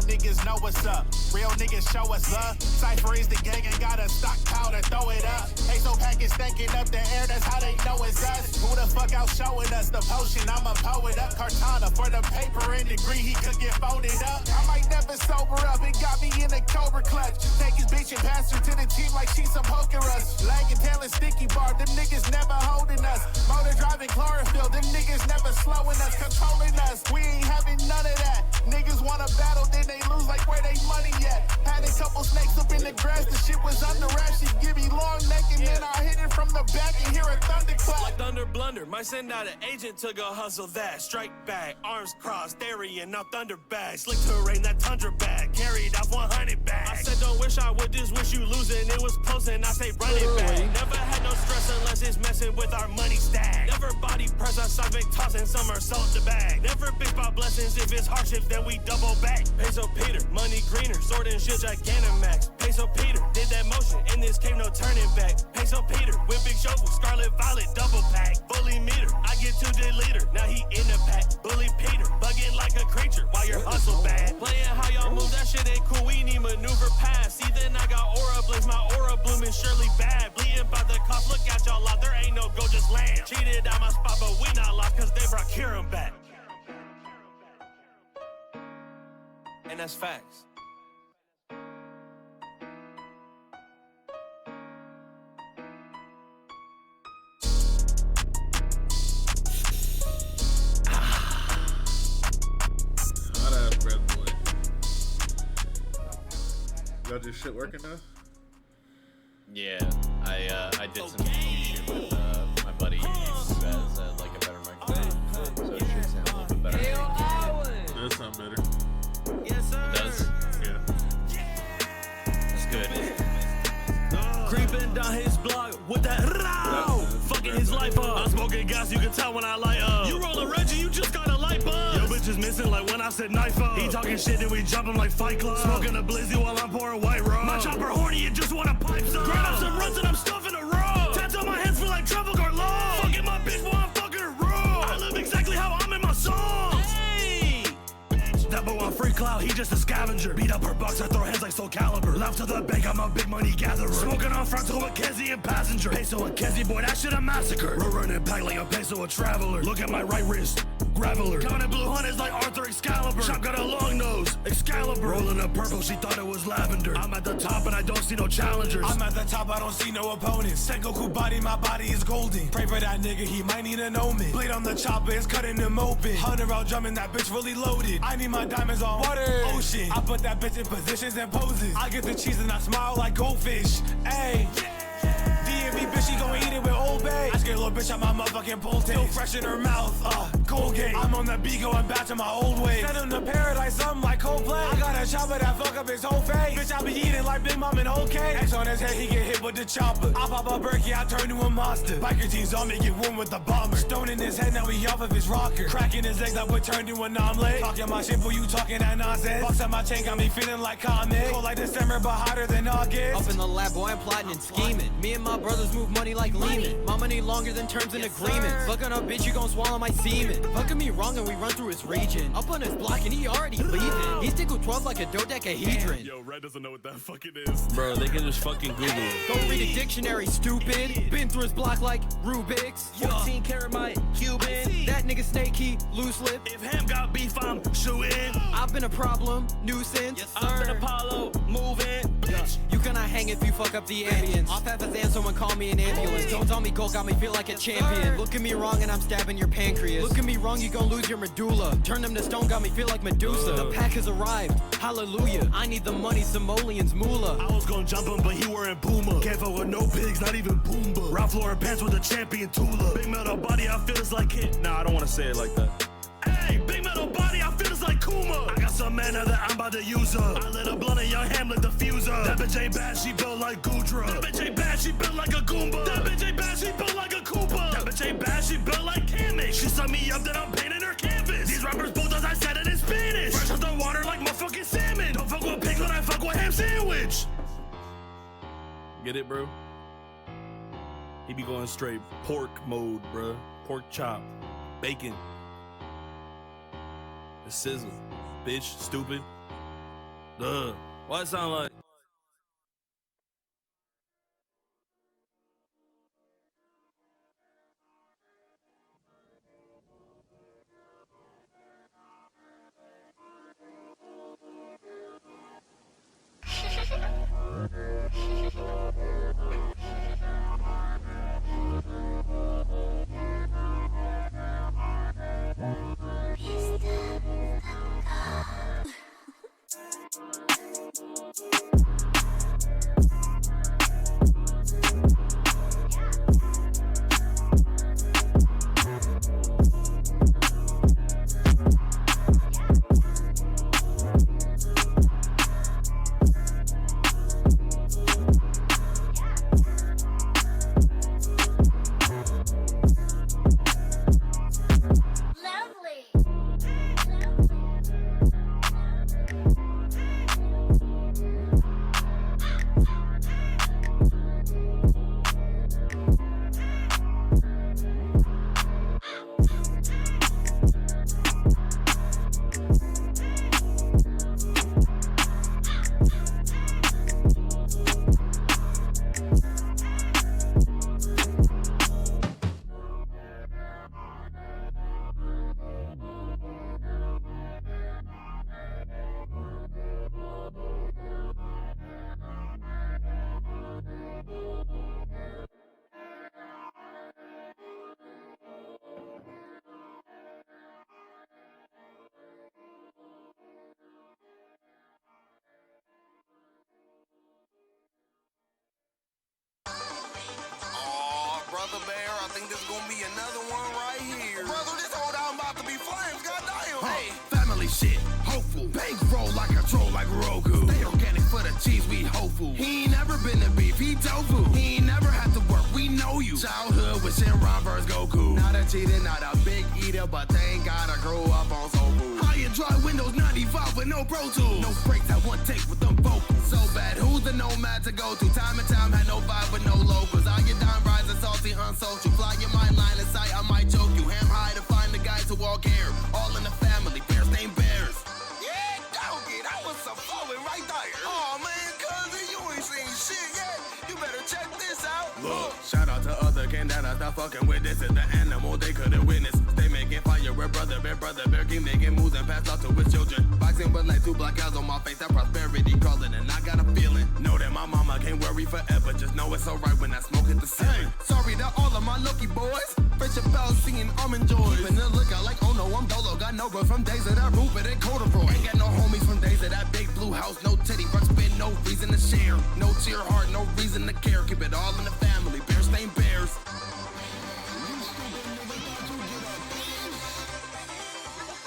niggas know what's up. Real niggas show us love. Cypher is the gang and got a stockpile to throw it up. Peso package stinking up the air, that's how they know it's us. Who the fuck out showing us the potion? I'ma pull it up. Cartana for the paper and degree, he could get folded up. I might never sober up, it got me in a Cobra clutch. Take his bitch and pass her to the team like she's some poker us. Lag and tail and sticky bar, them niggas never holding us. Motor driving chlorophyll, them niggas never slowing us, controlling us. We ain't having none of that. Niggas wanna battle, then they lose like where they money at. Had a couple snakes up in the grass, the shit was under wraps. She give me long neck and then I hit it from the back and hear a thunderclap. Like thunder blunder, might send out an agent to go hustle that. Strike back, arms crossed, Aryan, now thunder bag. Slick terrain, that tundra bag, carried off 100 bags. I said don't wish I would, just wish you losing. It was close and I say run it back. Never had no stress unless it's messing with our money stack. Never body press, I saw big tossing somersault the bag. Never bitch about blessings, if it's hardships then we double back. Peso Peter, money greener, sword and shield Gigantamax. Peso Peter, did that motion, in this cave no turning back. Peso Peter, with big shofu, scarlet violet, double pack. Bully meter, I get to the leader, now he in the pack. Bully Peter, bugging like a creature, while your hustle bad. Playing how y'all move, that shit ain't cool, we need maneuver pass. See then I got aura blaze, my aura blooming surely bad. Bleeding by the cost, look at y'all out, there ain't no go, just land. Cheated out my spot, but we not lost, cause they brought Kieran back. And that's facts. Y'all do shit working now? Yeah, I did some shit with my buddy who has like a better microphone, so it should sound a little bit better. Does sound better. Yes, sir. It does? Yeah. That's good. Creeping down his block with that fucking his life up. I'm smoking gas, you can tell when I light up. You roll a Reggie, you just got a light buzz. Yo, bitch is missing like when I said knife up. He talking shit and we jump him like Fight Club. Smoking a blizzy while I'm pouring white rum. My chopper horny, you just wanna pipe some. Grind up some runs and I'm stuffing a roll. Tats on my hands feel like Trafalgar Law. Fucking my bitch while I'm fucking her raw. I live exactly how I'm in my songs. Hey! That boy on free cloud, he just a scavenger. Beat up her box, I throw hands like Soul Calibur. Left to the bank, I'm a big money gatherer. Smoking on frontal with Kezi and passenger. Peso and Kezi, boy, that shit a massacre. We're running back like a peso, a traveler. Look at my right wrist, graveler. Counting blue hunters like Arthur Excalibur. Shop got a long nose, Excalibur. Rolling up purple, she thought it was lavender. I'm at the top and I don't see no challengers. I'm at the top, I don't see no opponents. Sengoku body, my body is golden. Pray for that nigga, he might need an omen. Blade on the chopper, it's cutting him open. 100 round drumming, that bitch really loaded. I need my diamonds on water, ocean. I put that bitch in positions and poses. I get the cheese and I smile like goldfish. Ayy. DMV bitch, she gon' eat it with Old Bay. I scared little bitch out my motherfucking pole taste. Still fresh in her mouth, Colgate. I'm on the beat going back to my old way. Send him to paradise, something like Coldplay. I got a chopper that fuck up his whole face. Bitch, I be eating like Big Mom and OK. X on his head, he get hit with the chopper. I pop a Berkey, I turn to a monster. Biker jeans on me, get one with the bomber. Stone in his head, now he off of his rocker. Cracking his legs, I would turn to an omelet. Talking my shit, boy, you talking that nonsense. Box on my chain, got me feeling like Comet. Cold like December, but hotter than August. Up in the lab, boy, I'm plotting and scheming. Me and my brothers move money like Lehman. My money longer than terms and agreements. Fucking a bitch, you gon' swallow my semen. Fucking me wrong and we run through his region. Up on his block and he already leaving. He stick with 12 like a dodecahedron. Yo, Red doesn't know what that fucking is. Bro, they can just fucking Google it. Go read a dictionary, stupid. Been through his block like Rubik's. 14 karat my Cuban. That nigga snaky, loose lip. If Ham got beef, I'm shooting. I've been a problem, nuisance. Yes, I've been Apollo, moving. Bitch, you cannot hang if you fuck up the ambience. Off half a and someone call me an ambulance. Don't tell me gold got me feel like a champion. Look at me wrong and I'm stabbing your pancreas. Look at me wrong, you gon' lose your medulla. Turn them to stone, got me feel like Medusa. The pack has arrived, hallelujah. I need the money, simoleons, moolah. I was gon' jump him, but he wearing Puma. Can't fuck with no pigs, not even Pumbaa. Ralph Lauren pants with a champion Tula. Big metal body, I feel it's like it. Nah, I don't wanna say it like that. Hey, big metal body, I feel it's like Kuma. I got some mana that I'm about to use her. I lit a blunt and young Hamlet diffuser. That bitch ain't bad, she built like Gudra. That bitch ain't bad, she built like a Goomba. That bitch ain't bad, she built like a Koopa. That bitch ain't bad, she built like Kamek. She sucked me up, then I'm painting her canvas. These rappers bulldogs, I said it in Spanish. Fresh off the water like motherfucking salmon. Don't fuck with pigs when I fuck with ham sandwich. Get it, bro? He be going straight pork mode, bro. Pork chop, bacon. The sizzle, bitch, stupid. Why it sound like? Brother Bear, I think this gonna be another one right here. Brother, this whole down about to be flames, goddamn. Hey, family shit, hopeful. Bankroll like a troll like Roku. Stay organic for the cheese, we hopeful. He ain't never been a beef, he tofu. He ain't never had to work, we know you. Childhood with Shenron vs. Goku. Not a cheater, not a big eater, but they ain't gotta grow up on soul food. High and dry Windows 95 with no Pro Tools. No breaks at one take with them vocals. So bad, who's the nomad to go to? Time and time had no vibe with no locals. I get down, rising salty, unsocial. Fly your mind, line of sight, I might choke you. Ham high to find the guys who all care. All in the family, bears named bears. Yeah, doggy, that was some flowing right there. Oh man, cousin, you ain't seen shit yet. You better check this out. Look, shout out to other candidates that fucking with this is the animal they couldn't witness. They making fire with brother bear, keep making moves and pass out to his children. Boxing with like 2 black eyes on my face, that prosperity calling, and I got a feeling. Know that my mama can't worry forever, just know it's alright when that smoke hit the ceiling. Sorry to all of my lucky boys, Fresh Bell singing almond joys. Keeping the lookout like, oh no, I'm dolo, got no bro from days of that Rupert and corduroy. Ain't got no homies from days of that big blue house, no teddy rucks, been no reason to share. No cheer heart, no reason to care, keep it all in the family, bears named bears.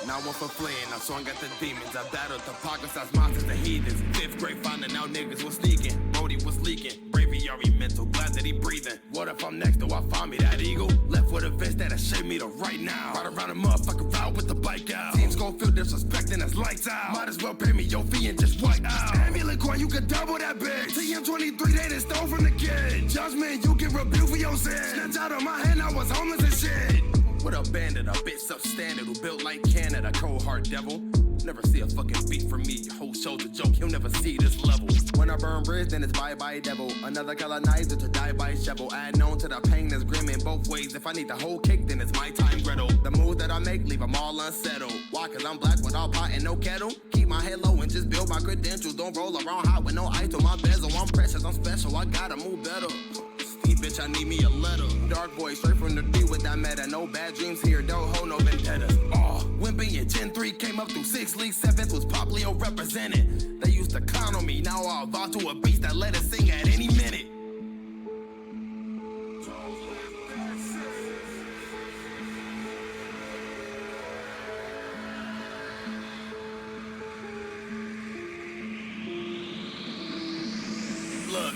Now one for fleeing, I swung at the demons. I battled the pockets, as monsters, the heathens. 5th grade finding out niggas was sneaking. Brody was leaking, bravery mental, glad that he breathing. What if I'm next, do I find me that eagle? Left with a vest that'll shape me to right now. Ride around a motherfucker route with the bike out. Teams gon' feel disrespecting us lights out. Might as well pay me your fee and just white out. Amulet coin, you could double that bitch. TM23, they done stole from the kid. Judgment, you get rebuked for your sins. Snatch out of my hand, I was homeless and shit. What a bandit, a bitch substandard who built like Canada, cold heart devil. Never see a fucking beat from me. Your whole show's a joke, he'll never see this level. When I burn bridge, then it's bye-bye devil. Another colonizer to die by shovel. Add known to the pain that's grim in both ways. If I need the whole cake, then it's my time, Gretel. The moves that I make leave them all unsettled. Why? Cause I'm black without pot and no kettle. Keep my head low and just build my credentials. Don't roll around hot with no ice on my bezel. I'm precious, I'm special, I gotta move better. Bitch, I need me a letter. Dark boy, straight from the D with that meta. No bad dreams here, don't hold no vendetta. Wimpy and Gen 3 came up through 6 leagues, 7th was Poplio represented. They used to clown on me, now I'll vow to a beast that let us sing at any minute. Look,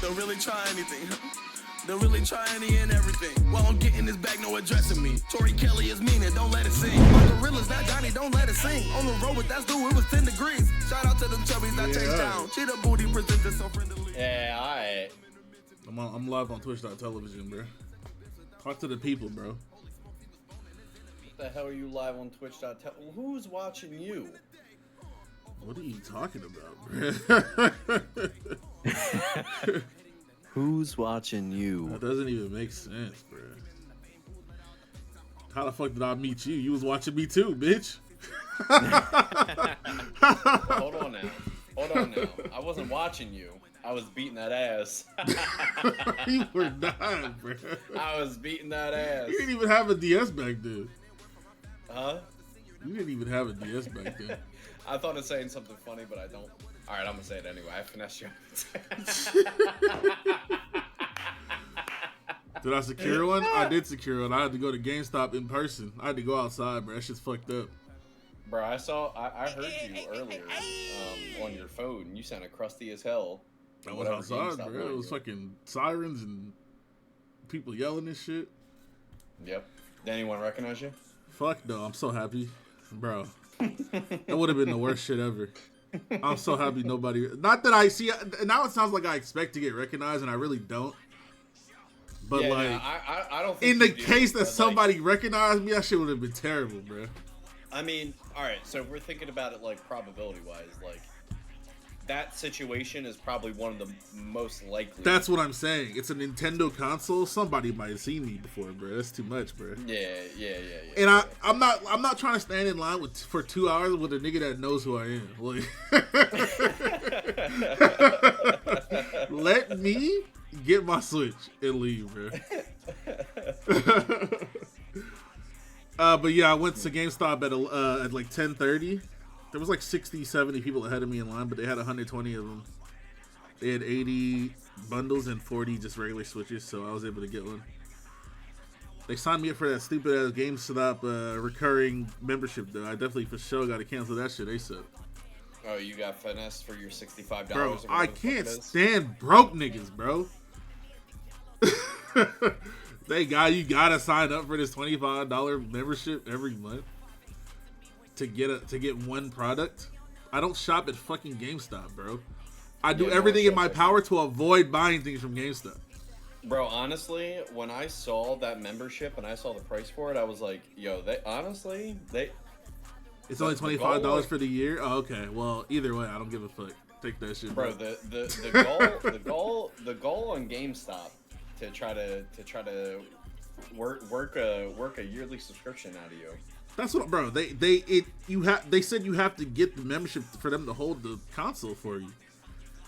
don't really try anything. Don't really try any and everything. While I'm getting this back, no addressing me. Tori Kelly is mean and don't let it sing. My gorilla's not Johnny, don't let it sing. On the road with that dude, it was 10 degrees. Shout out to them chubbies that chased down. Cheetah booty presented so friendly. Yeah, alright. I'm live on Twitch.television, bro. Talk to the people, bro. What the hell are you live on Twitch.tv? Who's watching you? What are you talking about, bro? Who's watching That you? doesn't even make sense, bro. How the fuck did I meet you? You was watching me too, bitch. Hold on now. Hold on now. I wasn't watching you. I was beating that ass. You were not, bro. I was beating that ass. You didn't even have a DS back then. Huh? You didn't even have a DS back then. I thought of saying something funny, but I don't. All right, I'm gonna say it anyway. I finessed you. Did I secure one? I did secure one. I had to go to GameStop in person. I had to go outside, bro. That shit's fucked up. Bro, I heard you earlier on your phone. You sounded crusty as hell. I was outside, bro. It was fucking sirens and people yelling and shit. Yep. Did anyone recognize you? Fuck no. I'm so happy. Bro. That would have been the worst shit ever. I'm so happy nobody... Not that I see... Now it sounds like I expect to get recognized, and I really don't. But, yeah, like... no, I don't think in the you do, case that but, somebody recognized me, that shit would have been terrible, bro. I mean, alright, so if we're thinking about it, like, probability-wise, like... That situation is probably one of the most likely. That's what I'm saying. It's a Nintendo console. Somebody might have seen me before, bro. That's too much, bro. Yeah. And I'm not trying to stand in line for 2 hours with a nigga that knows who I am. Like, let me get my Switch and leave, bro. But yeah, I went to GameStop at like 10:30. There was like 60, 70 people ahead of me in line, but they had 120 of them. They had 80 bundles and 40 just regular Switches, so I was able to get one. They signed me up for that stupid ass GameStop recurring membership, though. I definitely for sure got to cancel that shit ASAP. Oh, you got finessed for your $65? Bro, I can't stand broke niggas, bro. You gotta sign up for this $25 membership every month to get one product. I don't shop at fucking GameStop, bro. I do everything in my power to avoid buying things from GameStop. Bro, honestly, when I saw that membership and I saw the price for it, I was like, yo, it's only $25 for the year. Oh, okay. Well, either way, I don't give a fuck. Take that shit, bro. bro. The goal on GameStop to try to work a yearly subscription out of you. That's what, bro. They said you have to get the membership for them to hold the console for you.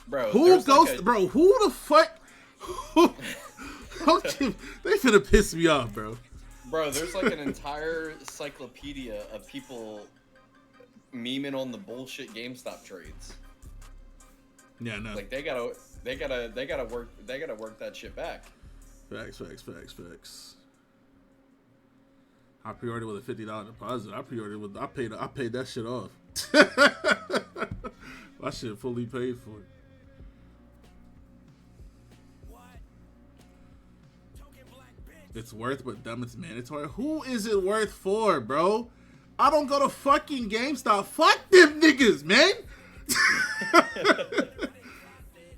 Bro, who goes? Bro, who the fuck? They finna piss me off, bro. Bro, there's like an entire encyclopedia of people memeing on the bullshit GameStop trades. Yeah, no. Like they gotta work that shit back. Facts. I pre-ordered with a $50 deposit. I paid that shit off. My shit fully paid for. It's worth, but dumb, it's mandatory. Who is it worth for, bro? I don't go to fucking GameStop. Fuck them niggas, man.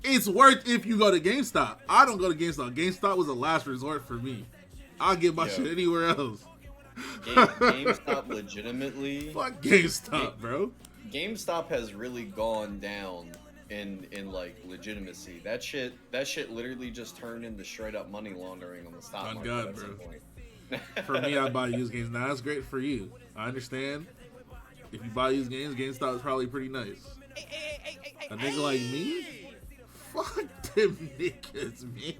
It's worth if you go to GameStop. I don't go to GameStop. GameStop was a last resort for me. I'll get my shit anywhere else. GameStop legitimately. Fuck GameStop, bro. GameStop has really gone down in like legitimacy. That shit literally just turned into straight up money laundering on the stock market. God, bro. For me, I buy used games. Now that's great for you. I understand. If you buy used games, GameStop is probably pretty nice. A nigga like me, fuck them niggas, man.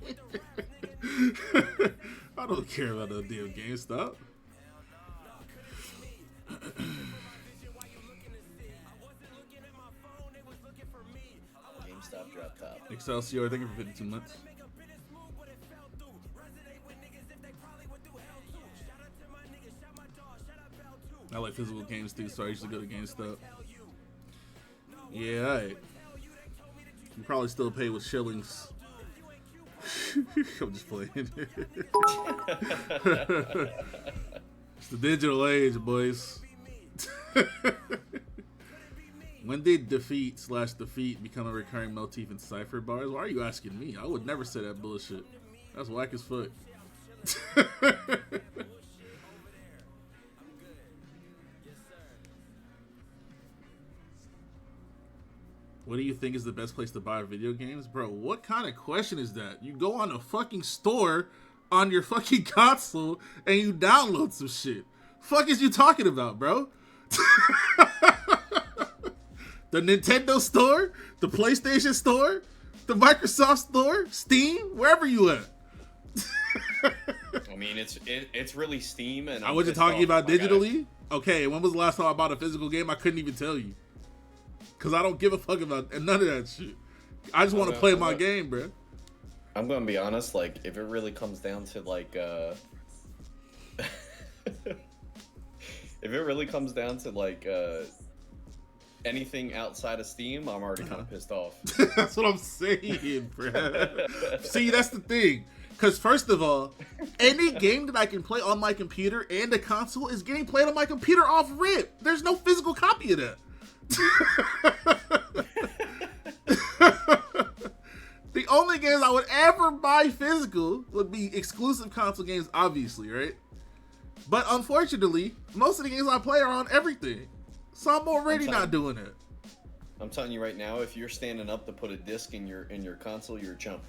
I don't care about no damn GameStop. GameStop dropped top. Excelsior, thank you for 52 months. I like physical games too, so I used to go to GameStop. Yeah, alright. You probably still pay with shillings. I'm just playing. It's the digital age, boys. When did defeat become a recurring motif in Cypher bars? Why are you asking me? I would never say that bullshit. That's whack as fuck. What do you think is the best place to buy video games? Bro, what kind of question is that? You go on a fucking store on your fucking console and you download some shit. Fuck is you talking about, bro? The Nintendo store? The PlayStation store? The Microsoft store? Steam? Wherever you at. I mean, it's really Steam, and I wasn't talking about digitally. Okay, when was the last time I bought a physical game? I couldn't even tell you. Because I don't give a fuck about none of that shit. I just want to play my game, bro. I'm going to be honest, like, if it really comes down to, like, if it really comes down to, like, anything outside of Steam, I'm already kind of pissed off. That's what I'm saying, bro. See, that's the thing. Because first of all, any game that I can play on my computer and a console is getting played on my computer off rip. There's no physical copy of that. The only games I would ever buy physical would be exclusive console games, obviously, right? But unfortunately, most of the games I play are on everything. So I'm already not doing it. I'm telling you right now, if you're standing up to put a disc in your console, you're a chump.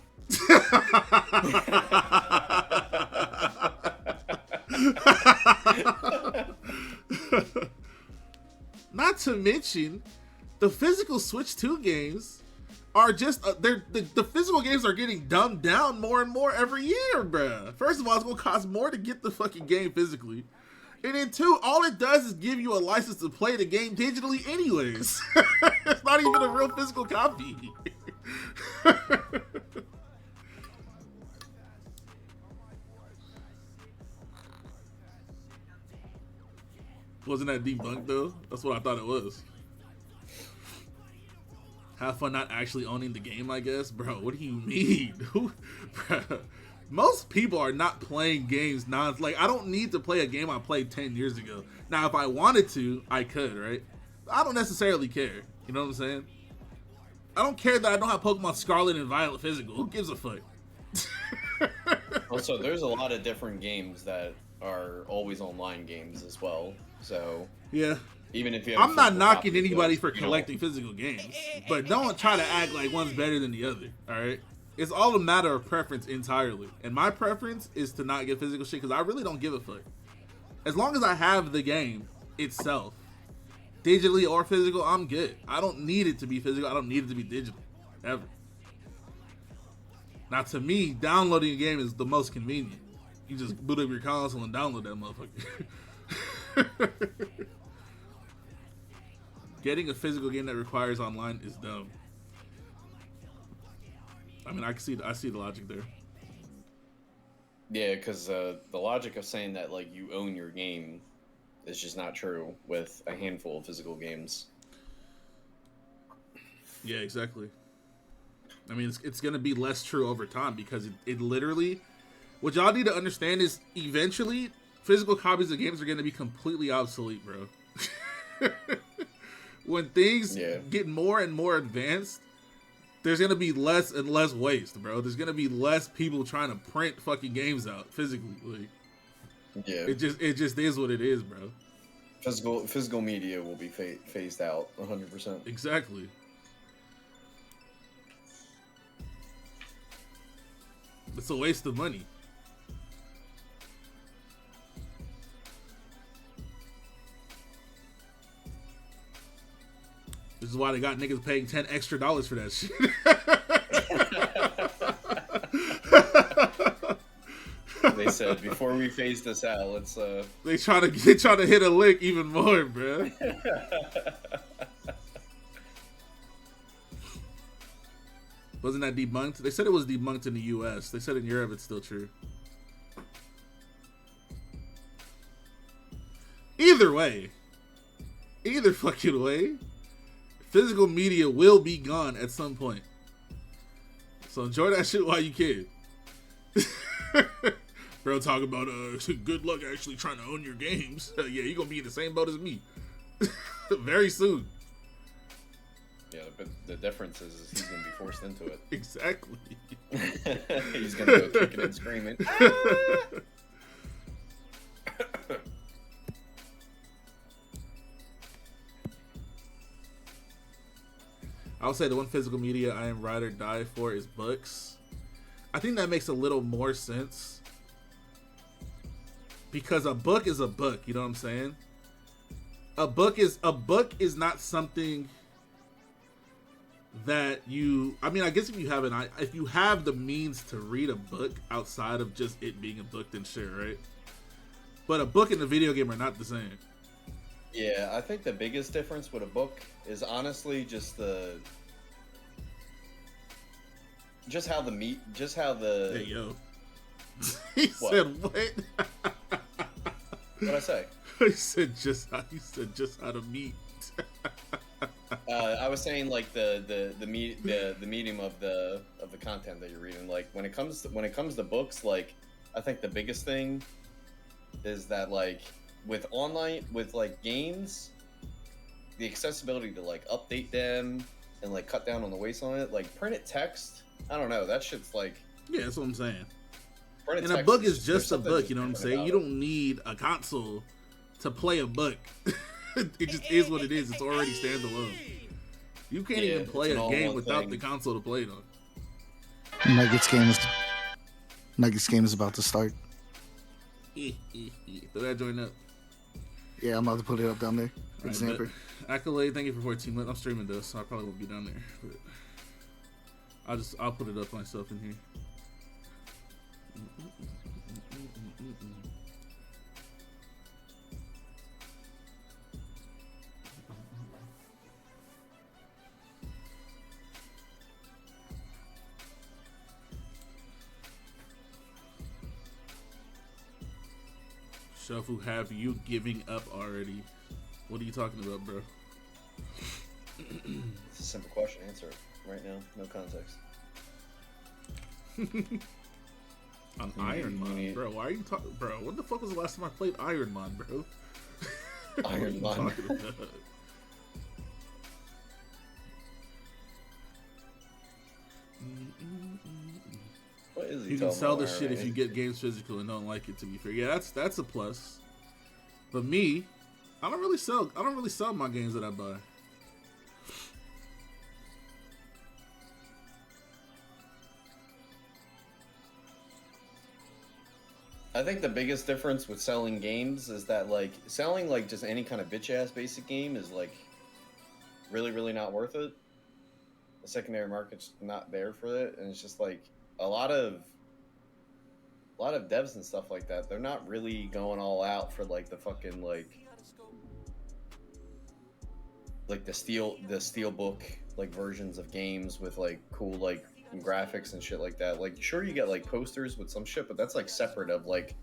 Not to mention, the physical Switch 2 games are just the physical games are getting dumbed down more and more every year, bruh. First of all, it's gonna cost more to get the fucking game physically, and then two, all it does is give you a license to play the game digitally anyways. It's not even a real physical copy. Wasn't that debunked though? That's what I thought it was. Have fun not actually owning the game, I guess. Bro, what do you mean? Bro, most people are not playing games like, I don't need to play a game I played 10 years ago. Now, if I wanted to, I could, right? I don't necessarily care. You know what I'm saying? I don't care that I don't have Pokemon Scarlet and Violet physical. Who gives a fuck? Also, there's a lot of different games that are always online games as well. So yeah, even if you have I'm not knocking anybody for collecting physical games, but don't try to act like one's better than the other. All right, it's all a matter of preference entirely, and my preference is to not get physical shit because I really don't give a fuck. As long as I have the game itself, digitally or physical, I'm good. I don't need it to be physical. I don't need it to be digital, ever. Now, to me, downloading a game is the most convenient. You just boot up your console and download that motherfucker. Getting a physical game that requires online is dumb. I mean, I see the logic there. Yeah, because the logic of saying that like you own your game is just not true with a handful of physical games. Yeah, exactly. I mean, it's going to be less true over time because it literally... What y'all need to understand is eventually physical copies of games are going to be completely obsolete, bro. When things get more and more advanced, there's going to be less and less waste, bro. There's going to be less people trying to print fucking games out physically. Like, yeah. It just is what it is, bro. Physical media will be phased out 100%. Exactly. It's a waste of money. This is why they got niggas paying $10 extra for that shit. They said before we phase this out, let's They try to hit a lick even more, bruh. Wasn't that debunked? They said it was debunked in the US. They said in Europe it's still true. Either way, either fucking way, physical media will be gone at some point. So enjoy that shit while you can. Bro, talk about good luck actually trying to own your games. Yeah, you're gonna be in the same boat as me. Very soon. Yeah, but the difference is he's gonna be forced into it. Exactly. He's gonna go kicking and screaming. I I'll say the one physical media I am ride or die for is books. I think that makes a little more sense because a book is a book. You know what I'm saying? A book is not something that you. I mean, I guess if you have the means to read a book outside of just it being a book, then sure, right? But a book and a video game are not the same. Yeah, I think the biggest difference with a book is honestly just how the Hey yo, he said what? What'd I say? He said just how to meet. I was saying like the medium of the content that you're reading. Like when it comes to books, like I think the biggest thing is that like with like games, the accessibility to like update them and like cut down on the waste on it. Like printed text, I don't know. That shit's like Yeah, that's what I'm saying. printed And a text book is just a something book. You know what I'm different saying? about You it. don't need a console to play a book. It just is what it is. It's already standalone. You can't Yeah, even play it's an a game all-in without thing. the console to play it on. Nuggets game is about to start. Throw that joint up. Yeah, I'm about to put it up down there. Right, Example. but Accolade, thank you for 14 months. I'm streaming this, so I probably won't be down there. But I'll put it up myself in here. Shofu, have you giving up already? What are you talking about, bro? It's a simple question. Answer it right now. No context. On Iron Man, bro. Why are you talking, bro? When the fuck was the last time I played Iron Man, bro? Iron What are you Man. talking about? What is he You can talking sell about, the Iron shit Man? if you get games physical and don't like it. To be fair, yeah, that's a plus. But me, I don't really sell my games that I buy. I think the biggest difference with selling games is that like selling like just any kind of bitch ass basic game is like really not worth it. The secondary market's not there for it, and it's just like a lot of devs and stuff like that. They're not really going all out for like the fucking like the steelbook like versions of games with like cool like graphics and shit like that. Like sure you get like posters with some shit, but that's like separate of like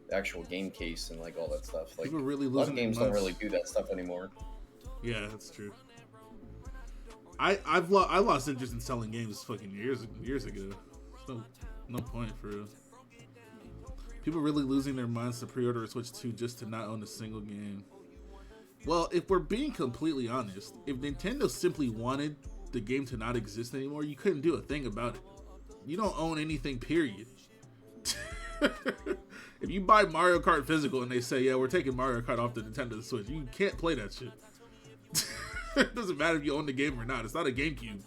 the actual game case and like all that stuff. Like People are really a lot losing of their games don't minds. really do that stuff anymore. Yeah, that's true. I lost interest in selling games fucking years ago. No point for real. People really losing their minds to pre-order a Switch 2 just to not own a single game. Well, if we're being completely honest, if Nintendo simply wanted the game to not exist anymore, you couldn't do a thing about it. You don't own anything, period. If you buy Mario Kart physical and they say, yeah, we're taking Mario Kart off the Nintendo Switch, you can't play that shit. It doesn't matter if you own the game or not. It's not a GameCube.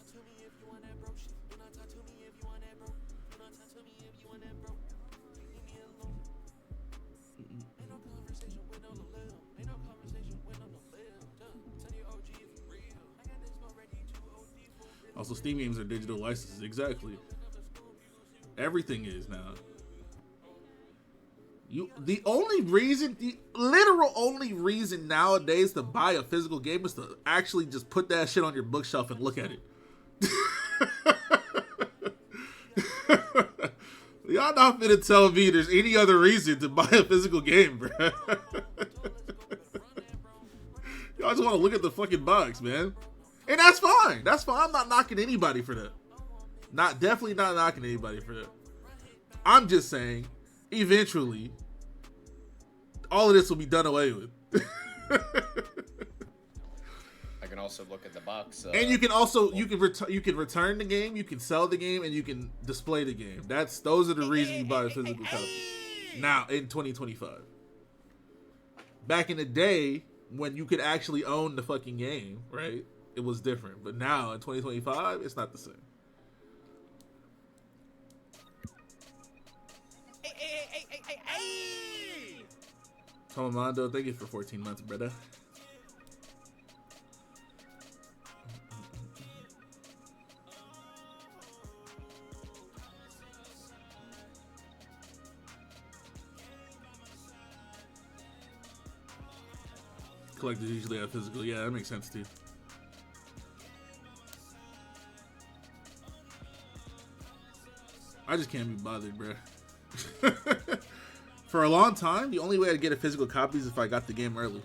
Also, Steam games are digital licenses. Exactly. Everything is now. The literal only reason nowadays to buy a physical game is to actually just put that shit on your bookshelf and look at it. Y'all not finna tell me there's any other reason to buy a physical game, bro. Y'all just want to look at the fucking box, man. And that's fine. That's fine. I'm not knocking anybody for that. Definitely not knocking anybody for that. I'm just saying, eventually, all of this will be done away with. I can also look at the box. And you can also you can return the game, you can sell the game, and you can display the game. Those are the reasons you buy a physical copy. Now in 2025. Back in the day when you could actually own the fucking game, right? it was different. But now in 2025, it's not the same. Hey! Tomamando, thank you for 14 months, brother. Collectors usually have physical. Yeah, that makes sense too. I just can't be bothered, bro. For a long time, the only way I'd get a physical copy is if I got the game early.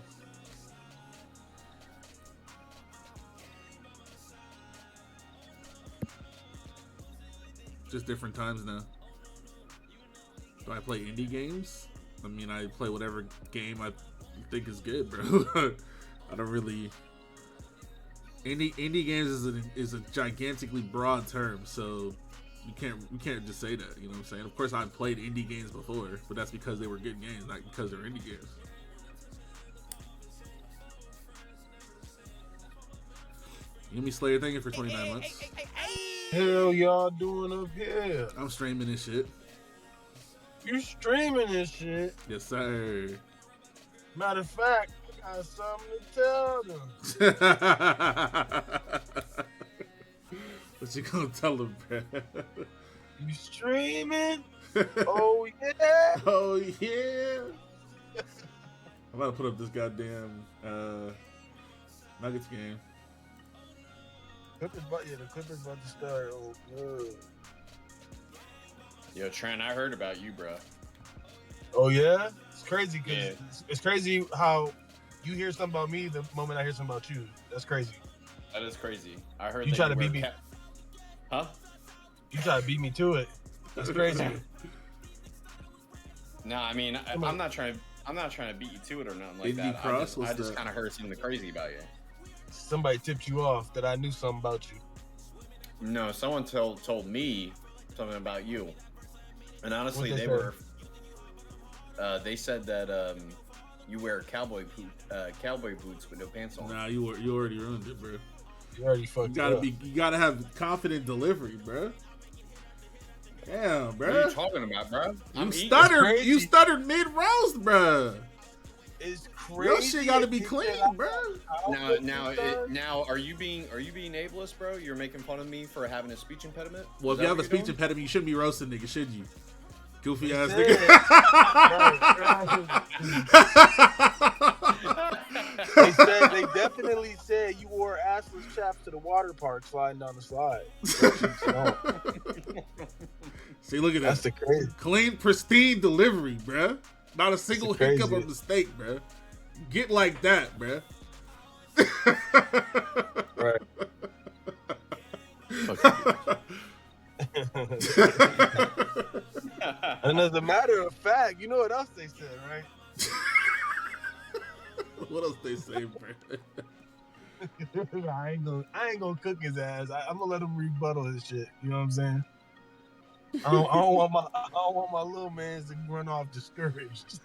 Just different times now. Do I play indie games? I mean, I play whatever game I think is good, bro. I don't really. Indie games is a gigantically broad term, so you can't just say that. You know what I'm saying? Of course, I've played indie games before, but that's because they were good games, not because they're indie games. Give me Slayer, thank you for 29 months. Hell y'all doing up here? I'm streaming this shit. You streaming this shit? Yes, sir. Matter of fact, I got something to tell them. What you gonna tell them, bro? You streaming? Oh yeah. Oh yeah. I'm about to put up this goddamn Nuggets game. The Clippers about to start. Oh good. Yo, Trent, I heard about you, bro. Oh yeah, it's crazy because Yeah. it's crazy how you hear something about me the moment I hear something about you. That's crazy. That is crazy. I heard You that try to wear beat me. Huh? You try to beat me to it. That's crazy. No, I mean, I'm not trying to beat you to it or nothing like Indie that. Cross was I just the- kind of heard something crazy about you. Somebody tipped you off that I knew something about you. No, someone told me something about you, and honestly, What'd they say? they said that you wear cowboy boots with no pants on. Nah, you already ruined it, bro. You already fucked it up. You gotta have confident delivery, bro. Damn, What bro. are you talking about, bro? You stuttered mid roast, bro. It's crazy. Your shit gotta be clean, bro. Now, are you being ableist, bro? You're making fun of me for having a speech impediment? Well, Is if you that have a what you're speech doing? impediment, you shouldn't be roasting niggas, should you? Goofy ass They nigga. They definitely said you wore assless chaps to the water park sliding down the slide. See, look at That's that. the crazy. Clean, pristine delivery, bruh. Not a single That's hiccup or crazy. mistake, bruh. Get like that, bruh. Right. And as a matter of fact, you know what else they said, right? What else they say, bruh? I ain't gonna cook his ass. I'm gonna let him rebuttal his shit. You know what I'm saying? I don't want my little man to run off discouraged.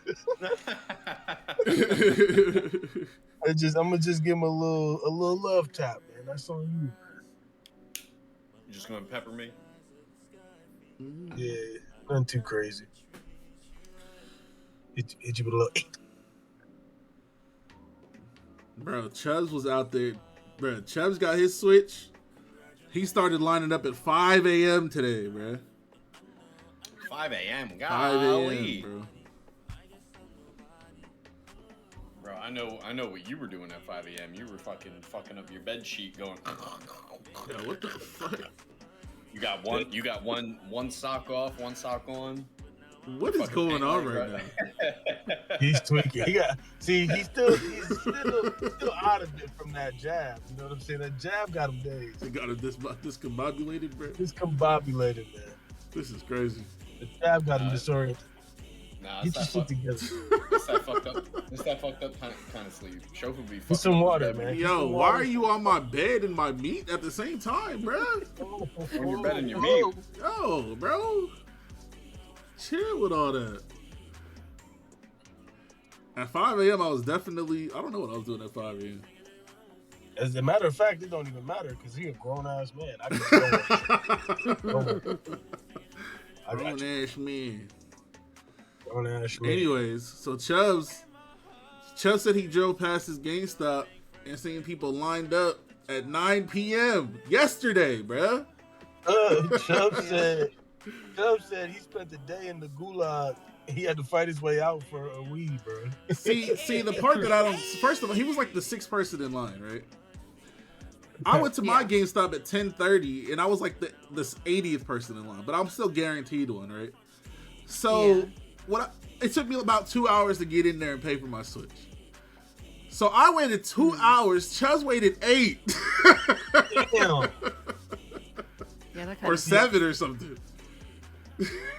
I'm gonna just give him a little love tap, man. That's on you. You just gonna pepper me? Yeah, nothing too crazy. Hit you with a little. Bro, Chubbs was out there. Bro, Chubbs got his switch. He started lining up at 5 a.m. today, bro. 5 a.m. 5 Golly. a.m., bro. Bro, I know what you were doing at 5 a.m. You were fucking up your bed sheet going. Yo, what the fuck? You got one sock off, one sock on. What is going on right now? He's tweaking. He's still out of it from that jab. You know what I'm saying? That jab got him dazed. They got him discombobulated, bro. Discombobulated, man. This is crazy. The jab got him disoriented. Nah, Get your shit together. It's that fucked up kind of sleep. Shofu be fucking Get some up water, your bed. man. Yo, why are you on my bed and my meat at the same time, bro? On your bed and your meat. Yo, bro. Chill with all that. At 5 a.m., I was definitely... I don't know what I was doing at 5 a.m. As a matter of fact, it don't even matter because he a grown ass man. I can just go. Grown ass man. Grown ass man. Anyways, so Chubbs said he drove past his GameStop and seen people lined up at 9 p.m. yesterday, bruh. Chubb said he spent the day in the gulag. He had to fight his way out for a weed, bro. See, the part that I don't. First of all, he was like the sixth person in line, right? I went to my GameStop at 10:30, and I was like the 80th person in line, but I'm still guaranteed one, right? So it took me about 2 hours to get in there and pay for my Switch. So I waited 2 hours. Chubbs waited 8. Damn. Or 7 or something.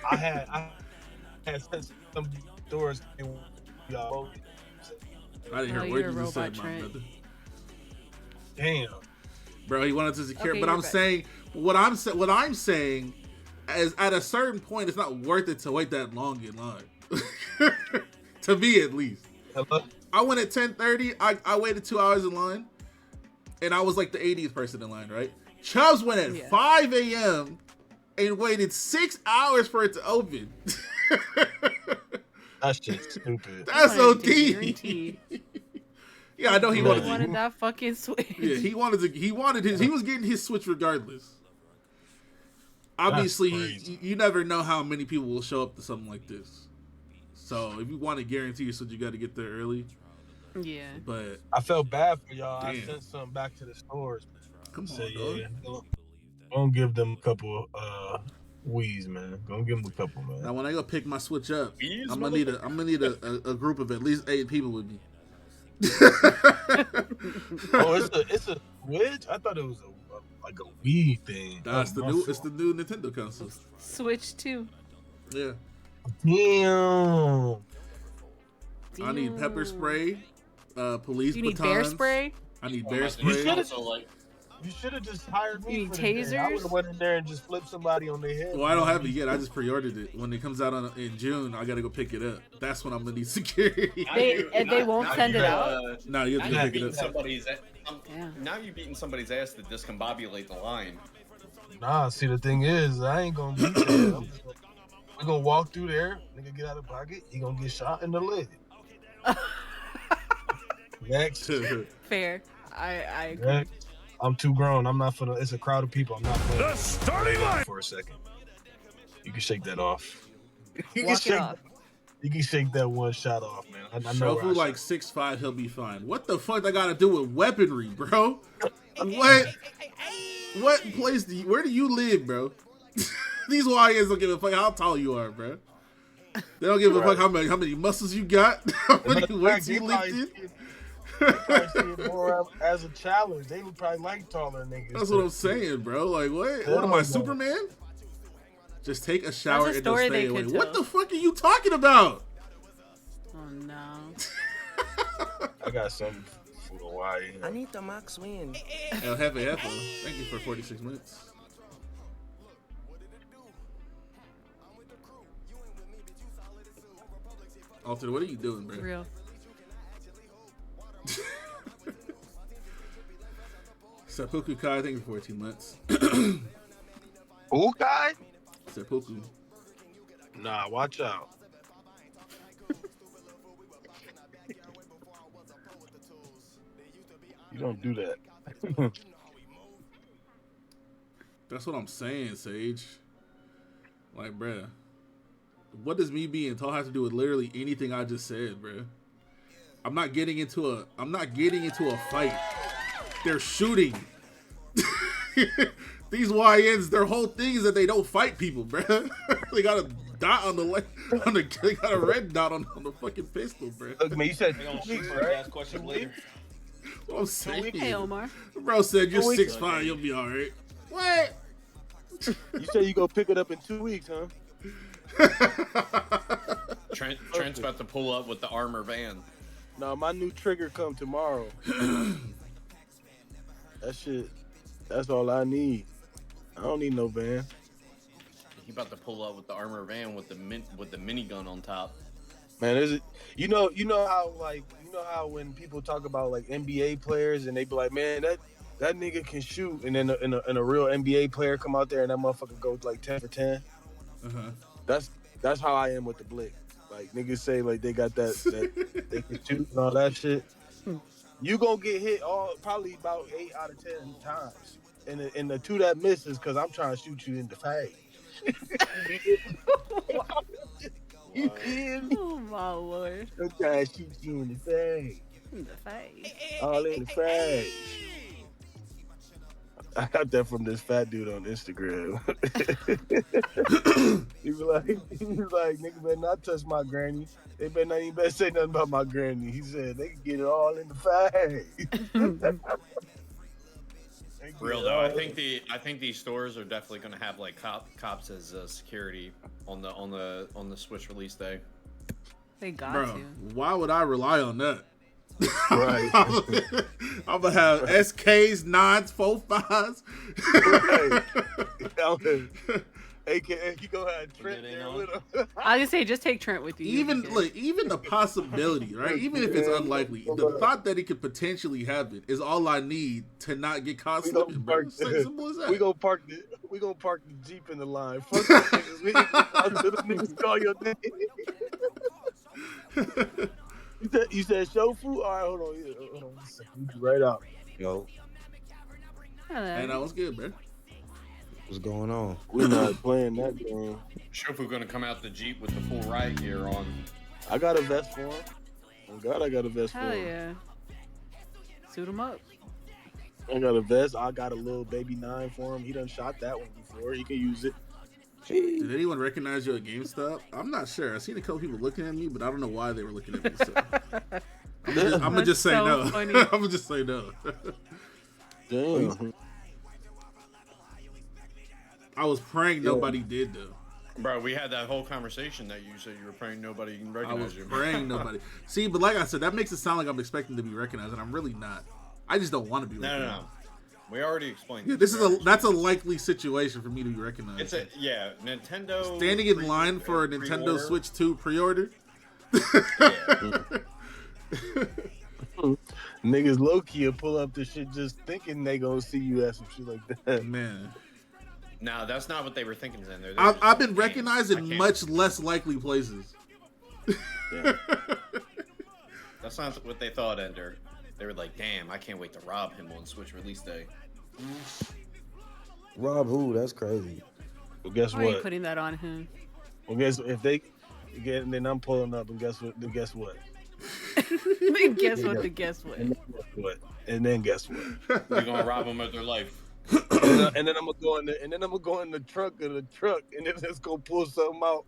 I had sent some doors. Y'all. I didn't hear what you just said, my brother. Damn. Bro, he wanted to secure, Okay, but I'm saying what I'm saying is at a certain point, it's not worth it to wait that long in line. To me, at least. Hello? I went at 10:30. I waited 2 hours in line, and I was like the 80th person in line, right? Chubbs went at 5 a.m. and waited 6 hours for it to open. That shit's stupid. That's OD. Yeah, I know he wanted that fucking Switch. Yeah, he was getting his Switch regardless. Obviously, you never know how many people will show up to something like this. So if you want to guarantee your Switch, you got to get there early. Yeah. But I felt bad for y'all. Damn. I sent something back to the stores. Come on, dog. Don't give them a couple Wii's, man. Don't give them a couple, man. Now when I go pick my Switch up, I'm gonna need a group of at least 8 people with me. It's a Switch? I thought it was like a Wii thing. Nah, it's the new Nintendo console. Switch 2. Yeah. Damn. I need pepper spray, police You need batons. bear spray? I need bear spray. You should have just hired me. You need for the day. I tasers? would have went in there and just flipped somebody on their head. Well, I don't have it yet. I just pre-ordered it. When it comes out in June, I gotta go pick it up. That's when I'm gonna need security. They won't send it out? No, you have to go pick it up. Now you're beating somebody's ass to discombobulate the line. Nah, see, the thing is, I ain't gonna beat that. We're gonna walk through there, nigga get out of pocket, he gonna get shot in the leg. Next. Fair. I agree. Next. I'm too grown. I'm not for the. It's a crowd of people. I'm not for the starting line for a second. You can shake that off. You can shake that one shot off, man. I know. Shofu like 6'5", he'll be fine. What the fuck I gotta do with weaponry, bro? What place where do you live, bro? These YNs don't give a fuck how tall you are, bro. They don't give a fuck how many muscles you got, how many weights you lifted. They probably see it more as a challenge. They would probably like taller niggas. That's what I'm saying, bro. Like, what am I, Superman? Just take a shower and just stay away. What the fuck are you talking about? Oh no. I got something for the YN. I need the max win. El Jefe, thank you for 46 minutes. Alter, what are you doing, bro? Real. Seppuku Kai, thank you for 14 months. Who Kai? Seppuku. Nah, watch out. You don't do that. That's what I'm saying, Sage. Like, bruh. What does me being tall have to do with literally anything I just said, bruh? I'm not getting into a fight. They're shooting. These YNs, their whole thing is that they don't fight people, bruh. They got a dot on the they got a red dot on the fucking pistol, bruh. Look, man, you said 2 weeks, right? Question later. What I'm saying. Hey, Omar. Bro said you're 6'5", you'll be all right. What? You said you go pick it up in 2 weeks, huh? Trent's about to pull up with the armor van. No, my new trigger come tomorrow. That shit, that's all I need. I don't need no van. He about to pull up with the armor van with the minigun on top. Man, is it? You know how when people talk about like NBA players and they be like, man, that nigga can shoot, and then a real NBA player come out there and that motherfucker goes like 10 for 10. Uh-huh. That's how I am with the Blick. Like niggas say like they got that they can shoot and all that shit. You gonna get hit probably about 8 out of 10 times, and the 2 that misses because I'm trying to shoot you in the face. You feel me? Oh my lord. I'm trying to shoot you in the face. In the face. All in the face. I got that from this fat dude on Instagram. he was like, nigga better not touch my granny. They better not even say nothing about my granny. He said they can get it all in the face. Real though, I think these stores are definitely going to have like cops as security on the Switch release day. They got Bro, to. why would I rely on that? Right. I'm gonna have SKs, 9s, 4, 5s. Right. AKA, you gonna have Trent there with him. I was gonna say, just take Trent with you. Even the possibility, right? Even if it's unlikely, the thought that it could potentially happen is all I need to not get caught slipping, bro. It's as simple as that. We gonna park the Jeep in the line. Fuck those niggas. We ain't until the niggas call your name. You said shofu? All right, hold on. Hold on. Right out. Yo, And that was good, man. what's going on? We're not playing that game. Shofu gonna come out the Jeep with the full riot gear on. I got a vest for him. Oh God, I got a vest for Hell him. yeah. Suit him up. I got a vest. I got a little baby 9 for him. He done shot that one before. He can use it. Did anyone recognize you at GameStop? I'm not sure. I seen a couple people looking at me, but I don't know why they were looking at me. So. I'm gonna just say no. I'm gonna just say no. Damn. I was praying nobody did though. Bro, we had that whole conversation that you said you were praying nobody can recognize I was you. praying nobody. See, but like I said, that makes it sound like I'm expecting to be recognized, and I'm really not. I just don't want to be recognized. No. We already explained. Yeah, that's a likely situation for me to be recognized. Nintendo standing in line for a Nintendo pre-order. Switch 2 pre-order. Niggas low key will pull up this shit just thinking they gonna see you at some shit like that. Man. No, that's not what they were thinking then. I've been recognized in much less likely places. That's not what they thought, Ender. They were like, damn, I can't wait to rob him on Switch release day. Rob who? That's crazy. Well, guess Why are you what? putting that on him? Well, guess if they get, and then I'm pulling up, and guess what? Guess what? Guess what? And then guess what? We're gonna rob them of their life. and then I'm gonna go in the trunk of the truck, and then it's gonna pull something out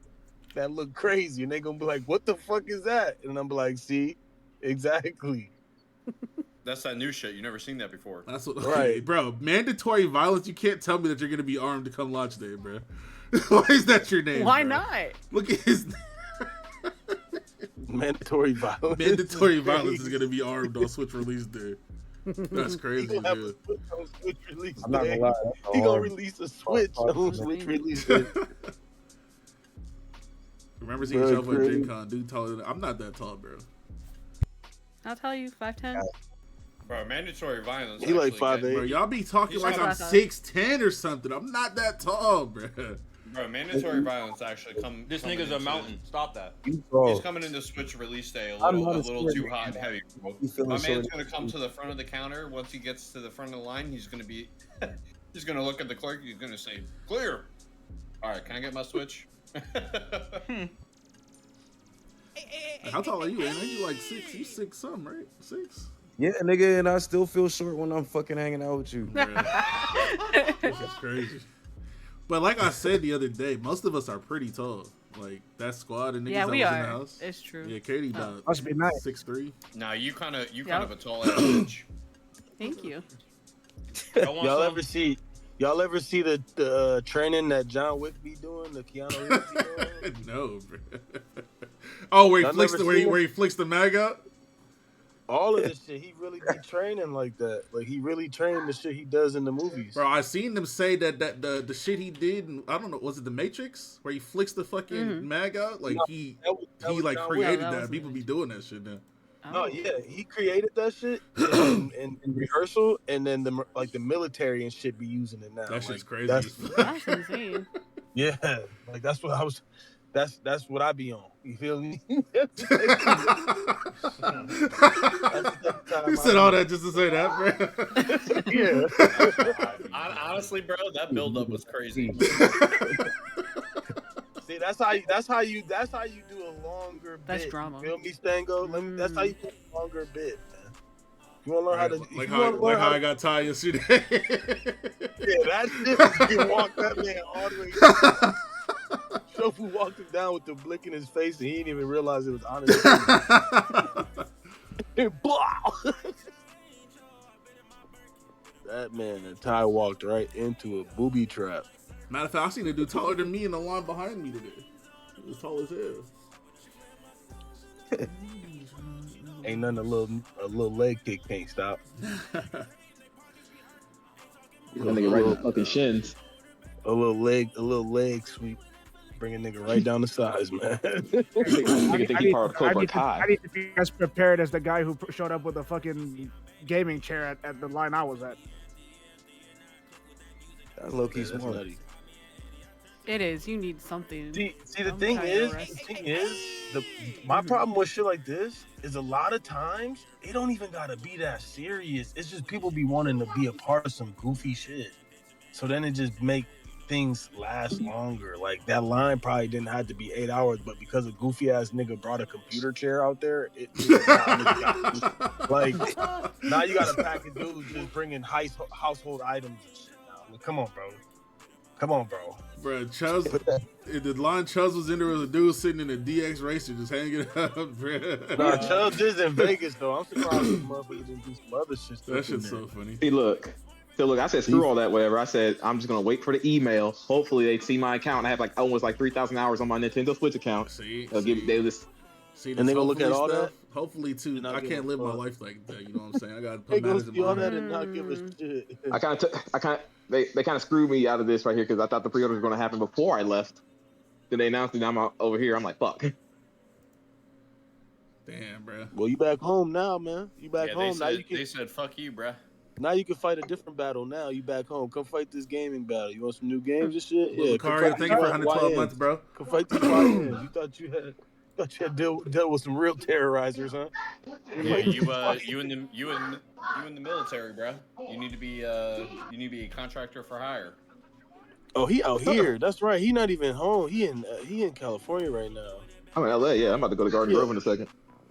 that look crazy, and they gonna be like, "What the fuck is that?" And I'm be like, "See, exactly." That's that new shit. You never seen that before. That's what, Right, bro. Mandatory violence. You can't tell me that you're gonna be armed to come launch day, bro. Why is that your name? Why bro? not? Look at his. Mandatory violence. Mandatory violence is gonna be armed on Switch release day. That's crazy, He gonna have dude. a Switch on Switch release I'm not day. gonna lie. He gonna release a Switch on Switch release day. Remember seeing Bro, yourself at crazy. Gen Con, dude taller than I'm not that tall, bro. I'll tell you, 5'10". Bro, mandatory violence. He like actually 5'8". Bro, y'all be talking He's like like I'm 6'10" or something. I'm not that tall, bro. Bro, mandatory violence actually This nigga's a mountain. Stop that. He's coming into Switch release day a little too hot and heavy. Bro. feeling My so man's gonna come to the front of the counter. Once he gets to the front of the line, he's gonna be, he's gonna look at the clerk. He's gonna say, "Clear." All right, can I get my Switch? How tall are you, man? You like 6? You 6 something, right? 6? Yeah, nigga, and I still feel short when I'm fucking hanging out with you. This is crazy. But like I said the other day, most of us are pretty tall. Like that squad of niggas Yeah, that we was in the are. house. It's true. Yeah, Katie about Must be nice. 6'3". Nah, you kind of Yep. a tall ass bitch. Thank you. Y'all ever see the training that John Wick be doing? The Keanu Reeves be doing? No, bro. Oh, where he Y'all flicks never the seen where he flicks the mag out. All of this shit, he really be training like that. Like he really trained the shit he does in the movies. Bro, I seen them say that the shit he did, and I don't know, was it The Matrix where he flicks the fucking mag out? Like No, he that was he like John created Wick. that. People be doing that shit now. No, yeah, he created that shit in rehearsal, and then the military and shit be using it now. That shit's crazy. That's insane. Yeah, like that's what I was. That's what I be on. You feel me? He said all that just to say that, bro. Yeah. Honestly, bro, that buildup was crazy. See, that's how you do a longer That's bit. drama. You feel me, Stango? That's how you do a longer bit, man. You wanna learn how to like how I got tired yesterday. Yeah, that shit. You walked that man all the way down. Shofu walked him down with the blick in his face, and he didn't even realize it was honest. That man, Ty walked right into a booby trap. Matter of fact, I seen a dude taller than me in the line behind me today. He was tall as hell. Ain't nothing a little leg kick can't stop. That nigga right in the fucking shins. A little leg sweep. Bring a nigga right down the size, man. I need to be as prepared as the guy who showed up with a fucking gaming chair at the line I was at. That's low key smart. Nutty. It is. You need something. See, the thing is, my problem with shit like this is a lot of times it don't even gotta be that serious. It's just people be wanting to be a part of some goofy shit. So then it just make things last longer. Like that line probably didn't have to be 8 hours, but because a goofy ass nigga brought a computer chair out there, like now you got a pack of dudes just bringing household items and shit now. Like, come on, bro. Bro, Chuz, the line Chuz was in there was a dude sitting in a DX racer just hanging up, bro. Nah, Chuz is in Vegas though. I'm surprised this motherfucker didn't do some other shit. That shit's so funny. See, look, I said screw all that, whatever. I said I'm just gonna wait for the email. Hopefully they see my account. I have like almost like 3,000 hours on my Nintendo Switch account. See, they'll give they this. See, and they gonna look at all stuff, that. Hopefully, too. I can't live my life like that. You know what I'm saying? I gotta They put gonna matters in see all my that life. and not give a shit. They kind of screwed me out of this right here because I thought the pre-order was going to happen before I left. Then they announced it. I'm over here. I'm like, fuck. Damn, bro. Well, you back home now, man. You back home now. They said, "Fuck you, bro." Now you can fight a different battle. Now you back home. Come fight this gaming battle. You want some new games and shit? Yeah, Lucario, thank you for 112 months, bro. Come fight these YNs. You thought you had dealt with some real terrorizers, huh? Yeah, you in the military, bro. You need to be a contractor for hire. Oh, he out here. That's right. He not even home. He in California right now. I'm in LA. Yeah, I'm about to go to Garden Grove in a second.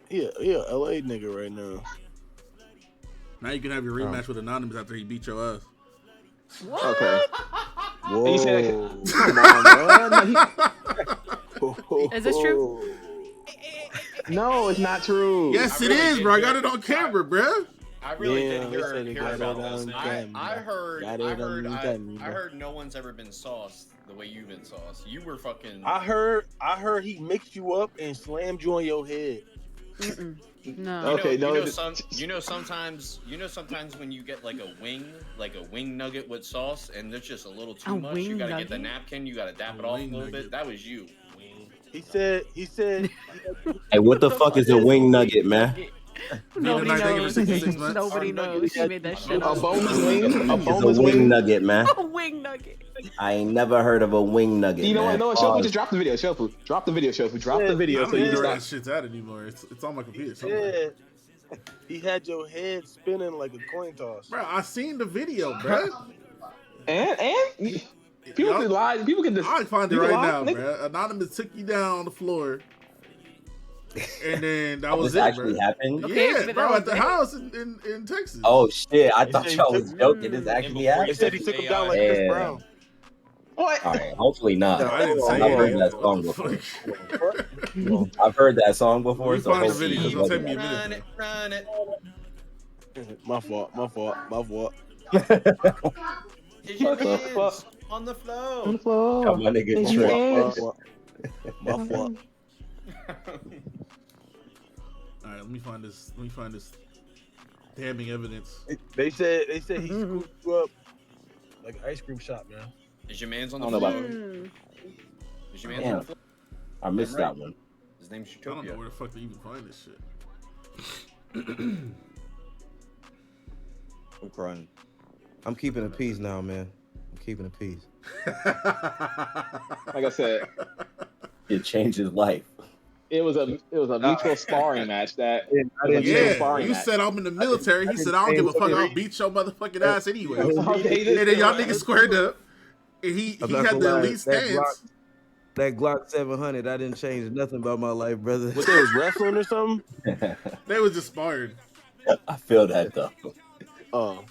Yeah, LA nigga right now. Now you can have your rematch with Anonymous after he beat your ass. What? Okay. Whoa. And you said, come on, bro. Is this true? No, it's not true. Yes, it is, bro. I got it on camera, bro. I really didn't hear about this. I heard no one's ever been sauced the way you've been sauced. You were fucking. I heard he mixed you up and slammed you on your head. No. Sometimes when you get like a wing nugget with sauce, and there's just a little too much. You gotta get the napkin. You gotta dap it off a little bit. That was you. He said. Hey, what the fuck is a wing nugget, man? Nobody knows. Nobody knows. She made that shit up. A boneless wing? It's a wing nugget, man. A wing nugget. I ain't never heard of a wing nugget. You know man. what? Shofu, just drop the video. Shofu, drop the video. Shofu, drop the video. I So don't you know where can that stop. shit's at anymore. It's on my computer somewhere. He had your head spinning like a coin toss. Bro, I seen the video, bro. And people can lie. People can just. I'll find it right now, bro. Anonymous took you down on the floor. And then that was this it, actually bro. happened? Yeah, bro, at the house in Texas. Oh shit! I thought y'all was joking. This actually happened. They said he took him down like Chris Brown. What? All right, hopefully not. I didn't say I've heard that. that song before. I've heard that song before. We So find the hopefully video. it It'll take wasn't me a that. minute. Run it. My fault. Get your What the hands fuck? on the floor. On the floor. Got my nigga tripped. My fault. All right, let me find this damning evidence. They said he scooped you up like an ice cream shop, man. Is your man's on the I don't know floor? about Is your man's Damn. on the floor? I missed that one. His name's I don't know Utopia. where the fuck they even find this shit. I'm crying. I'm keeping the peace now, man. I'm keeping the peace. Like I said, It changed his life. it was a mutual sparring match. That Yeah, it was a mutual Yeah, sparring you match. said I'm in the military. He said I don't give a fuck. I'll beat your motherfucking ass anyway. And Okay, then y'all niggas squared up. And he I'm not had gonna the lie, elite stance. That Glock 700, I didn't change nothing about my life, brother. What, they was wrestling or something? They was just sparring. I feel that though. Oh.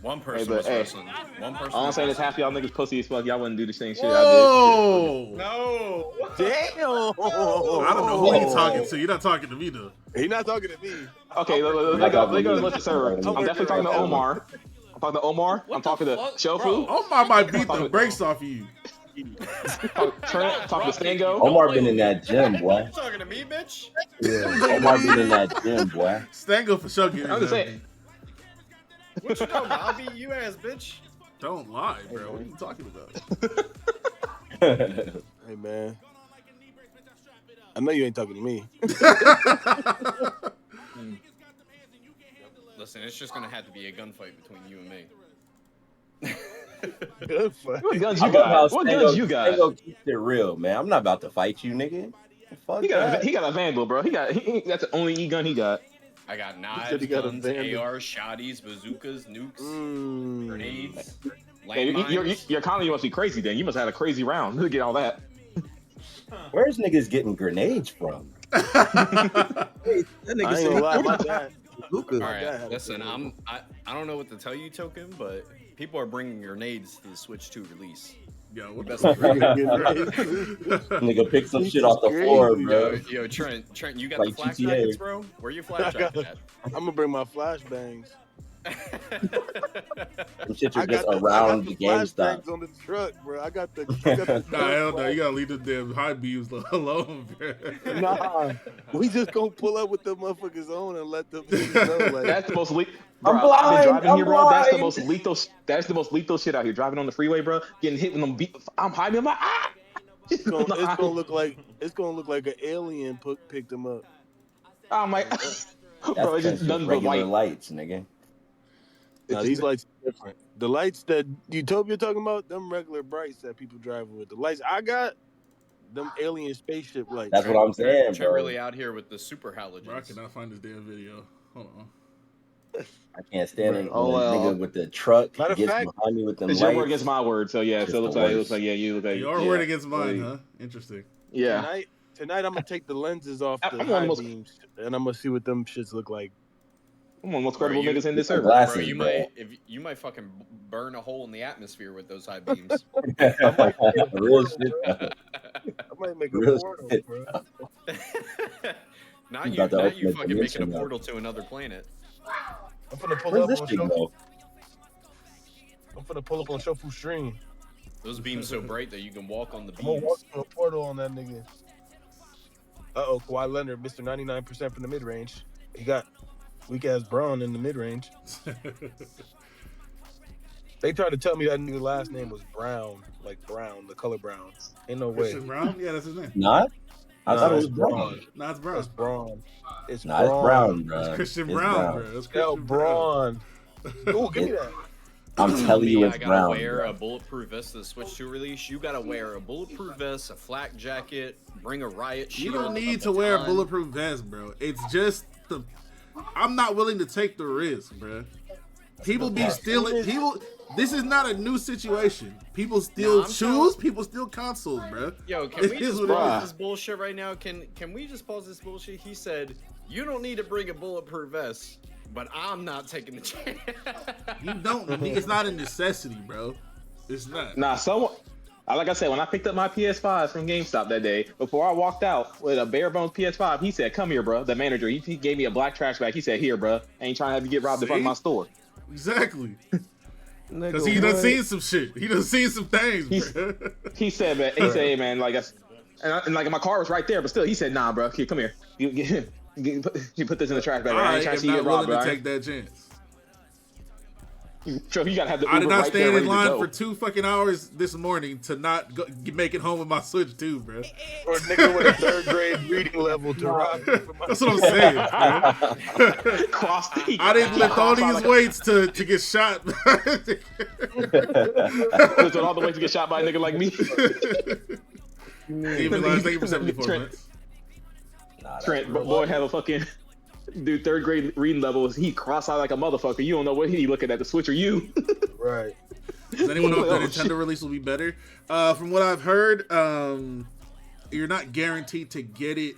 One person but, was hey, wrestling. One person. All I'm was saying is wrestling. half y'all niggas pussy as fuck. Y'all wouldn't do the same shit I Whoa! No. Damn. I don't know who you talking to. You're not talking to me though. He not talking to me. did. Okay, let's go to the server. I'm definitely talking to Omar. I'm talking to Omar. I'm talking to Shofu. Omar might beat the brakes off of you. Trent. Talking to Stango. Omar been in that gym, boy. You talking to me, bitch? Yeah. Omar been in that gym, boy. Stango for sure getting I'm just saying. What you know, I'll beat you ass, bitch. Don't lie, bro. What are you talking about? Hey, man. I know you ain't talking to me. Listen, it's just gonna have to be a gunfight between you and me. Good fight. What guns I you love how got? What guns you got? Stango keeps it real, man. I'm not about to fight you, nigga. Fuck He got that. a Vandal, bro. That's the only E gun he got. I got said knives, he got a guns, Vandal. ARs, shotties, bazookas, nukes, grenades, Hey, landmines. your economy must be crazy then. You must have had a crazy round to get all that. Where's niggas getting grenades from? That I nigga ain't said gonna lie, my he dad. Luka. All My dad right, had a listen, grenade. I don't know what to tell you, Token, but people are bringing grenades to the Switch 2 release. Yo, what Best the believe it. Nigga pick some shit off the floor, bro. Yo, Trent, you got Like the flak GTA. jackets, bro? Where your flak jacket at? I'm gonna bring my flashbangs. Some shit I are just got around the the GameStop. flashbangs on the truck, bro. I got the. Nah, hell no. You gotta leave the damn high beams alone, bro. Nah, we just gonna pull up with the motherfuckers on and let them know. Like, That's the most lethal. I'm I've been blind, driving I'm here, bro. That's the blind. most lethal. That's the most lethal shit out here. Driving on the freeway, bro. Getting hit with them. I'm hiding. I'm like, ah. it's gonna look like an alien picked him up. I'm like, That's bro, it's just just nothing but regular white. lights, nigga. No, these lights are different. The lights that Utopia talking about, them regular brights that people drive with. The lights I got, them alien spaceship lights. That's what I'm saying, Trent bro. really out here with the super Bro, I halogens. cannot find this damn video. Hold on. I can't stand it. Oh, when a well. nigga with the truck Matter of gets fact, behind me with them It's lights. your word against my word. So yeah. Just So it looks the like you look like Your yeah. word against mine, Like, huh? Interesting. Yeah. Tonight I'm gonna take the lenses off the I'm one of high the most- beams, and I'm gonna see what them shits look like. I'm one of the most Bro, credible you- niggas in this Some server. glasses, Bro, you bro. might fucking burn a hole in the atmosphere with those high beams. Real shit. I might make a Real portal, shit. bro. Not You you, got the not you ultimate fucking making a dimension now. portal to another planet. I'm finna pull Where's up this on shit Shofu. go? I'm finna pull up on Shofu stream. Those beams so bright that you can walk on the I'm gonna walk beams. through a portal on that nigga. Uh-oh, Kawhi Leonard, Mr. 99% from the mid-range. He got weak-ass Braun in the mid-range. They tried to tell me that nigga's last name was Brown, like Brown, the color brown. Ain't no way. Christian Brown? Yeah, that's his name. Not? I thought it was it's Braun. Nah, it's Brown. It's Braun. It's Nah, it's Brown, bro. It's Christian It's Brown, bro. It's Yo, Christian Brown. Braun. Ooh, give me that. I'm telling you, Me, it's I gotta Brown. wear Bro. a bulletproof vest to the Switch 2 release. You gotta wear a bulletproof vest, a flak jacket, bring a riot shield. You don't need a to wear a baton. bulletproof vest, bro. It's just the. I'm not willing to take the risk, bro. People be stealing. People. This is not a new situation. People steal Nah, I'm shoes. People steal consoles, bro. Yo, can we It is just what it pause is. this bullshit right now? Can we just pause this bullshit? He said, you don't need to bring a bulletproof vest, but I'm not taking the chance. You don't. It's not a necessity, bro. It's not. Nah, someone. Like I said, when I picked up my PS5 from GameStop that day, before I walked out with a bare bones PS5, he said, "Come here, bro." The manager, he gave me a black trash bag. He said, "Here, bro. I ain't trying to have you get robbed in front of my store." Exactly. Nigga, Because he done what? seen some shit. He done seen some things, bro. He said, "Man, he said, hey, man, like, and like my car was right there, but still, he said, nah, bro. Here, come here. You put this in the trash bag. I I ain't trying am to see you not get robbed, willing bro. to take that chance. Trevor, you gotta have the I did Uber not right there stand ready in to line go. for 2 fucking hours this morning to not make it home with my Switch 2, bro. Or a nigga with a 3rd grade reading level to rob me for my That's what I'm saying, bro. I didn't lift all these weights to get shot. Lift all the way to get shot by a nigga like me. Even thank you for 74 Trent, months. Trent boy have a fucking dude 3rd grade reading levels. He cross-eyed like a motherfucker. You don't know what he looking at, the Switch or you. Right. Does anyone know if the Oh, Nintendo shit. release will be better? From what I've heard, you're not guaranteed to get it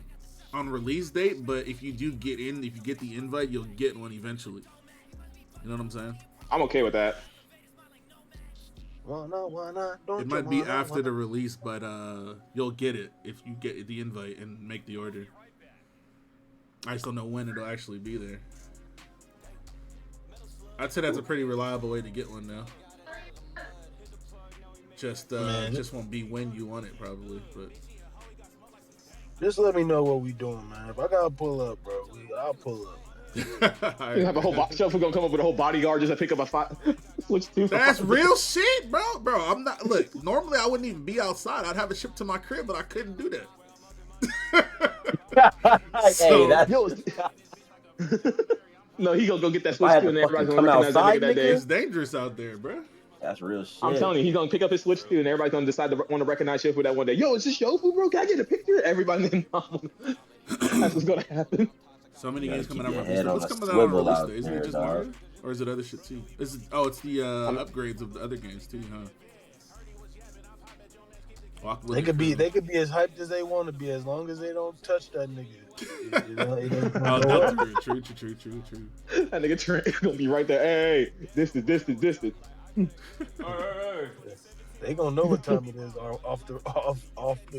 on release date, but if you do get in, if you get the invite, you'll get one eventually. You know what I'm saying? I'm okay with that. Why not? Don't It you might be wanna, after wanna? the release, but you'll get it if you get the invite and make the order. I just don't know when it'll actually be there. I'd say that's a pretty reliable way to get one now. Just won't be when you want it probably, but Just let me know what we doing, man. If I gotta pull up, bro, I'll pull up. You have a whole Shuffle gonna come up with a whole bodyguard just to pick up a Switch 2. That's real shit, bro. I'm not. Look, normally I wouldn't even be outside. I'd have it shipped to my crib, but I couldn't do that. Hey, that's No, he gonna go get that I Switch had 2 to and everybody's fucking gonna come recognize that outside, nigga that day. It's dangerous out there, bro. that's real shit. I'm telling you, he's gonna pick up his Switch 2 and everybody's gonna decide to want to recognize Shofu that one day. Yo, is this Shofu, bro? Can I get a picture? Everybody named Mom. That's what's gonna happen. So many You gotta games coming keep out on your head release day. on What's a coming out on swivel release out day? Isn't there, it just dog. Mario? Or is it other shit too? It's the upgrades of the other games too, huh? They could be as hyped as they want to be, as long as they don't touch that nigga. You know, it ain't gonna go up. True. That nigga Trent gonna be right there. Hey, distance. They gonna know what time it is off the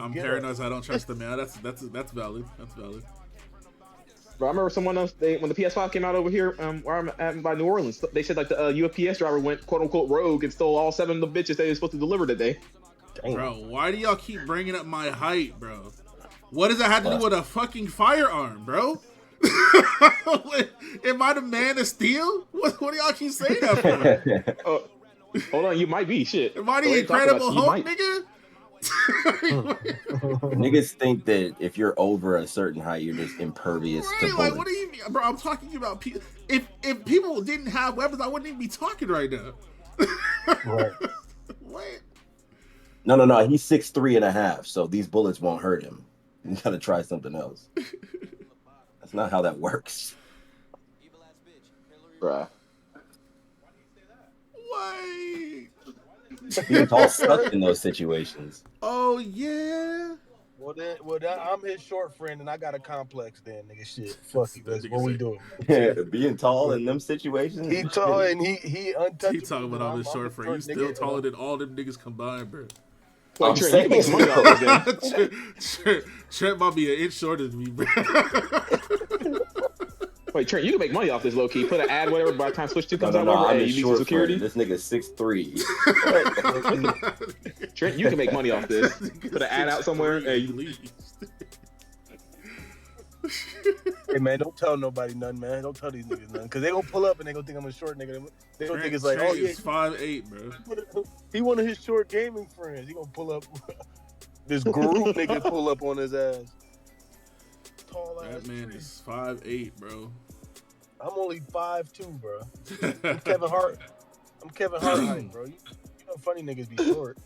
I'm get paranoid. up. I don't trust them, man. That's valid. That's valid. Bro, I remember someone else. When the PS5 came out over here, where I'm at by New Orleans, they said like the UPS driver went quote unquote rogue and stole all 7 of the bitches they were supposed to deliver today. Bro, why do y'all keep bringing up my height, bro? What does that have to do with a fucking firearm, bro? Am I the man of steel? What do y'all keep saying that for? Hold on, you might be shit. Am I the Incredible Hulk, nigga? Niggas think that if you're over a certain height, you're just impervious to bullets. Like, what do you mean, bro? I'm talking about people. If people didn't have weapons, I wouldn't even be talking right now. Right. What? No. He's 6'3.5", so these bullets won't hurt him. You gotta try something else. That's not how that works. Bruh. Why? Being tall sucks in those situations. Oh yeah. Well, I'm his short friend, and I got a complex. Then, nigga, shit. Fuck you. That's what we doing. Yeah, being tall in them situations. He tall and he untouchable. He talking about all this short friend. He's still taller than all them niggas combined, bro. I'm saying, Trent might be an inch shorter than me, bro. Wait, Trent, you can make money off this low key. Put an ad, whatever. By the time Switch 2 comes out, No, over, I'm hey, a you need some short security. friend. This nigga's 6'3". Trent, you can make money off this. Put an ad out somewhere. Hey, you Hey man, don't tell nobody nothing, man. Don't tell these niggas nothing, cause they gonna pull up and they gonna think I'm a short nigga. They gonna think it's like, oh yeah, he's 5'8", bro. He one of his short gaming friends. He gonna pull up. This group nigga pull up on his ass. Tall ass. That man is 5'8", bro. I'm only 5'2", bro. I'm Kevin Hart. I'm Kevin Hart height, bro. You know, funny niggas be short.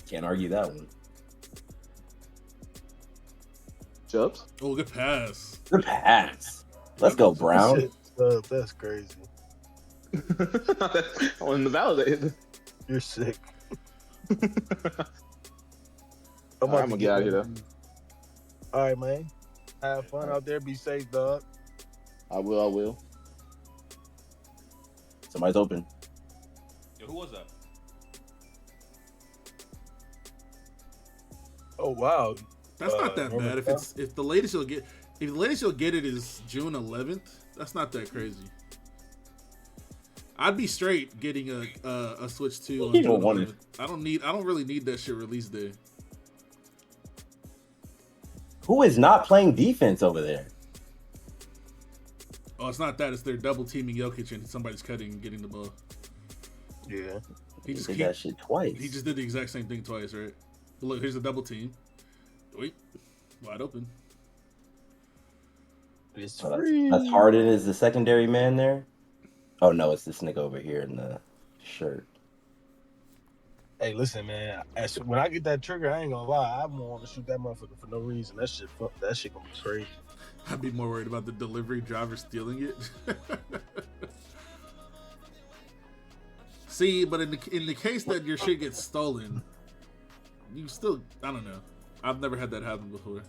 Can't argue that one. Chubbs? Oh, good pass. Good pass. Let's go, Brown. That's crazy. I wanted to validate. You're sick. I'm gonna get out of here though. All right, man. Have fun out there. Be safe, dog. I will. Somebody's open. Yo, who was that? Oh wow. That's not that bad. If the latest you'll get it is June 11th, that's not that crazy. I'd be straight getting a Switch 2 on June 11th. I don't really need that shit release day. Who is not playing defense over there? Oh, it's not that. It's they're double teaming Jokic and somebody's cutting and getting the ball. Yeah. He did that shit twice. He just did the exact same thing twice, right? But look, here's a double team. Wait, wide open. It's that's Harden is the secondary man there. Oh no, it's this nigga over here in the shirt. Hey, listen, man. When I get that trigger, I ain't gonna lie. I want to shoot that motherfucker for no reason. That shit gonna be crazy. I'd be more worried about the delivery driver stealing it. See, but in the case that your shit gets stolen, you still, I don't know. I've never had that happen before.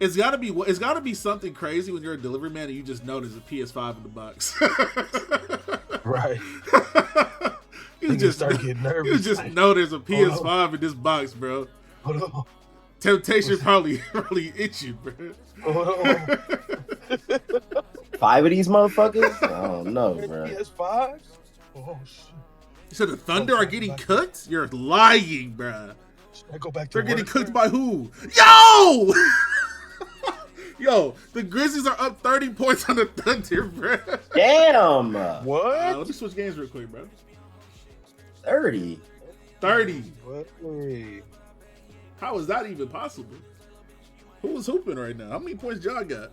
It's gotta be something crazy when you're a delivery man and you just know there's a PS5 in the box. Right. You just start getting nervous. You just know there's a PS5 in this box, bro. Hold on. Temptation probably itch you, bro. Hold on. 5 of these motherfuckers? I don't know, bro. PS5s? Oh shit. You said the Thunder are getting cooked? You're lying, bro. I go back to They're work, getting cooked bro. by who? Yo! Yo, the Grizzlies are up 30 points on the Thunder, bro. Damn. What? Let me switch games real quick, bro. 30. 30. What? How is that even possible? Who was hooping right now? How many points Ja got?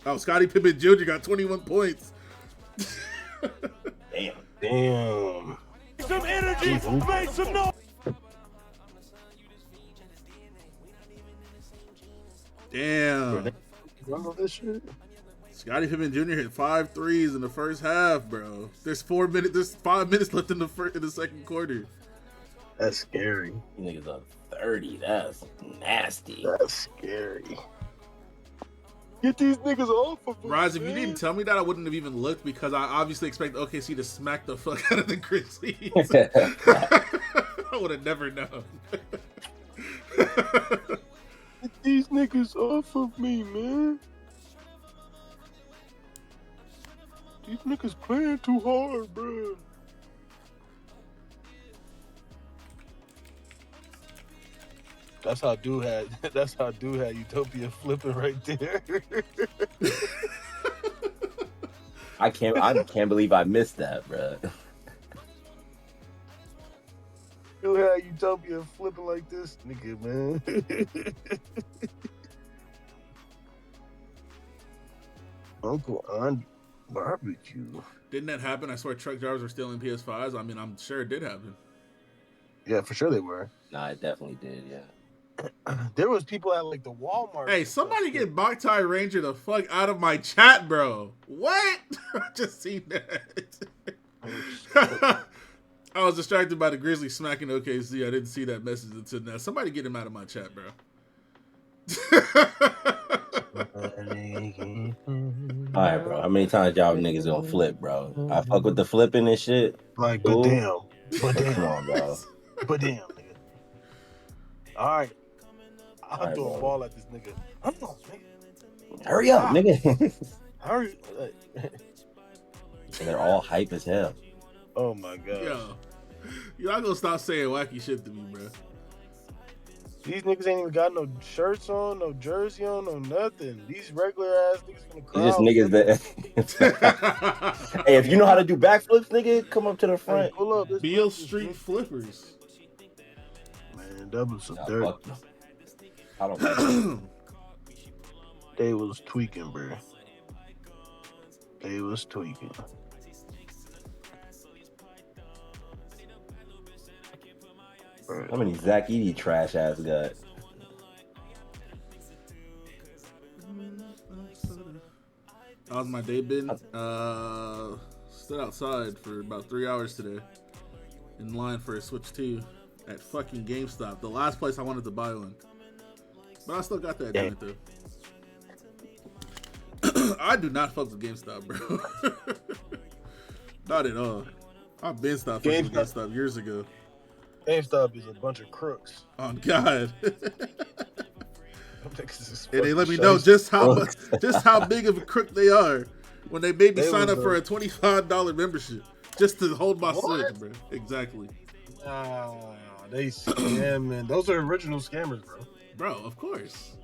Oh, Scottie Pippen Jr. got 21 points. Damn. Some energy, make some noise. Damn. Remember this shit? Scottie Pippen Jr. hit 5 threes in the first half, bro. There's 5 minutes left in the second quarter. That's scary. You niggas up 30. That's nasty. That's scary. Get these niggas off of me. Rise, if you didn't tell me that, I wouldn't have even looked because I obviously expect OKC to smack the fuck out of the Grizzlies. I would have never known. Get these niggas off of me, man. These niggas playing too hard, bro. That's how dude had Utopia flipping right there. I can't believe I missed that, bro. Dude had Utopia flipping like this, nigga, man. Uncle on barbecue. Didn't that happen? I swear truck drivers were stealing PS5s. I mean, I'm sure it did happen. Yeah, for sure they were. Nah, it definitely did, yeah. There was people at like the Walmart. Hey, somebody get Boktai Ranger the fuck out of my chat, bro. What? I just seen that. I was distracted by the Grizzlies smacking OKC. I didn't see that message until now. Somebody get him out of my chat, bro. Alright, bro. How many times y'all niggas gonna flip, bro? I fuck with the flipping and shit. Like, but damn. Come on, bro. But damn, nigga. Alright. I'm throwing a ball at this nigga. Hurry up, nigga. Hurry. They're all hype as hell. Oh my god. Yo, y'all gonna stop saying wacky shit to me, bro. These niggas ain't even got no shirts on, no jersey on, no nothing. These regular ass niggas in the crowd. These just niggas that. Hey, if you know how to do backflips, nigga, come up to the front. Hey, pull up. Beale Street Flippers. Man, that was some Nah, dirt. fuck them. I don't know. They was tweaking, bro. They was tweaking. How many Zach Edey trash ass got? How's my day been? Stood outside for about 3 hours today in line for a Switch 2 at fucking GameStop, the last place I wanted to buy one. But I still got that joint though. I do not fuck with GameStop, bro. Not at all. I've been stopped fucking with GameStop years ago. GameStop is a bunch of crooks. Oh God. And they let me fucking know just how crooks. just how big of a crook they are when they made me They sign was up for a $25 membership just to hold my Switch, bro. Exactly. They scamming. Those are original scammers, bro. Bro, of course.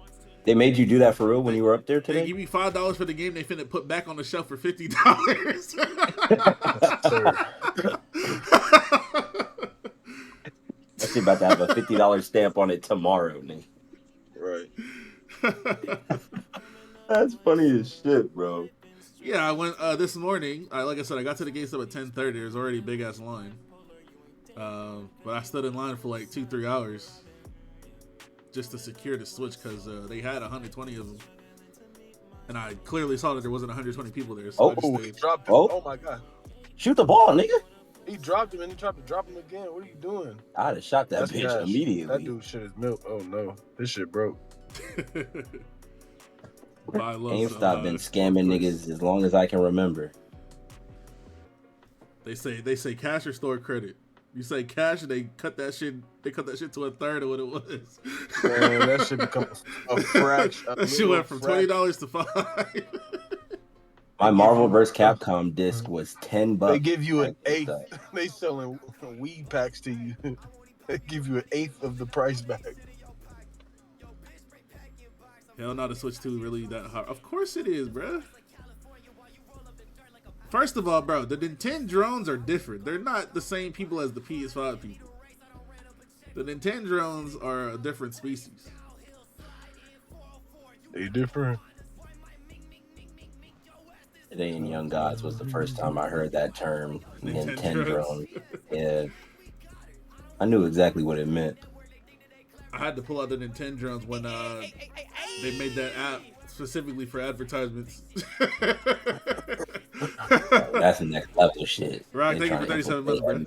They made you do that for real when you were up there They today? give me $5 for the game. They finna put back on the shelf for $50. That shit about to have a $50 stamp on it tomorrow, nigga. Right. That's funny as shit, bro. Yeah, I went this morning. Like I said, I got to the GameStop at 10:30. There's already a big ass line, but I stood in line for like 2-3 hours just to secure the Switch because they had 120 of them, and I clearly saw that there wasn't 120 people there. So he dropped him. Oh my god! Shoot the ball, nigga. He dropped him and he tried to drop him again. What are you doing? I'd have shot that That's bitch cash. immediately. That dude shit is milk. Oh no, this shit broke. GameStop been scamming niggas as long as I can remember. They say cash or store credit. You say cash, and they cut that shit to a third of what it was. Man, that shit become a fraction. That shit went from $20 to $5. My Marvel vs. Capcom disc was $10. They give you an eighth. They selling weed packs to you. They give you an eighth of the price back. Hell no, the Switch 2 really that hard. Of course it is, bro. First of all, bro, the Nintendo drones are different. They're not the same people as the PS5 people. The Nintendo drones are a different species. They different. Today in Young Gods was the first time I heard that term, Nintendo drone. Yeah. I knew exactly what it meant. I had to pull out the Nintendo drones when they made that app specifically for advertisements. That's the next level shit. Rock, thank you for 37 months, bro.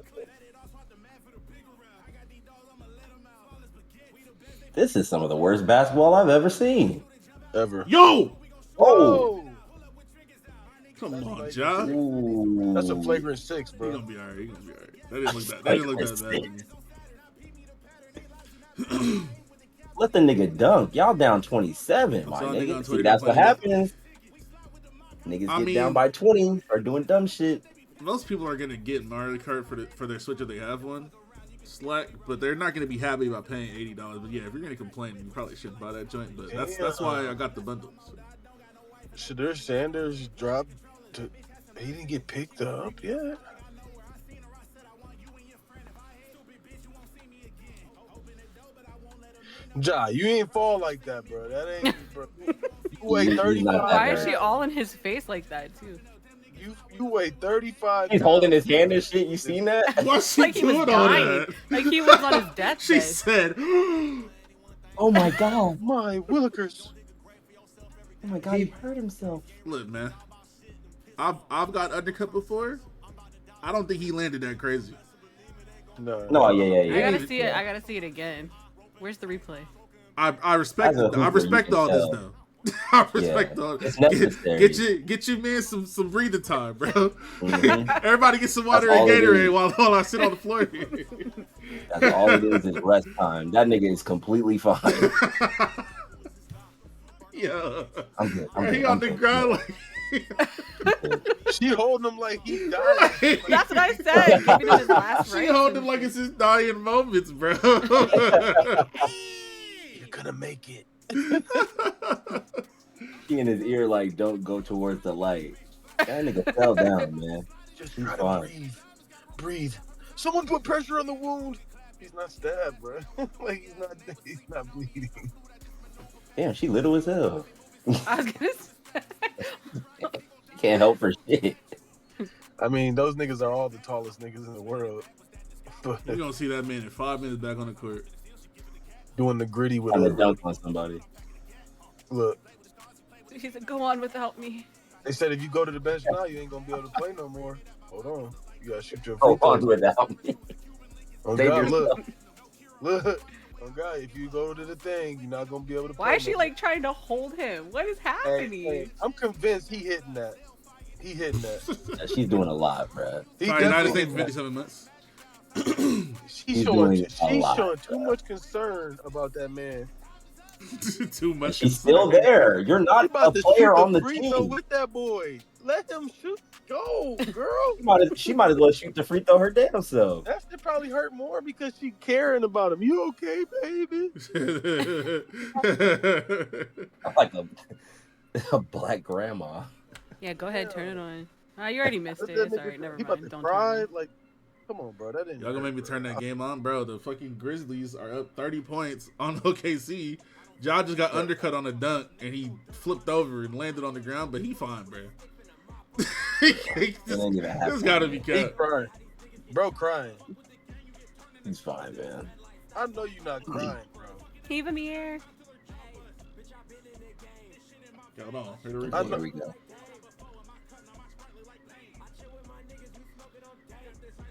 This is some of the worst basketball I've ever seen. Ever. Yo! Oh! Come on, Ja. Ooh. That's a flagrant 6, bro. He's gonna be alright. He's gonna be alright. That didn't look that. That didn't look that bad to me. Let the nigga dunk. Y'all down 27, my nigga. See, that's what happens. Niggas get down by 20 or doing dumb shit. Most people are gonna get Mario Kart for their Switch if they have one. Slack, but they're not gonna be happy about paying $80. But yeah, if you're gonna complain, you probably shouldn't buy that joint. But that's why I got the bundle. So. Shadur Sanders dropped to. He didn't get picked up yet. Ja, you ain't fall like that, bro. That ain't, bro. You weigh 35. Why is she all in his face like that, too? You weigh 35. He's holding his hand and shit. You seen that? What's like he was dying. Like he was on his deathbed. She said, "Oh my god, my Willikers! Oh my god, he hurt himself." Look, man, I've got undercut before. I don't think he landed that crazy. No, yeah. I gotta see it. I gotta see it again. Where's the replay? I respect all this though. I respect all this. Get your man some breathing time, bro. Mm-hmm. Everybody get some water and Gatorade while I sit on the floor here. That's all it is rest time. That nigga is completely fine. Yeah. I'm good. He on the ground like she holding him like he died. That's what I said. Giving him his last she holding him like it's his dying moments, bro. You're gonna make it. He in his ear like, "Don't go towards the light." That nigga fell down, man. Just try to breathe. Someone put pressure on the wound. He's not stabbed, bro. Like he's not bleeding. Damn, she little as hell. I was gonna say. Can't help for shit. I mean, those niggas are all the tallest niggas in the world. But you're gonna see that man in 5 minutes back on the court. Doing the gritty with a dunk on somebody. Look. He said, "Go on without me." They said if you go to the bench now, you ain't gonna be able to play no more. Hold on. You gotta shoot your free throw without me. Oh God, look. Oh God, if you go to the thing, you're not gonna be able to play. Why is she like trying to hold him? What is happening? Hey, I'm convinced he hitting that. Yeah, she's doing a lot, bro. Sorry, United States 57 months. She's showing too much concern about that man. Too much. She's still there. You're She not a about to player shoot on the free team. throw with that boy. Let him shoot. Go, girl. She might as well shoot the free throw her damn self. That should probably hurt more because she caring about him. You okay, baby? I'm like a black grandma. Yeah, go ahead, turn it on. You already missed it. It's alright, never He about mind. to Don't cry. turn it. Like, come on, bro. That didn't. Y'all gonna make me turn that game on, bro. The fucking Grizzlies are up 30 points on OKC. Ja just got undercut on a dunk and he flipped over and landed on the ground, but he fine, bro. This gotta be He cut. crying. Bro crying. He's fine, man. I know you're not crying, bro. Heave in the air. Hold on. Here we go.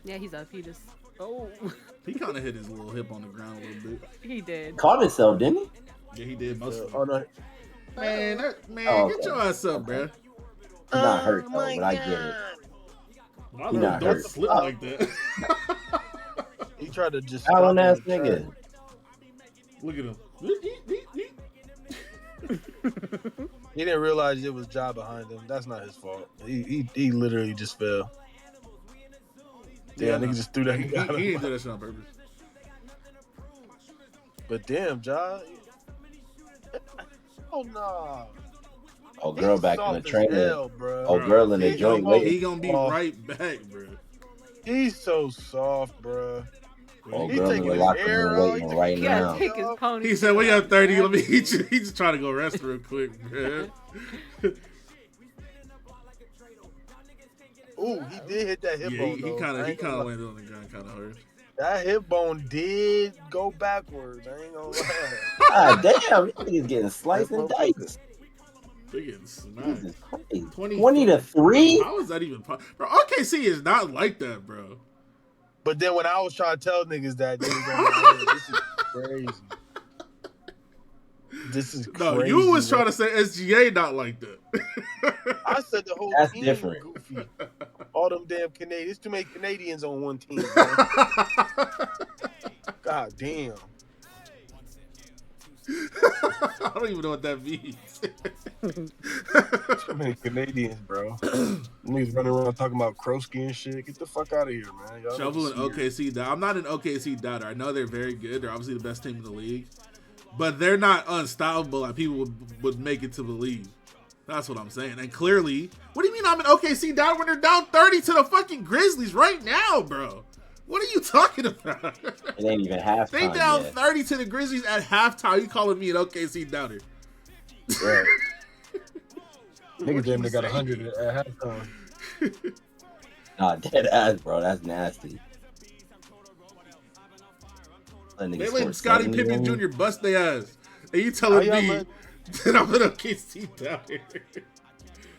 Yeah, he's up. He just. Oh. He kind of hit his little hip on the ground a little bit. He did. Caught himself, didn't he? Yeah, he did most of it. Oh no. Man, get your ass up, bro. He's not hurt though, but I get it. Why He the not door hurt. slip like that? He tried to just. Allen ass stop him. nigga. Look at him. He didn't realize it was Ja behind him. That's not his fault. He literally just fell. Yeah, nigga just threw that. He didn't do that shit on purpose. But damn, Ja. Oh no. Oh, girl He's back in the soft as training. hell, bro. Oh, girl in the He joint gonna- waiting. He gonna be right back, bro. He's so soft, bro. Oh, He girl in taking the his locker hair room out. waiting He right He gotta now. take his pony. He said, "We got 30. Let me eat you." He's just trying to go rest real quick, bro. Ooh, he did hit that hip Yeah, bone. he though. kind I of ain't gonna lie. landed on the ground, kind of hurt. That hip bone did go backwards. I ain't gonna lie. God damn, he's getting sliced and diced. They getting smacked. Jesus Christ. 20 to 3? How is that even possible? Bro, OKC is not like that, bro. But then when I was trying to tell niggas that, they was like, "This is crazy. This is No, crazy." you was bro. trying to say SGA not like that. I said the whole That's team different. goofy. All them damn Canadians. Too many Canadians on one team, man. God damn. I don't even know what that means. Too many Canadians, bro. Niggas running around talking about Krosky and shit. Get the fuck out of here, man. Y'all Shovel and niggas serious. OKC. I'm not an OKC doubter. I know they're very good. They're obviously the best team in the league, but they're not unstoppable like people would make it to believe. That's what I'm saying. And clearly, what do you mean I'm an OKC doubter when they're down 30 to the fucking Grizzlies right now, bro? What are you talking about? It ain't even halftime They down yet. 30 to the Grizzlies at halftime. You calling me an OKC doubter? Right. Niggas What damn you near got saying? 100 at halftime. Nah, dead ass, bro. That's nasty. That nigga They scored let Scottie 70 Pippen on you. Jr. bust their ass. And you telling How y'all me let- that I'm an OKC doubter?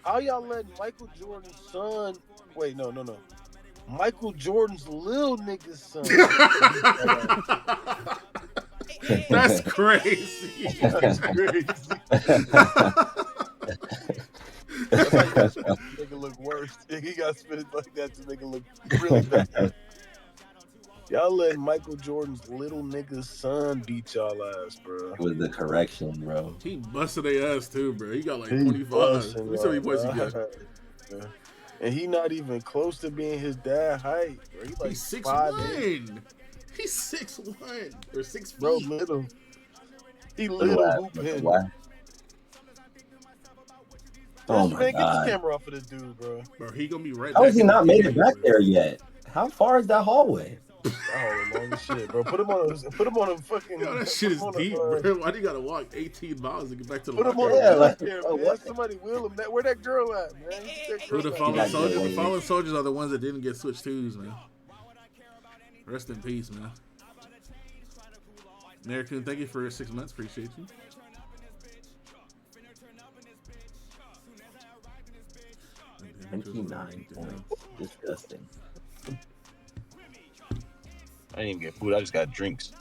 How y'all let Michael Jordan's son? Wait, no. Michael Jordan's little nigga's son. That's crazy. That's crazy. That's how you got to make it look worse. He got spit like that to make it look really bad. Y'all let Michael Jordan's little nigga's son beat y'all ass, bro. It was the correction, bro. He busted their ass too, bro. He got like He 25. busting Let me see how many points he y'all got. ass. And he not even close to being his dad height, bro. He like He's 5'8". 6'1". He's 6'1" or 6 feet. Bro, little. He Look little at hoop that, him. what? Oh Man, my get the god. camera off of this dude, bro. Bro, he gonna be right How back. has he in the not made it game, back bro. there yet? How far is that hallway? Oh, long as shit, bro. Put him on a fucking. Yo, that shit is put him on a, deep, bro. Why do you gotta walk 18 miles to get back to the Put him locker on room? a like, wheelchair, oh, man. what? Somebody wheel him. Where that girl at, man? Get that Who girl the at. fallen got soldiers? good The weight. fallen soldiers are the ones that didn't get switched twos, man. Rest in peace, man. American, thank you for 6 months. Appreciate you. $29 points. Disgusting. I didn't even get food. I just got drinks.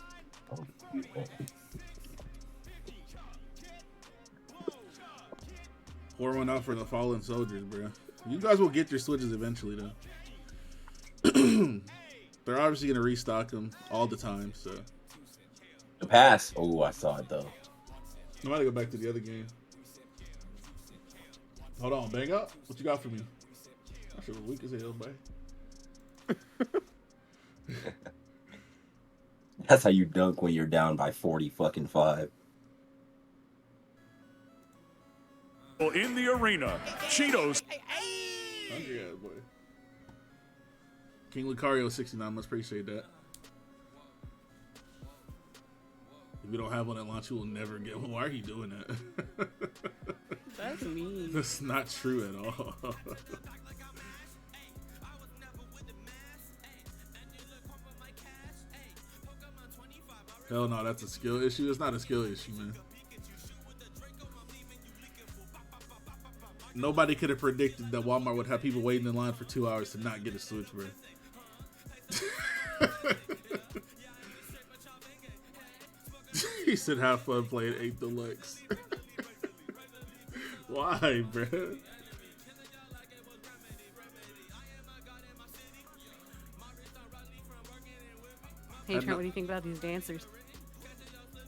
Pour one out for the fallen soldiers, bro. You guys will get your switches eventually, though. They're obviously gonna restock them all the time, so The pass. Oh, I saw it though. I might go back to the other game. Hold on, bang up. What you got for me? I should be weak as hell, boy. That's how you dunk when you're down by 40-5. In the arena, Cheetos. Hungry ass boy. King Lucario 69, much appreciate that. If you don't have one at launch, you will never get one. Why are you doing that? That's mean. That's not true at all. Hell no, that's a skill issue. It's not a skill issue, man. Nobody could have predicted that Walmart would have people waiting in line for 2 hours to not get a Switch, bro. He said, have fun playing 8 Deluxe. Why, bro? Hey, Trent, what do you think about these dancers?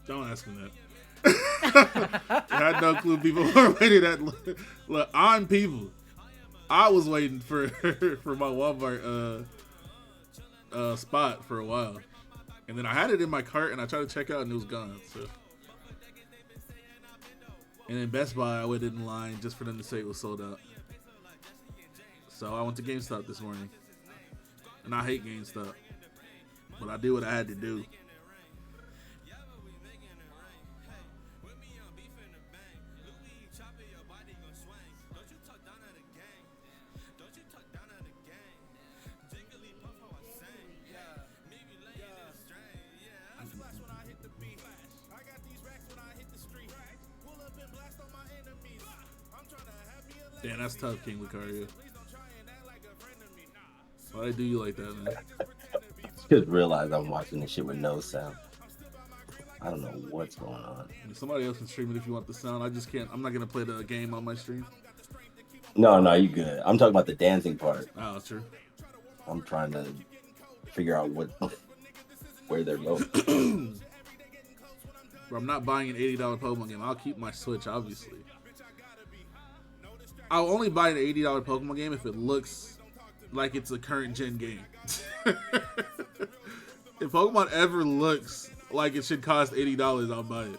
Don't ask him that. I had no clue people were waiting at. Look, I'm people. I was waiting for for my Walmart spot for a while, and then I had it in my cart and I tried to check out and it was gone. So, and then Best Buy, I waited in line just for them to say it was sold out. So I went to GameStop this morning, and I hate GameStop, but I did what I had to do. Damn, that's tough, King Lucario. Why they do you like that, man? Just realized I'm watching this shit with no sound. I don't know what's going on. Somebody else can stream it if you want the sound. I just can't. I'm not gonna play the game on my stream. No, you good. I'm talking about the dancing part. Oh, true. I'm trying to figure out where they're going. Bro, I'm not buying an $80 Pokemon game. I'll keep my Switch, obviously. I'll only buy an $80 Pokemon game if it looks like it's a current gen game. If Pokemon ever looks like it should cost $80, I'll buy it.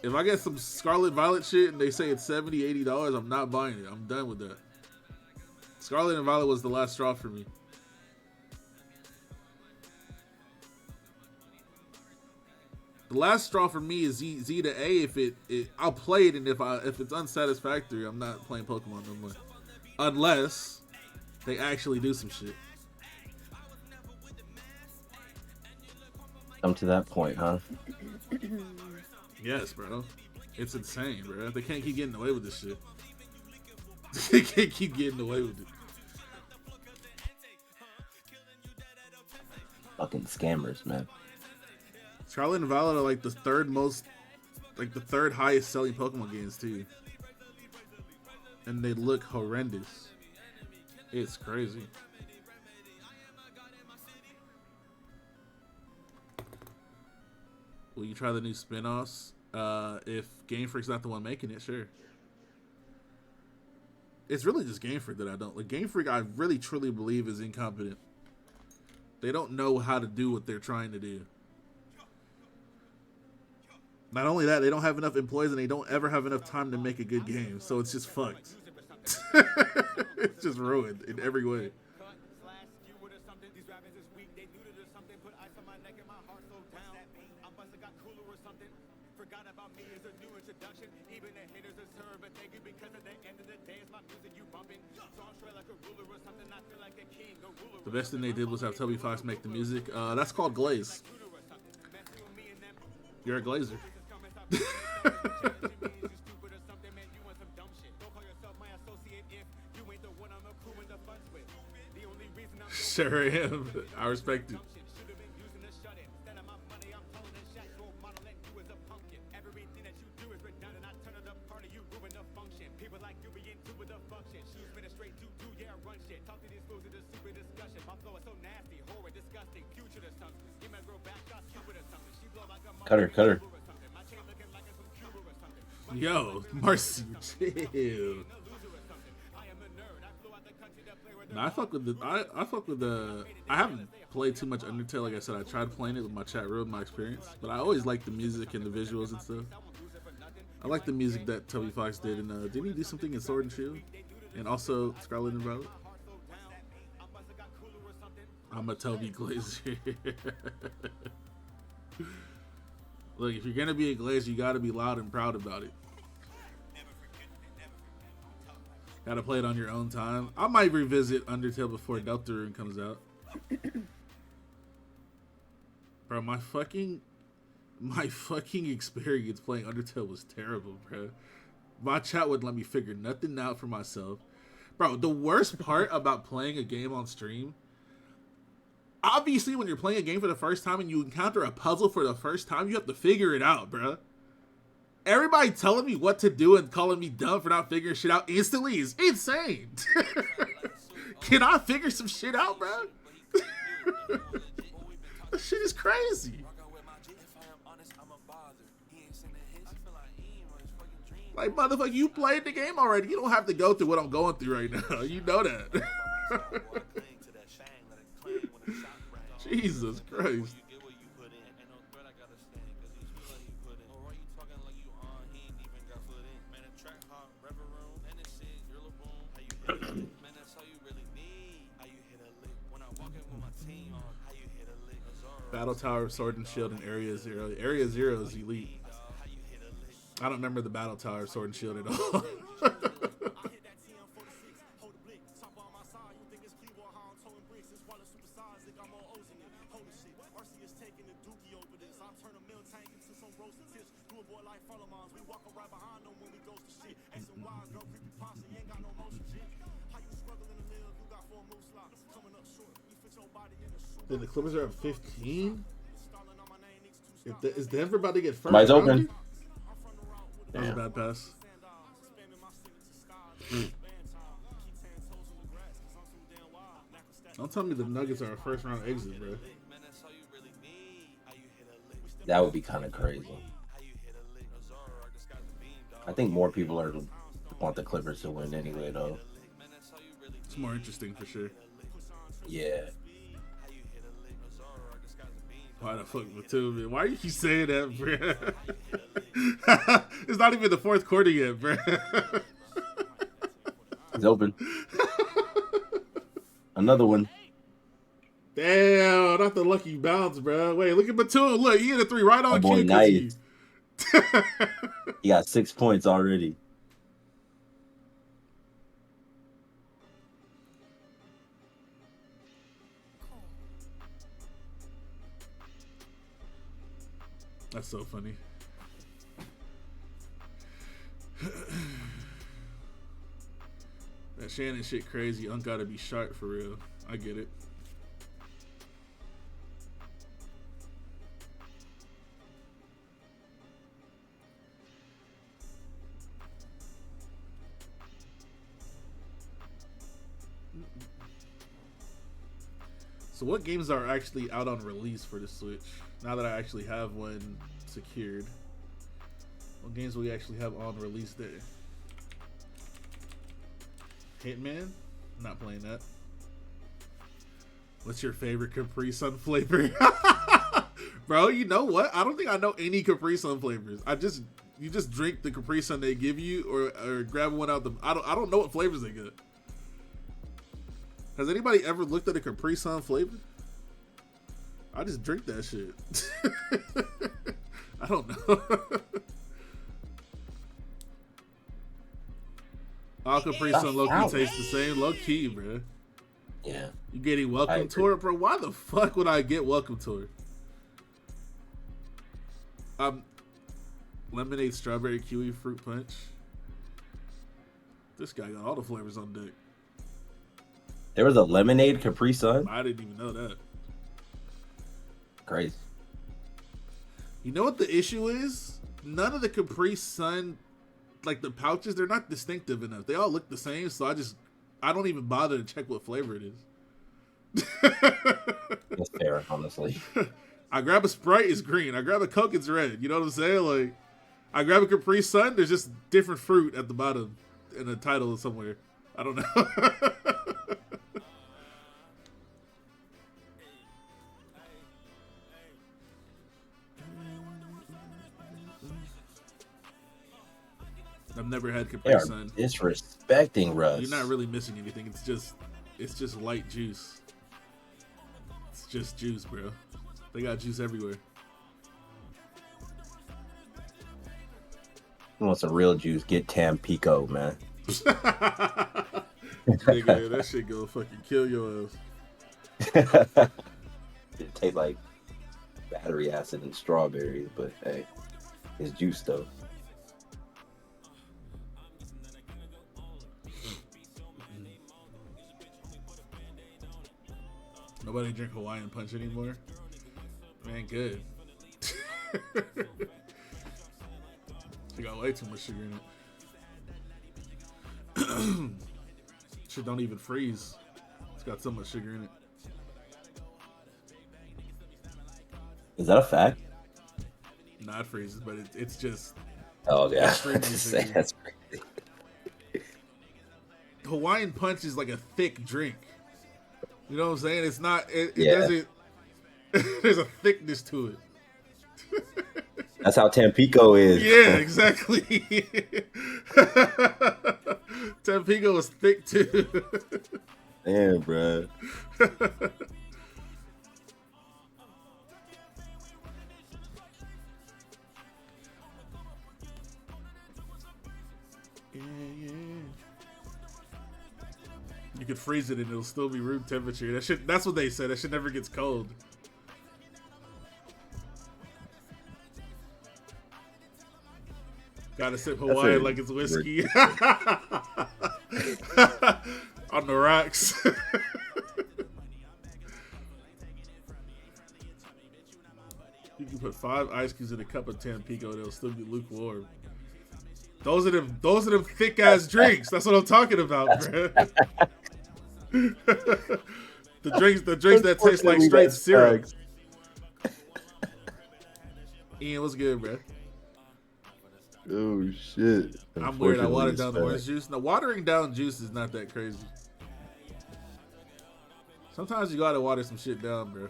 If I get some Scarlet Violet shit and they say it's $70, $80, I'm not buying it. I'm done with that. Scarlet and Violet was the last straw for me. The last straw for me is Z to A. If I'll play it, and if it's unsatisfactory, I'm not playing Pokemon no more. Unless they actually do some shit. Come to that point, huh? Yes, bro. It's insane, bro. They can't keep getting away with this shit. They can't keep getting away with it. Fucking scammers, man. Scarlet and Violet are like the third highest selling Pokemon games too. And they look horrendous. It's crazy. Will you try the new spin-offs? If Game Freak's not the one making it, sure. It's really just Game Freak that I don't like. Game Freak, I really truly believe, is incompetent. They don't know how to do what they're trying to do. Not only that, they don't have enough employees and they don't ever have enough time to make a good game. So it's just fucked. It's just ruined in every way. The best thing they did was have Toby Fox make the music. That's called Glaze. You're a glazer. Sure am. I respect it. Cutter. Yo, Marcy, chill. Nah, I fuck with the. I haven't played too much Undertale. Like I said, I tried playing it with my chat room, my experience. But I always like the music and the visuals and stuff. I like the music that Toby Fox did. And didn't he do something in Sword and Shield? And also Scarlet and Violet? I'm a Toby Glazer. Look, if you're gonna be a Glazer, you gotta be loud and proud about it. Gotta play it on your own time. I might revisit Undertale before Deltarune comes out. Bro, my fucking experience playing Undertale was terrible, bro. My chat wouldn't let me figure nothing out for myself. Bro, the worst part about playing a game on stream, obviously when you're playing a game for the first time and you encounter a puzzle for the first time, you have to figure it out, bro. Everybody telling me what to do and calling me dumb for not figuring shit out instantly is insane. Can I figure some shit out, bro? That shit is crazy. Like, motherfucker, you played the game already. You don't have to go through what I'm going through right now. You know that. Jesus Christ. Battle Tower, Sword and Shield, and Area Zero. Area Zero is elite. I don't remember the Battle Tower, Sword and Shield at all. Then the Clippers are up 15. Is Denver about to get first? Mine's open. That was a bad pass. Don't tell me the Nuggets are a first round exit, bro. That would be kind of crazy. I think more people want the Clippers to win anyway, though. It's more interesting for sure. Yeah. Why the fuck with two, man? Why you keep saying that, bro? It's not even the fourth quarter yet, bro. He's open. Another one. Damn, not the lucky bounce, bro. Wait, look at Batum. Look, he hit a three right on cue. Nice. He got 6 points already. That's so funny. That Shannon shit crazy. Unk gotta be sharp for real. I get it. So what games are actually out on release for the Switch? Now that I actually have one secured, what games will we actually have on release day? Hitman? Not playing that. What's your favorite Capri Sun flavor? Bro, you know what? I don't think I know any Capri Sun flavors. You just drink the Capri Sun they give you, or grab one out the. I don't know what flavors they get. Has anybody ever looked at a Capri Sun flavor? I just drink that shit. I don't know. All Capri Sun low-key tastes the same. Low-key, bro. Yeah. You getting Welcome Tour? Bro, why the fuck would I get Welcome Tour? Lemonade, strawberry, kiwi, fruit punch. This guy got all the flavors on deck. There was a lemonade Capri Sun? I didn't even know that. Crazy. You know what the issue is? None of the Capri Sun, like the pouches, they're not distinctive enough. They all look the same, so I don't even bother to check what flavor it is. That's fair, honestly. I grab a Sprite, it's green. I grab a Coke, it's red. You know what I'm saying? Like, I grab a Capri Sun. There's just different fruit at the bottom in the title somewhere. I don't know. I've never had They Capri are Sun. disrespecting Russ. You're not really missing anything. It's just light juice. It's just juice, bro. They got juice everywhere. You want some real juice? Get Tampico, man. Nigga, that shit gonna fucking kill your ass. It tastes like battery acid and strawberries, but hey, it's juice though. Nobody drink Hawaiian Punch anymore. Man, good. They got way too much sugar in it. Shit don't even freeze. It's got so much sugar in it. Is that a fact? Nah, it freezes, but it's just. Oh yeah, extremely sugar. that's crazy. Hawaiian Punch is like a thick drink. You know what I'm saying? It's not. It Yeah. doesn't. There's a thickness to it. That's how Tampico is. Yeah, exactly. Tampico is thick too. Damn, bro. You could freeze it and it'll still be room temperature. That's what they said. That shit never gets cold. Gotta sip Hawaiian like it's whiskey. On the rocks. You can put 5 ice cubes in a cup of Tampico and it'll still be lukewarm. Those are them thick ass drinks. That's what I'm talking about, bro. the drinks that taste like straight syrup. Ian, what's good, bro? Oh shit! I'm weird. I watered down the orange juice. Now, watering down juice is not that crazy. Sometimes you gotta water some shit down, bro.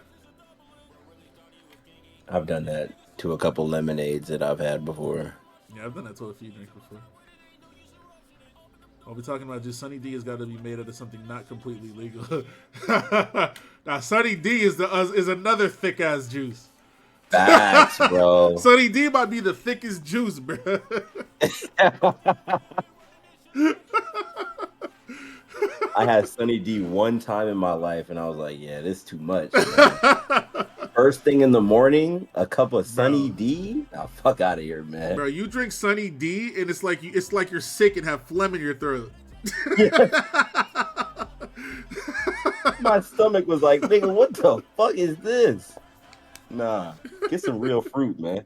I've done that to a couple lemonades that I've had before. Yeah, I've done that to a few drinks before. I'll be talking about just Sunny D has got to be made out of something not completely legal. Now, Sunny D is another thick ass juice. Facts, bro. Sunny D might be the thickest juice, bro. I had Sunny D one time in my life, and I was like, "Yeah, this is too much." Man. First thing in the morning, a cup of Sunny D. Nah, fuck out of here, man. Bro, you drink Sunny D, and it's like you're sick and have phlegm in your throat. My stomach was like, "Nigga, what the fuck is this?" Nah, get some real fruit, man.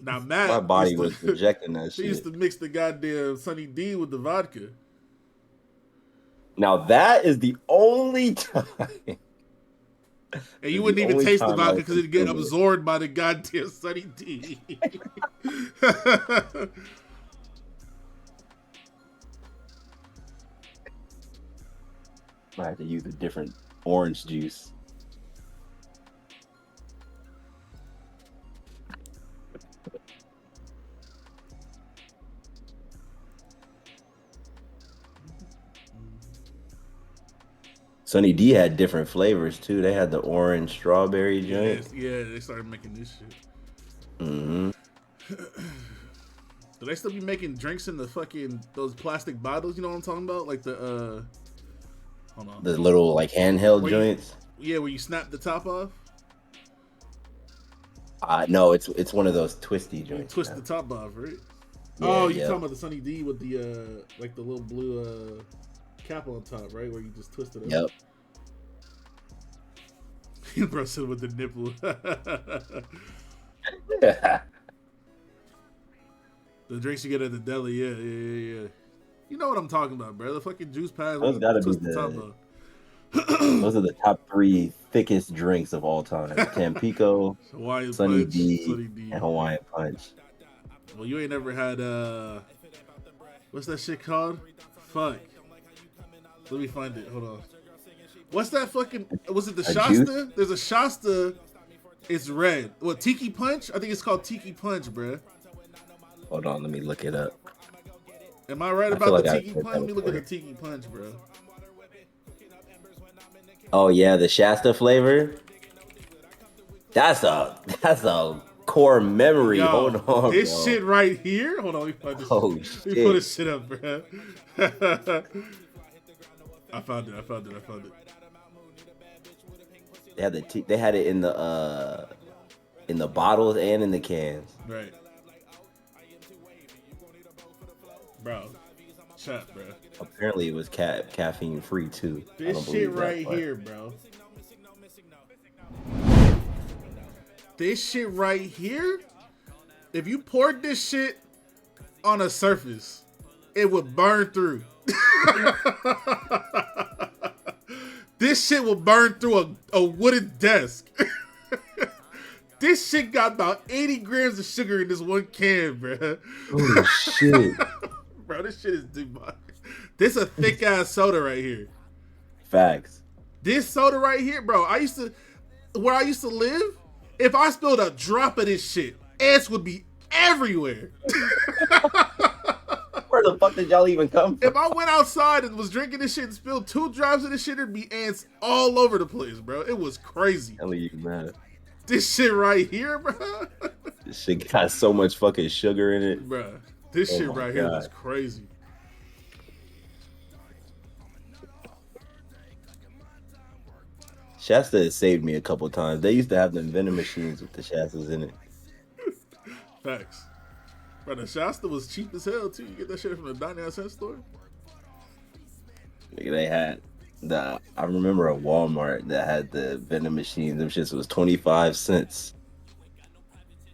Now, Matt, my body was rejecting that He shit. used to mix the goddamn Sunny D with the vodka. Now that is the only time. And you wouldn't even taste the vodka because it'd get absorbed by the goddamn Sunny D. I have to use a different orange juice. Sunny D had different flavors too. They had the orange strawberry joint. Yeah, they started making this shit. Mm-hmm. Do they still be making drinks in the fucking those plastic bottles? You know what I'm talking about? Like the hold on. The little like handheld Where joints. Yeah, where you snap the top off. No, it's one of those twisty You joints. twist the top off, right? Yeah, oh, you yeah. talking about the Sunny D with the like the little blue cap on top, right? Where you just twist it up. Yep. Bro said with the nipple. The drinks you get at the deli, yeah. You know what I'm talking about, bro. The fucking juice pads. Those gotta be twist the top the. off. Those are the top three thickest drinks of all time: Tampico, Hawaiian Sunny Punch, D, Sunny D. and Hawaiian Punch. Well, you ain't never had what's that shit called? Fuck. Let me find it. Hold on. What's that fucking? Was it the Shasta? Juice? There's a Shasta. It's red. What, Tiki Punch? I think it's called Tiki Punch, bruh. Hold on, let me look it up. Am I right I about feel the like Tiki I've heard Punch? that Let me look at the before. Tiki Punch, bro. Oh yeah, the Shasta flavor. That's a core memory. Yo, Hold on, this bro. shit right here. Hold on, let me find this. Oh, Let me shit. put this shit up, bro. I found it. They had it in the bottles and in the cans. Right. Bro. Chat, bro. Apparently, it was caffeine free too. I This don't shit believe that, right but- here, bro. This shit right here, if you poured this shit on a surface, it would burn through. This shit will burn through a wooden desk. This shit got about 80 grams of sugar in this one can, bro. Oh shit. Bro, this shit is demonic. This a thick ass soda right here. Facts. This soda right here, bro. Where I used to live, if I spilled a drop of this shit, ants would be everywhere. Where the fuck did y'all even come from? If I went outside and was drinking this shit and spilled 2 drops of this shit, there'd be ants all over the place, bro. It was crazy. Hell you, man. This shit right here, bro. This shit got so much fucking sugar in it. Bro, this Oh shit my right here God. was crazy. Shasta has saved me a couple times. They used to have them vending machines with the Shastas in it. Facts. Bro, the Shasta was cheap as hell, too. You get that shit from the 99-cent store? Nigga, they had I remember a Walmart that had the vending machines. Them shits was 25 cents.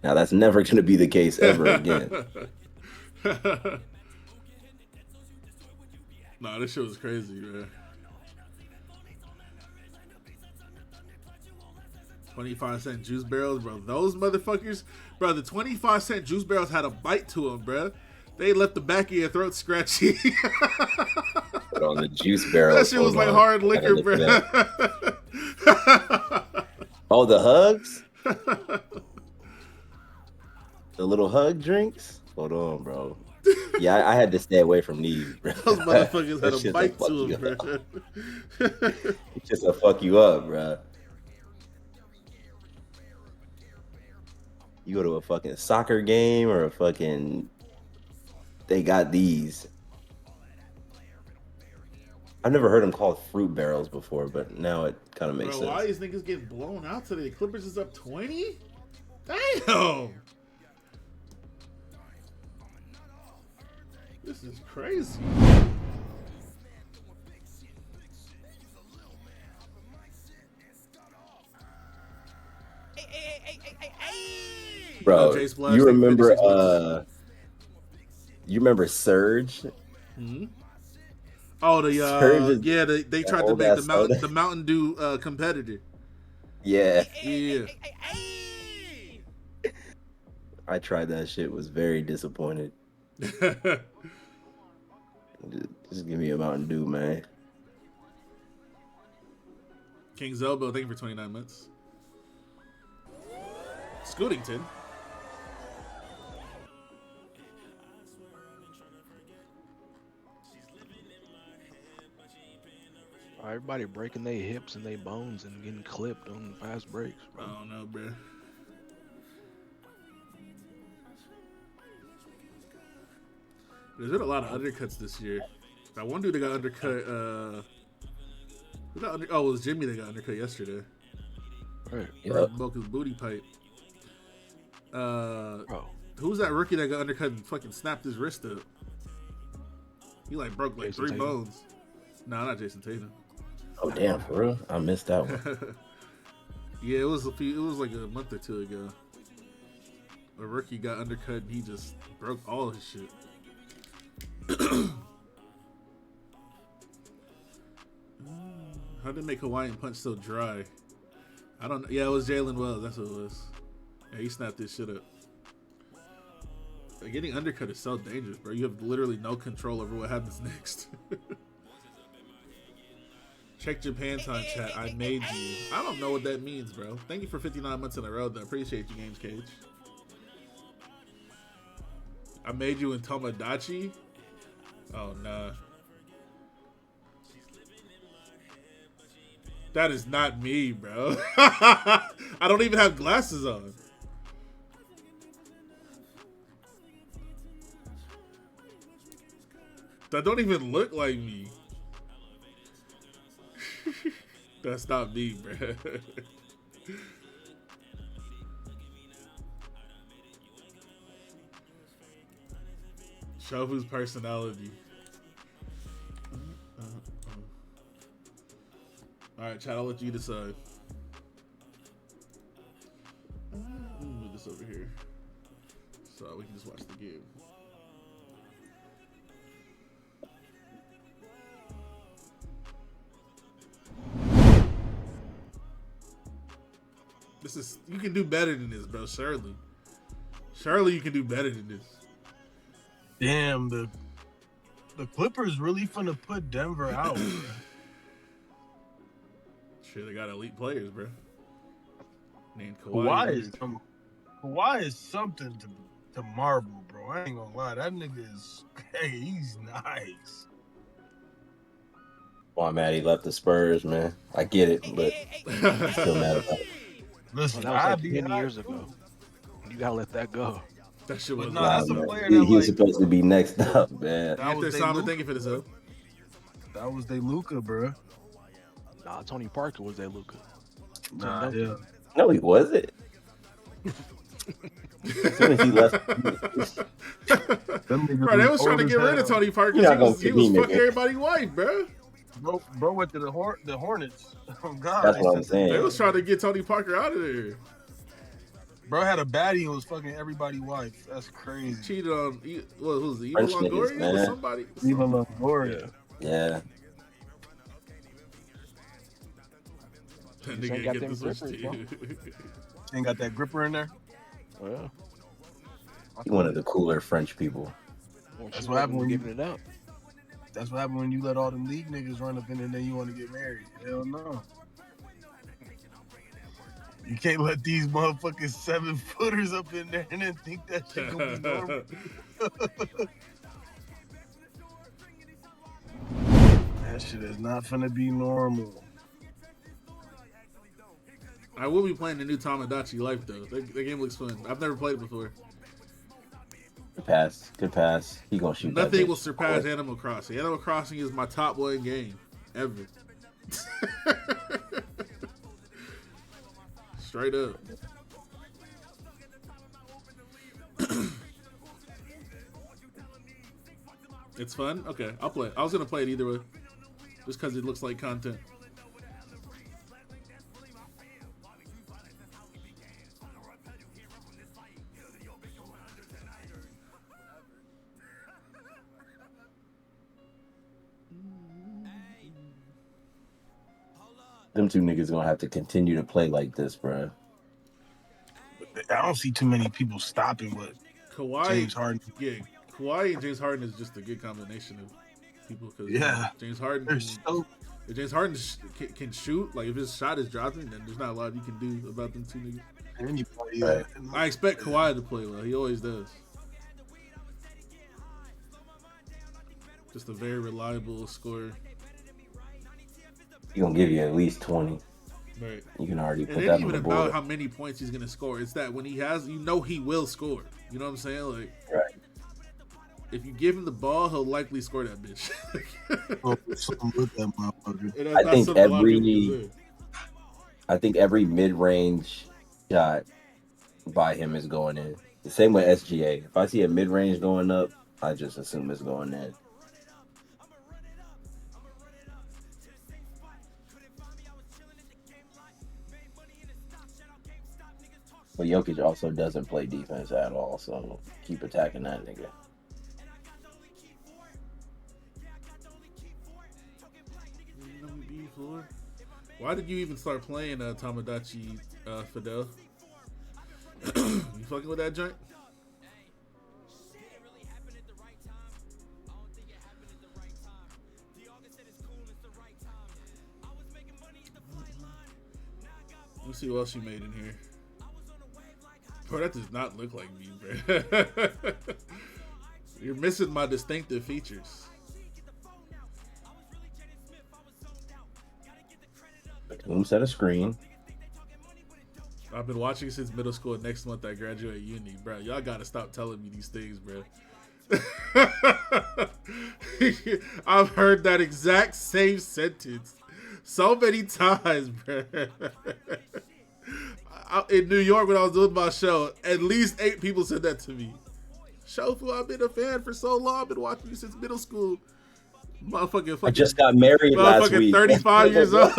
Now that's never gonna be the case ever again. Nah, this shit was crazy, man. 25-cent juice barrels, bro. Those motherfuckers, bro, the 25-cent juice barrels had a bite to them, bro. They left the back of your throat scratchy. But on the juice barrel. That shit was like hard liquor, bro. Oh, the hugs? The little hug drinks? Hold on, bro. Yeah, I had to stay away from these, bro. Those motherfuckers That had a shit's bite fuck to you them, up. bro. It's just to fuck you up, bro. You go to a fucking soccer game or a fucking... They got these. I've never heard them called fruit barrels before, but now it kind of makes Bro, sense. why these niggas getting blown out today? Clippers is up 20? Damn! This is crazy. Bro, Jay Splash, you thank you for remember 56 months. you remember Surge? Hmm? Oh, Surge is yeah, they tried to old make ass soda. the Mountain Dew competitor. Yeah. Yeah. I tried that shit, was very disappointed. Just give me a Mountain Dew, man. King's Elbow, thank you for 29 months. Scootington. Everybody breaking their hips and their bones and getting clipped on fast breaks, bro. I don't know, bro. There's been a lot of undercuts this year. That one dude that got undercut, who got it was Jimmy that got undercut yesterday. Right. Yep. Broke his booty pipe. Who's that rookie that got undercut and fucking snapped his wrist up? He like broke like Jason 3 Tatum? bones. Nah, not Jason Tatum. Oh damn, for real? I missed that one. Yeah, it was like a month or 2 ago. A rookie got undercut and he just broke all his shit. How did they make Hawaiian Punch so dry? I don't know. Yeah, it was Jalen Wells. That's what it was. Yeah, he snapped this shit up. Like, getting undercut is so dangerous, bro. You have literally no control over what happens next. Check Japan time chat. I made you. I don't know what that means, bro. Thank you for 59 months in a row, though. Appreciate you, Games Cage. I made you in Tomodachi? Oh, nah. That is not me, bro. I don't even have glasses on. That don't even look like me. That's not me, bro. Shofu's personality. Alright, Chad, I'll let you decide. Let me move this over here so we can just watch the game. This is, you can do better than this, bro. Surely. Surely you can do better than this. Damn, the Clippers really finna put Denver out, bro. Shit, they got elite players, bro. Named Kawhi is something to marvel, bro. I ain't gonna lie. That nigga is, hey, he's nice. Well, I'm mad he left the Spurs, man. I get it, but I'm still mad about it. Listen, that was like 10 years ago. You gotta let that go. That shit was that's a player he that, was supposed to be next up, man. Anthony Simon, thank you for this, though. That was they Luka, bro. Nah, Tony Parker was that Luka. Nah, yeah. No, he wasn't. As soon as he left, Bro, they was trying to get rid of Tony Parker. He was fucking everybody's wife, bro. Bro went to the Hornets. Oh God, that's what I'm saying. They was trying to get Tony Parker out of there. Bro had a baddie and was fucking everybody's wife. That's crazy. Cheated on what was it? Eva French Longoria niggas, or somebody? Eva Longoria. Yeah. That nigga got get them the switch grippers, too. Ain't got that gripper in there. Well, He's one of the cooler French people. That's what happened when you giving it up. That's what happened when you let all them league niggas run up in there and then you want to get married. Hell no. You can't let these motherfucking 7-footers up in there and then think that shit gonna be normal. That shit is not finna be normal. I will be playing the new Tomodachi Life though. That game looks fun. I've never played it before. Good pass. He gonna shoot. Nothing will surpass Animal Crossing. Animal Crossing is my top one game ever. Straight up. It's fun? Okay, I'll play it. I was gonna play it either way. Just because it looks like content. Them two niggas gonna have to continue to play like this, bro. I don't see too many people stopping with Kawhi, James Harden. Yeah, Kawhi and James Harden is just a good combination of people. Cause, yeah, James Harden. If James Harden can shoot, like if his shot is dropping, then there's not a lot you can do about them two niggas. I expect Kawhi to play well. He always does. Just a very reliable scorer. He gonna give you at least 20. Right. You can already put and that it on the ain't even board. about how many points he's gonna score. It's that when he has, you know, he will score. You know what I'm saying? Like, right. If you give him the ball, he'll likely score that bitch. I think every mid-range shot by him is going in. The same with SGA. If I see a mid-range going up, I just assume it's going in. But Jokic also doesn't play defense at all, so keep attacking that nigga. Why did you even start playing Tamagotchi, Fidel? You fucking with that joint? Let me see what else you made in here. Bro, that does not look like me, bro. You're missing my distinctive features. Boom set a screen. I've been watching since middle school. Next month I graduate uni, bro. Y'all gotta stop telling me these things, bro. I've heard that exact same sentence so many times, bro. In New York, when I was doing my show, at least 8 people said that to me. Shofu, I've been a fan for so long. I've been watching you since middle school. Motherfucking, I just got married last week. 35 years old.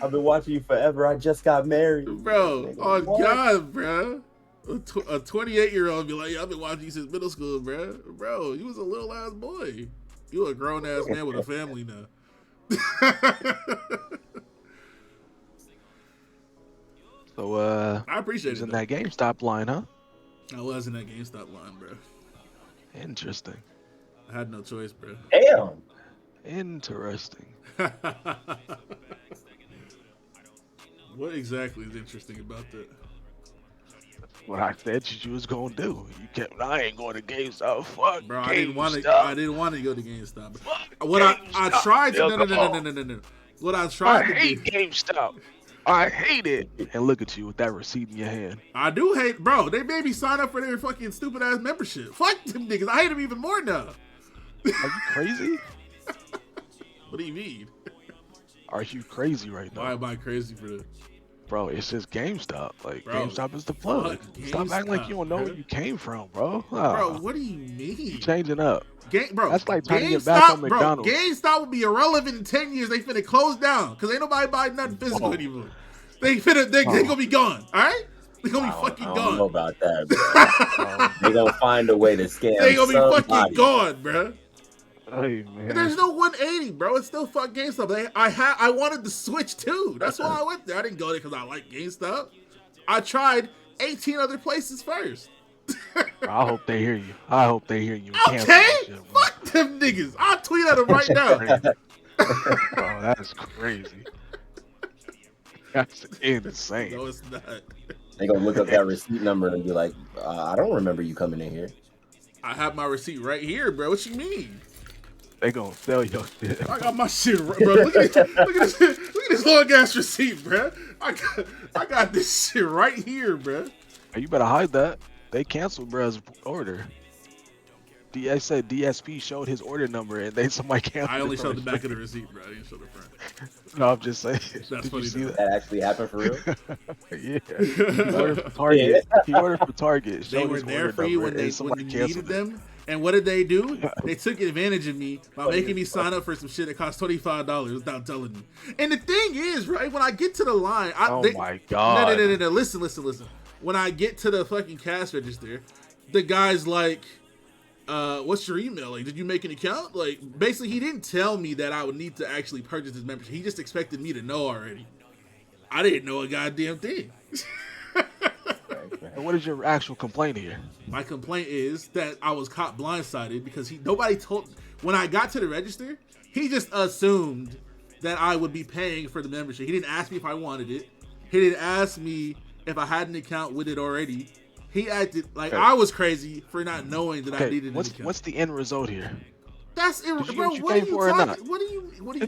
I've been watching you forever. I just got married. Bro, on what? God, bro. A 28-year-old be like, yeah, I've been watching you since middle school, bro. Bro, you was a little ass boy. You a grown ass man with a family now. So, I appreciate it. it. In that GameStop line, huh? I was in that GameStop line, bro. Interesting. I had no choice, bro. Damn. Interesting. What exactly is interesting about that? What I said you was gonna do. You kept. I ain't going to GameStop. Fuck. Bro, GameStop. I didn't want to go to GameStop. What I tried to no. What I tried to hate do. GameStop. I hate it. And look at you with that receipt in your hand. I do hate, bro. They made me sign up for their fucking stupid ass membership. Fuck them niggas. I hate them even more now. Are you crazy? What do you mean? Are you crazy right now? Why am I crazy for that? Bro, it's just GameStop. Like, Bro, GameStop is the plug. Stop acting like you don't know where you came from, bro. Bro, what do you mean? You changing up. Bro, that's like trying to get back on McDonald's. Bro, GameStop will be irrelevant in 10 years. They finna close down because ain't nobody buying nothing physical anymore. They gonna be gone. All right, they gonna be fucking gone. I don't know about that, bro. They gonna find a way to scam. They gonna be somebody. fucking gone, bro. Hey, man. And there's no 180, bro. It's still fuck GameStop. I wanted the Switch too. That's why I went there. I didn't go there because I like GameStop. I tried 18 other places first. I hope they hear you. I hope they hear you. Okay, fuck them niggas. I'll tweet at them right now. Bro, that's crazy. That's insane. No, it's not. They gonna look up that receipt number and be like, I don't remember you coming in here. I have my receipt right here, bro. What you mean? They gonna sell your shit. I got my shit, bro. Look at this long ass receipt, bro. I got this shit right here, bro. Hey, you better hide that. They canceled bruh's order. I said DSP showed his order number and somebody canceled. I only showed the back of the receipt, bro. I didn't show the front. No, I'm just saying. That's funny. That actually happened for real? Yeah. He ordered for Target. He ordered for Target. They were there for you when you needed them. And what did they do? They took advantage of me by making me sign up for some shit that cost $25 without telling me. And the thing is, right, when I get to the line, my God. No. Listen. When I get to the fucking cash register, the guy's like, what's your email? Like, did you make an account? Like, basically, he didn't tell me that I would need to actually purchase his membership. He just expected me to know already. I didn't know a goddamn thing. And what is your actual complaint here? My complaint is that I was caught blindsided because nobody told. When I got to the register, he just assumed that I would be paying for the membership. He didn't ask me if I wanted it. He didn't ask me if I had an account with it already. He acted like I was crazy for not knowing that I needed an account. What's the end result here? That's bro. What are you talking? What do you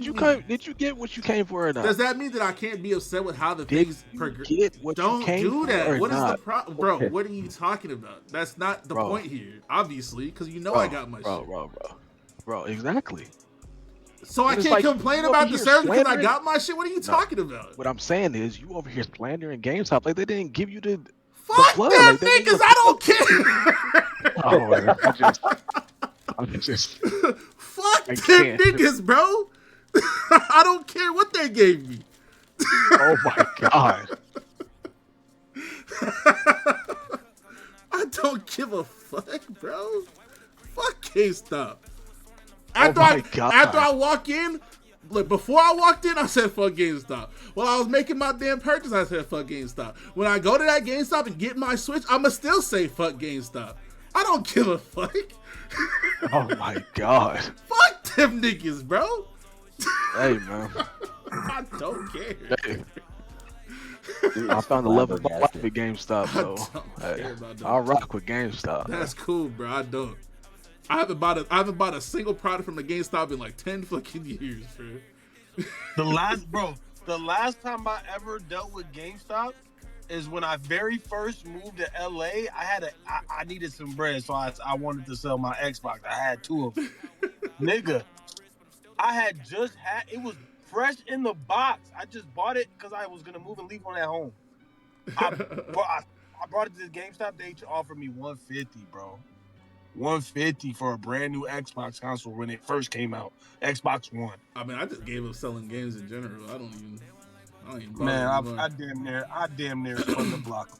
Did you get what you came for or not? Does that mean that I can't be upset with how the things progress? Don't do that. What is the problem, bro? What are you talking about? That's not the point here, obviously, because you know I got my shit. Bro, exactly. So I can't complain about the service because I got my shit. What are you talking about? What I'm saying is, you over here slandering GameStop like they didn't give you the fuck plug. Them like niggas. I don't care. I'm just fuck them niggas, bro. I don't care what they gave me. Oh my God. I don't give a fuck, bro. Fuck GameStop. After God. after I walk in, like before I walked in, I said fuck GameStop. While I was making my damn purchase, I said fuck GameStop. When I go to that GameStop and get my Switch, I'ma still say fuck GameStop. I don't give a fuck. Oh my God. Fuck them niggas, bro. Hey man. I don't care. Hey. I found the love of my life at GameStop, though. Hey, I'll rock with GameStop. That's cool, bro. I don't. I haven't bought a single product from the GameStop in like 10 fucking years, bro. The last time I ever dealt with GameStop is when I very first moved to LA. I needed some bread, so I wanted to sell my Xbox. I had 2 of them. Nigga, I had just had it was fresh in the box. I just bought it because I was gonna move and leave one at home. I brought it to the GameStop. They offered me $150, bro. $150 for a brand new Xbox console when it first came out. Xbox One. I mean, I just gave up selling games in general. I don't even Man, I damn near spun the block.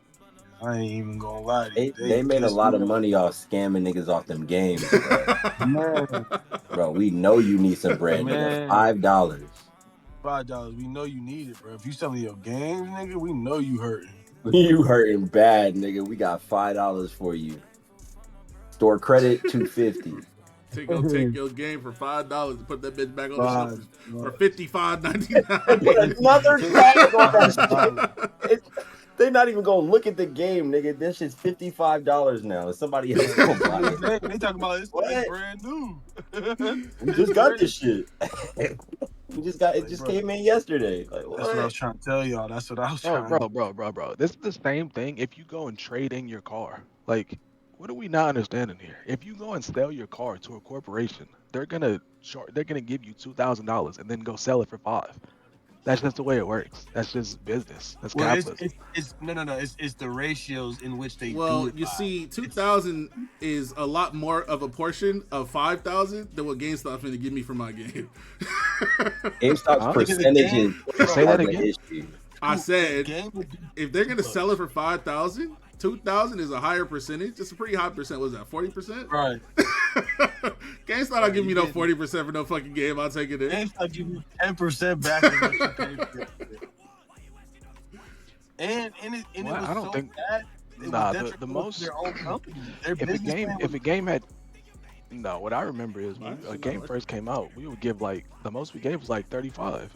I ain't even gonna lie to you. They made a lot of money off scamming niggas off them games, bro. Man. Bro, we know you need some bread, nigga. $5. $5. We know you need it, bro. If you selling your games, nigga, we know you hurting. You hurting bad, nigga. We got $5 for you. Store credit $2.50. Take your game for $5 and put that bitch back on the shelf for $55.99. Put another tag on that shit. They're not even gonna look at the game, nigga. This shit's $55 now. Somebody else gonna buy it. They talking about it's brand new. We just got this shit. It just came in yesterday. Like, that's what I was trying to tell y'all. That's what I was trying to bro. This is the same thing if you go and trade in your car. Like, what are we not understanding here? If you go and sell your car to a corporation, they're gonna give you $2,000 and then go sell it for $5,000. That's just the way it works. That's just business. That's capitalism. It's the ratios in which they do it. Well, you see, 2,000 is a lot more of a portion of 5,000 than what GameStop's going to give me for my game. GameStop's percentages. Say that again. I said if they're going to sell it for 5,000, 2,000 is a higher percentage. It's a pretty high percent. What is that, 40%? Right. GameStop don't give me no 40% for no fucking game. I'll take it in. GameStop give you 10% back. And it was I don't so think. bad. Nah, the most. Their own company. If a game had. No, what I remember is when a game first came out, we would give like the most we gave was like 35.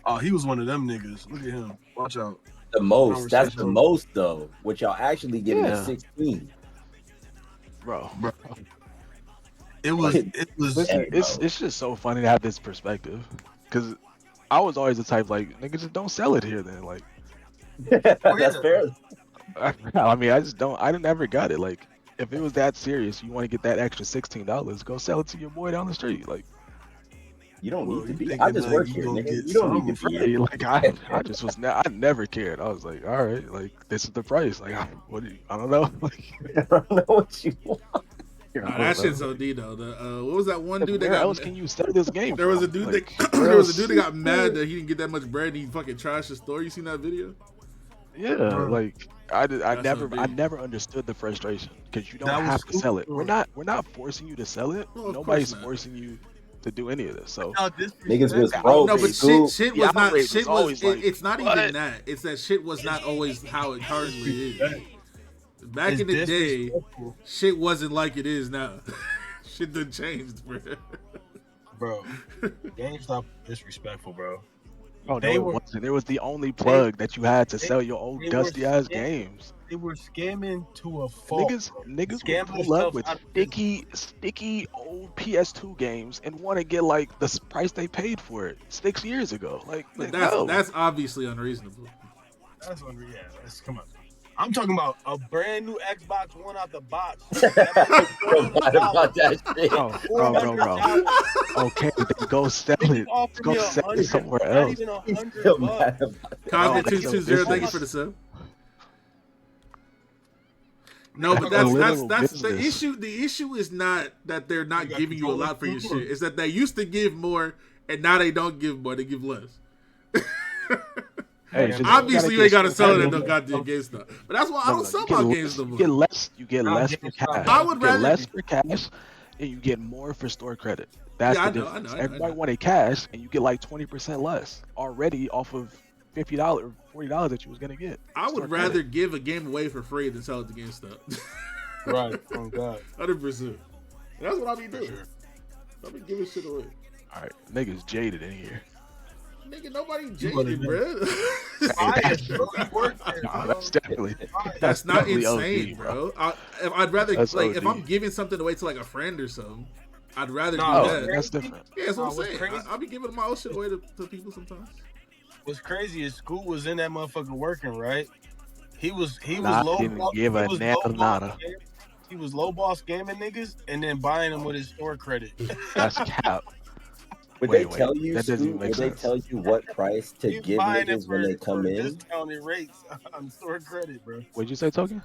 Oh, he was one of them niggas. Look at him. Watch out. The most. That's the most though. What y'all actually giving is 16. Bro. It was. It's just so funny to have this perspective, because I was always the type like, nigga, just don't sell it here then. Like, that's fair. I mean, I never got it. Like, if it was that serious, you want to get that extra $16, go sell it to your boy down the street. Like, you don't need to be. I just work here, nigga. You don't need to be. Like, I just was. I never cared. I was like, all right, like this is the price. Like, I don't know. Like, I don't know what you want. Nah, that shit's OD though. What was that one dude that got? Where else can you sell this game? There was a dude that got mad that he didn't get that much bread and he fucking trashed the store. You seen that video? Yeah, like I never understood the frustration, because you don't have to sell it. We're not forcing you to sell it. Well, nobody's forcing you to do any of this. So niggas was broke. No, but shit was not. Shit was. Like, it's not even that. It's that shit was not always how it currently is. Back in the day, shit wasn't like it is now. Shit done changed, bro. Bro, GameStop disrespectful, bro. Oh, no, it wasn't. It was the only plug that you had to sell your old dusty ass games. They were scamming to a fault. Niggas would pull up with sticky old PS2 games and want to get like the price they paid for it 6 years ago. Like, that's obviously unreasonable. That's unreasonable. Yeah, come on. I'm talking about a brand new Xbox One out the box. What about that shit? Bro. Okay, then go sell it. Go sell it somewhere else. Cosmic 220, thank you for the sub. No, but that's the issue. The issue is not that they're not giving you a lot for your shit. It's that they used to give more and now they don't give more. They give less. Hey, obviously, you ain't gotta sell it at no goddamn GameStop. But that's why I don't sell my games no more. You get less for cash. I would rather less for cash. and you get more for store credit. That's Yeah, the I know, difference. I know, I Everybody know. wanted cash, and you get like 20% less already off of $50, $40 that you was gonna get. I store would credit. rather give a game away for free than sell it to GameStop. Right. Oh God. 100%. That's what I be doing. I be giving shit away. All right, niggas jaded in here. Nigga, nobody would've jaded, been- bro. Nah, that's definitely That's not definitely insane, OD, bro. I'd rather That's like if OD. I'm giving something away to like a friend or something, I'd rather Nah, do Oh, that. that's different. Yeah, that's what I'm what's saying. crazy- I'll be giving my old shit away to people sometimes. What's crazy is Scoot was in that motherfucker working, right? He was Nah, low. didn't ball- give he a was nada low boss nada. game- He was low ball scamming niggas and then buying them with his store credit. That's cap. Would Wait, they tell you, that doesn't Scoot, even make would they sense. tell you what price to He's give buying niggas it when they come for in? discounted rates on store credit, bro. What'd you say, Token?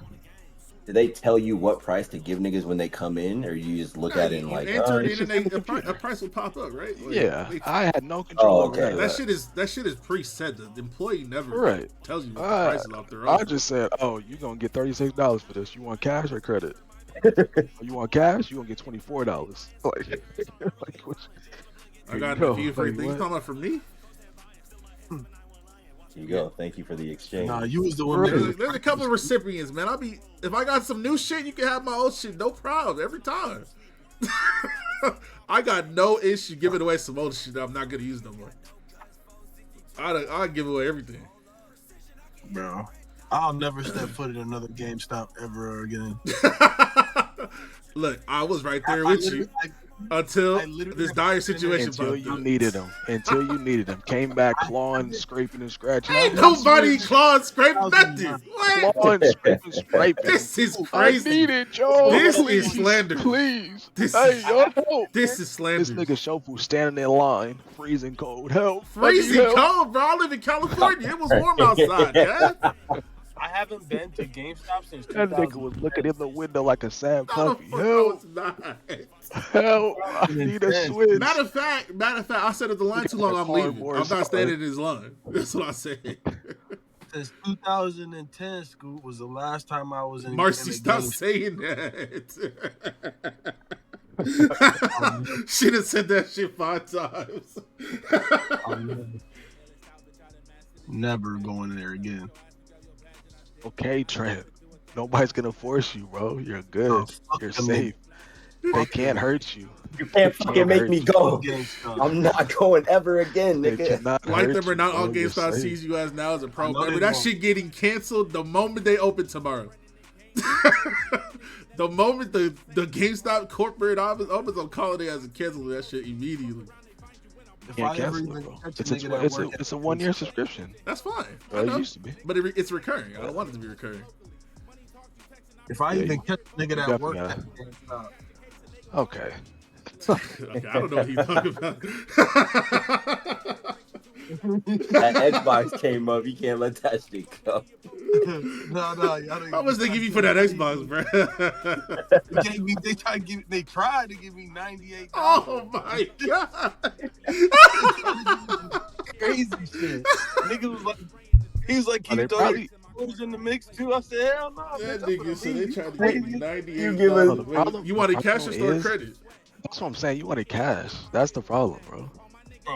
Do they tell you what price to give niggas when they come in, or you just look at it and You like, enter oh, it it's in just and in the a computer. price will pop up, right? Like, Yeah, they- I had no control Oh, over okay. that shit is preset. The employee never Right. tells you what the price is off their I own. just said, oh, you gonna get $36 for this. You want cash or credit? You want cash? You gonna get $24. Like what? I got Yo, a few free like, things. You what? talking about from me? Here you go. Thank you for the exchange. Nah, you was the one. There's a couple of recipients, man. If I got some new shit, you can have my old shit, no problem, every time. I got no issue giving away some old shit that I'm not gonna use no more. I'll give away everything. Bro, I'll never step foot in another GameStop ever again. Look, I was right there with you until this dire situation Until popped you up. needed them. Until you needed them. Came back clawing, scraping, and scratching. Ain't nobody clawing, scrape nothing. What? Clawing, scraping, scraping. This is I crazy. need it, Joe. This Please, is slander. Please. This Hey, is yo, help. this is slander. This nigga Shofu standing in line, freezing cold. Help. Freezing I need help. cold, bro. I live in California. It was warm outside, man. I haven't been to GameStop since That 2000. nigga was looking in the window like a sad No, puppy. no, Help. it's not. Help. I need a switch. Matter of fact, I said if the line too long, I'm leaving. I'm not standing in his line. That's what I said. Since 2010, Scoot was the last time I was in. Marcy, in a stop game. saying that. She done said that shit 5 times. I'm never going there again. Okay, Trent. Nobody's gonna force you, bro. You're good. You're them. safe. They can't hurt you. You can't fucking make me go. GameStop. I'm not going ever again, They nigga. cannot Like hurt them or you, not, bro. all You're GameStop safe. sees you as now as a pro I know member. they That won't. shit getting canceled the moment they open tomorrow. The moment the GameStop corporate office opens, I'm calling it as a cancel that shit immediately. If Can't I ever cancel it, even bro. catch It's a a, nigga that it's, a, work it's a at 1-year subscription. That's fine. I Well, know. it used to be. But it's recurring. I don't want it to be recurring. If I Yeah, even you- catch a nigga you that work definitely at GameStop, Okay. Okay, I don't know what he's talking about. That Xbox came up. You can't let that shit go. no, y'all don't. How much they give you for that Xbox, bro? They tried to give me $98. Oh my god! Crazy shit. Nigga was like, he was like, Are can they you throw probably- your was in the mix too? I said, hell no. That bitch, I'm nigga said gonna they leave. tried to give me You give us- $98. You wanted cash or store is- credit? That's what I'm saying. You wanted cash. That's the problem, bro.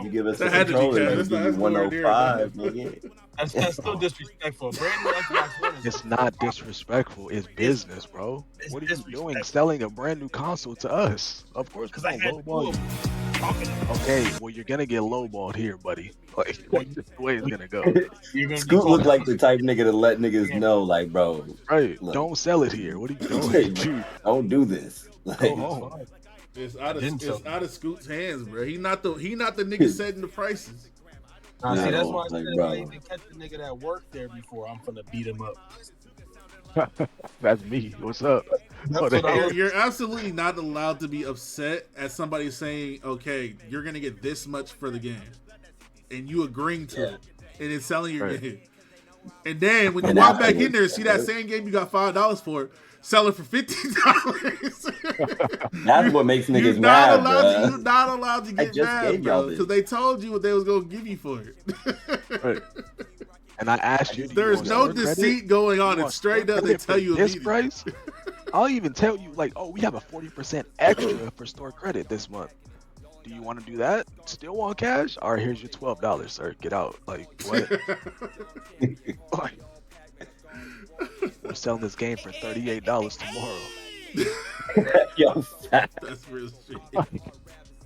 You give us That a had to be controller, cash. we That's give not- you that's nowhere near 105, enough. nigga. That's still disrespectful. Brand new Xbox One is It's not disrespectful. It's business, bro. it's What are you doing disrespectful. selling a brand new console to us? Of course, because we're I gonna had lowball two you. of them talking about Okay, well, you're gonna get lowballed here, buddy. Like, that's the way it's gonna go. you're gonna be Scoot called- look like the type nigga to let niggas know, like, bro, Right. Look. Don't sell it here. What are you hey, doing? bro, don't do this. Like, Go home. It's out Didn't tell of Scoot's hands, bro. He not the nigga setting the prices. Nah, see, that's No, why I like, said if bro. I even catch a nigga that worked there before, I'm gonna beat him up. That's me. What's up? That's Oh, what I You're, was- you're absolutely not allowed to be upset at somebody saying, "Okay, you're gonna get this much for the game," and you agreeing to it, and it's selling your Right. game. And then when you And walk back in afterwards, there and see that right? same game you got $5 for, sell it for $15. That's what makes You're niggas not mad, allowed to. bruh. You're not allowed to I get just mad, gave y'all bro, this. because they told you what they was gonna give you for it. Right. And I asked you, do you There's want no store credit? deceit going on. You want It's straight store up. They credit tell for you this immediately. price. I'll even tell you, like, oh, we have a 40% extra for store credit this month. Do you want to do that? Still want cash? All right, here's your $12, sir. Get out. Like, what? Like, we're selling this game for $38 tomorrow. Yo, That's real shit.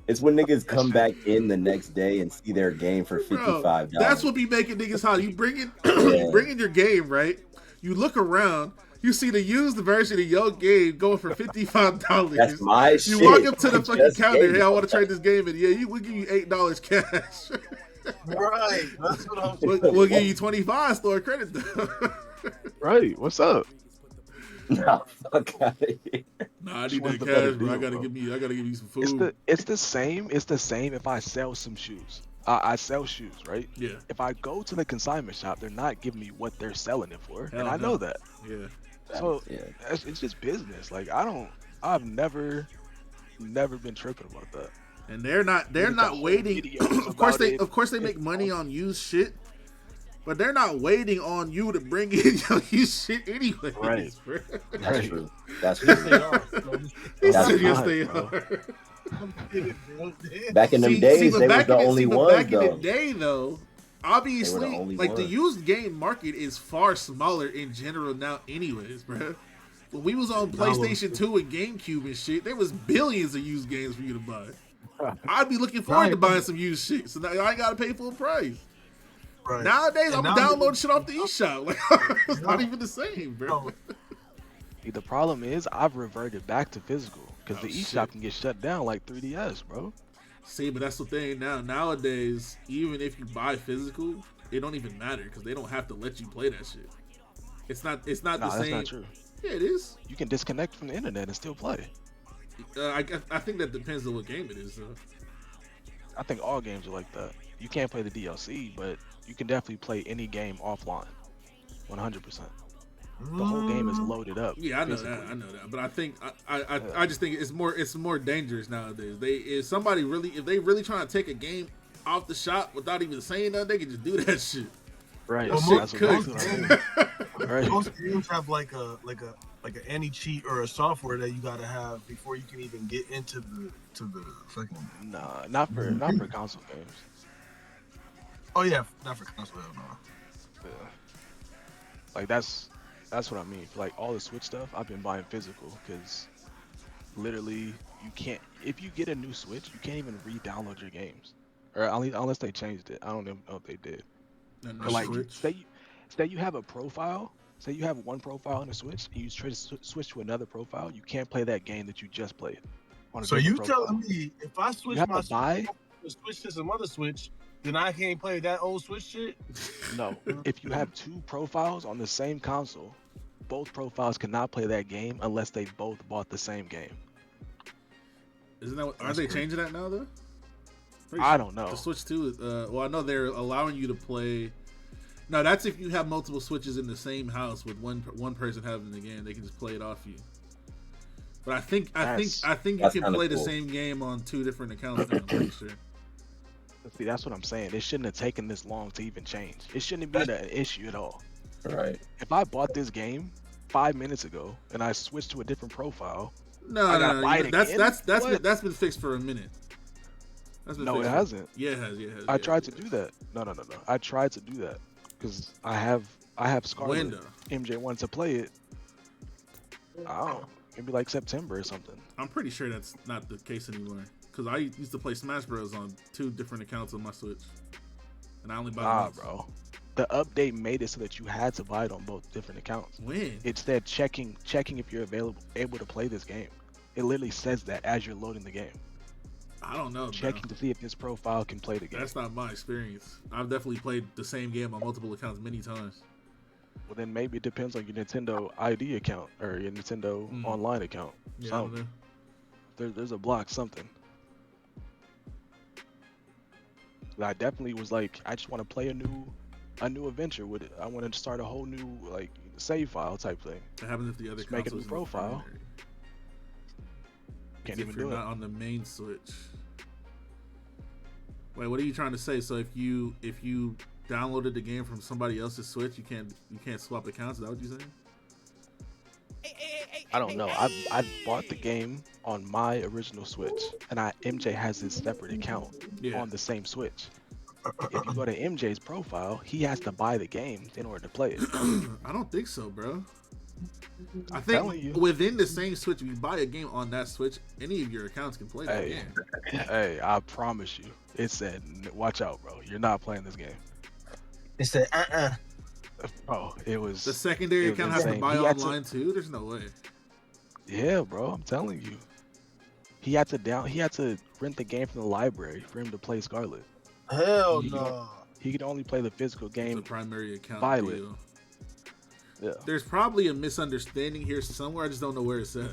It's when niggas come back in the next day and see their game for Bro, $55. that's what be making niggas hot. You bring in, you bring in your game, right? You look around, you see the used version of your game going for $55. That's my you shit. walk up to the I fucking just counter, gave hey, I it. want to trade this game in. Yeah, we'll give you $8 cash. Right. That's what I'm saying. We'll give you 25 store credit though. Right. What's up? Nah, fuck out of here. Nah, I need What's that the better cash, bro. I deal, gotta bro? give me some food. It's the same if I sell some shoes. I sell shoes, right? Yeah. If I go to the consignment shop, they're not giving me what they're selling it for, Hell and I no. know that. Yeah. So it's just business. Like I've never been tripping about that. And they're not waiting. of course they make money on used shit, but they're not waiting on you to bring in your used shit anyway. Right. That's true. That's true. He That's said yes fine, they bro. are. Back in them days, but they was back the in only but ones, back in though. the day, though, obviously, only like the ones. used game market is far smaller in general now, anyways, bro. When we was on PlayStation 2 and GameCube and shit, there was billions of used games for you to buy. I'd be looking forward to buying some used shit, so now I ain't gotta pay full price. Right. Nowadays, And I'm now downloading shit off the eShop. Like, it's not even the same, bro. See, the problem is I've reverted back to physical because the shit. eShop can get shut down like 3DS, bro. See, but that's the thing now. Nowadays, even if you buy physical, it don't even matter because they don't have to let you play that shit. It's not the Nah, same. that's not true. Yeah, it is. You can disconnect from the internet and still play. I think that depends on what game it is, though. I think all games are like that. You can't play the DLC, but you can definitely play any game offline. 100%. The whole game is loaded up. Yeah, I know physically. that. I know that. But I think I just think it's more dangerous nowadays. If they really trying to take a game off the shop without even saying nothing, they can just do that shit. Right. That Well, shit most cooked. Right. Most games have like an anti-cheat or a software that you gotta have before you can even get into the fucking. Nah, not for console games. Oh yeah, not for console. No. Yeah. Like that's what I mean. For like all the Switch stuff, I've been buying physical because literally you can't. If you get a new Switch, you can't even re-download your games, or unless they changed it. I don't even know if they did. But like, say you have a profile. Say you have one profile on a Switch, and you try to switch to another profile. You can't play that game that you just played. On a So different you profile. telling me if I switch have my to buy? Switch to some other Switch, then I can't play that old Switch shit? No. If you have two profiles on the same console, both profiles cannot play that game unless they both bought the same game. Isn't that? Are they changing that now though? I don't know. The Switch 2. Well, I know they're allowing you to play. No, that's if you have multiple Switches in the same house with one person having the game. They can just play it off you. But I think you can play the same game on two different accounts now. I'm pretty sure. See, that's what I'm saying. It shouldn't have taken this long to even change. It shouldn't have been an issue at all. Right. If I bought this game 5 minutes ago and I switched to a different profile, No, that's What? that's been fixed for a minute. No, it hasn't. Yeah, it has. Yeah, it has. I tried to do that. No. I tried to do that because I have Scarlet. Window. MJ wanted to play it. I don't know, maybe like September or something. I'm pretty sure that's not the case anymore. Because I used to play Smash Bros on two different accounts on my Switch, and I only bought it once. Bro. The update made it so that you had to buy it on both different accounts. When? It said checking if you're able to play this game. It literally says that as you're loading the game. I don't know. Checking to see if this profile can play the game. That's not my experience. I've definitely played the same game on multiple accounts many times. Well, then maybe it depends on your Nintendo ID account or your Nintendo Online account. Yeah, Something. There's a block something. I definitely was like, I just want to play a new adventure with it. I want to start a whole new like save file type thing. What happens if the other Just make a new console's in the profile. primary? Can't If even you're do it. not on the main Switch. Wait, what are you trying to say? So if you downloaded the game from somebody else's Switch, you can't swap accounts? Is that what you're saying? I don't know. I bought the game on my original Switch, and MJ has his separate account Yeah. on the same Switch. If you go to MJ's profile, he has to buy the game in order to play it. I don't think so, bro. I telling think you. within the same Switch, if you buy a game on that Switch, any of your accounts can play that game. Hey, I promise you. It said, watch out, bro. You're not playing this game. It said, Bro, it was... The secondary it was account has to insane. buy He had online too? There's no way. Yeah, bro, I'm telling you. He had to rent the game from the library for him to play Scarlet. Hell no. He could only play the physical game. The primary account Violet. deal. Yeah. There's probably a misunderstanding here somewhere. I just don't know where it's at.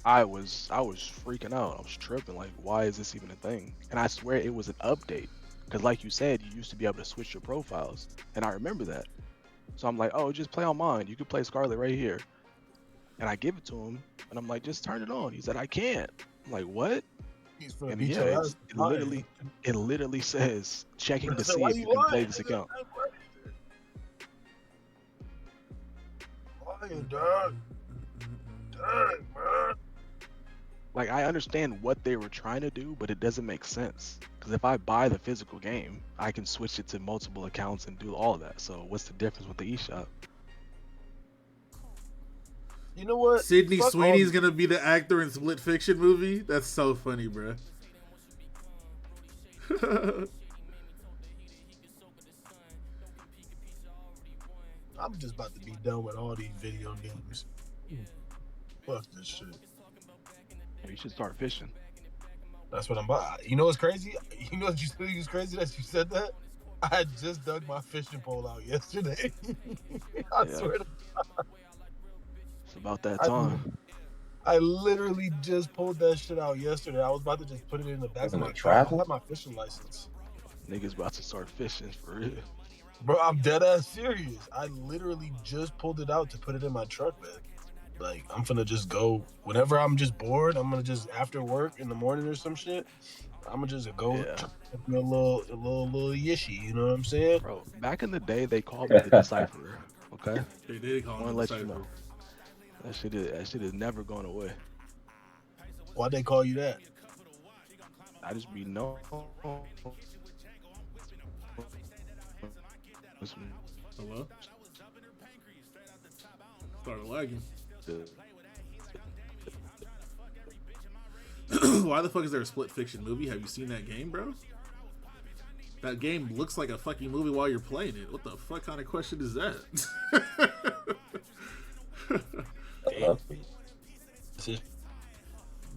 I was freaking out. I was tripping. Like, why is this even a thing? And I swear it was an update. Because like you said, you used to be able to switch your profiles. And I remember that. So I'm like, oh, just play on mine. You could play Scarlet right here. And I give it to him. And I'm like, just turn it on. He said, I can't. I'm like, what? And yeah, it literally says checking to see if you can play this account. Like, I understand what they were trying to do, but it doesn't make sense. Because if I buy the physical game, I can switch it to multiple accounts and do all of that. So what's the difference with the eShop? You know what? Sydney Sweeney's gonna be the actor in Split Fiction movie? That's so funny, bro. I'm just about to be done with all these video games. Fuck this shit. You should start fishing. That's what I'm about. You know what's crazy? You know what you said was crazy that you said that? I had just dug my fishing pole out yesterday. I swear to God. It's about that time. I literally just pulled that shit out yesterday. I was about to just put it in the back of my truck. I have my fishing license. Niggas about to start fishing for real. Bro, I'm dead ass serious. I literally just pulled it out to put it in my truck bed. Like, I'm finna just go whenever I'm just bored. I'm gonna just after work in the morning or some shit. I'm gonna just go a little yishy. You know what I'm saying? Bro, back in the day, they called me the decipherer. Okay, they did call me the decipherer. That shit is never going away. Why'd they call you that? I just be known. Hello? Started lagging. Why the fuck is there a Split Fiction movie? Have you seen that game, bro? That game looks like a fucking movie while you're playing it. What the fuck kind of question is that?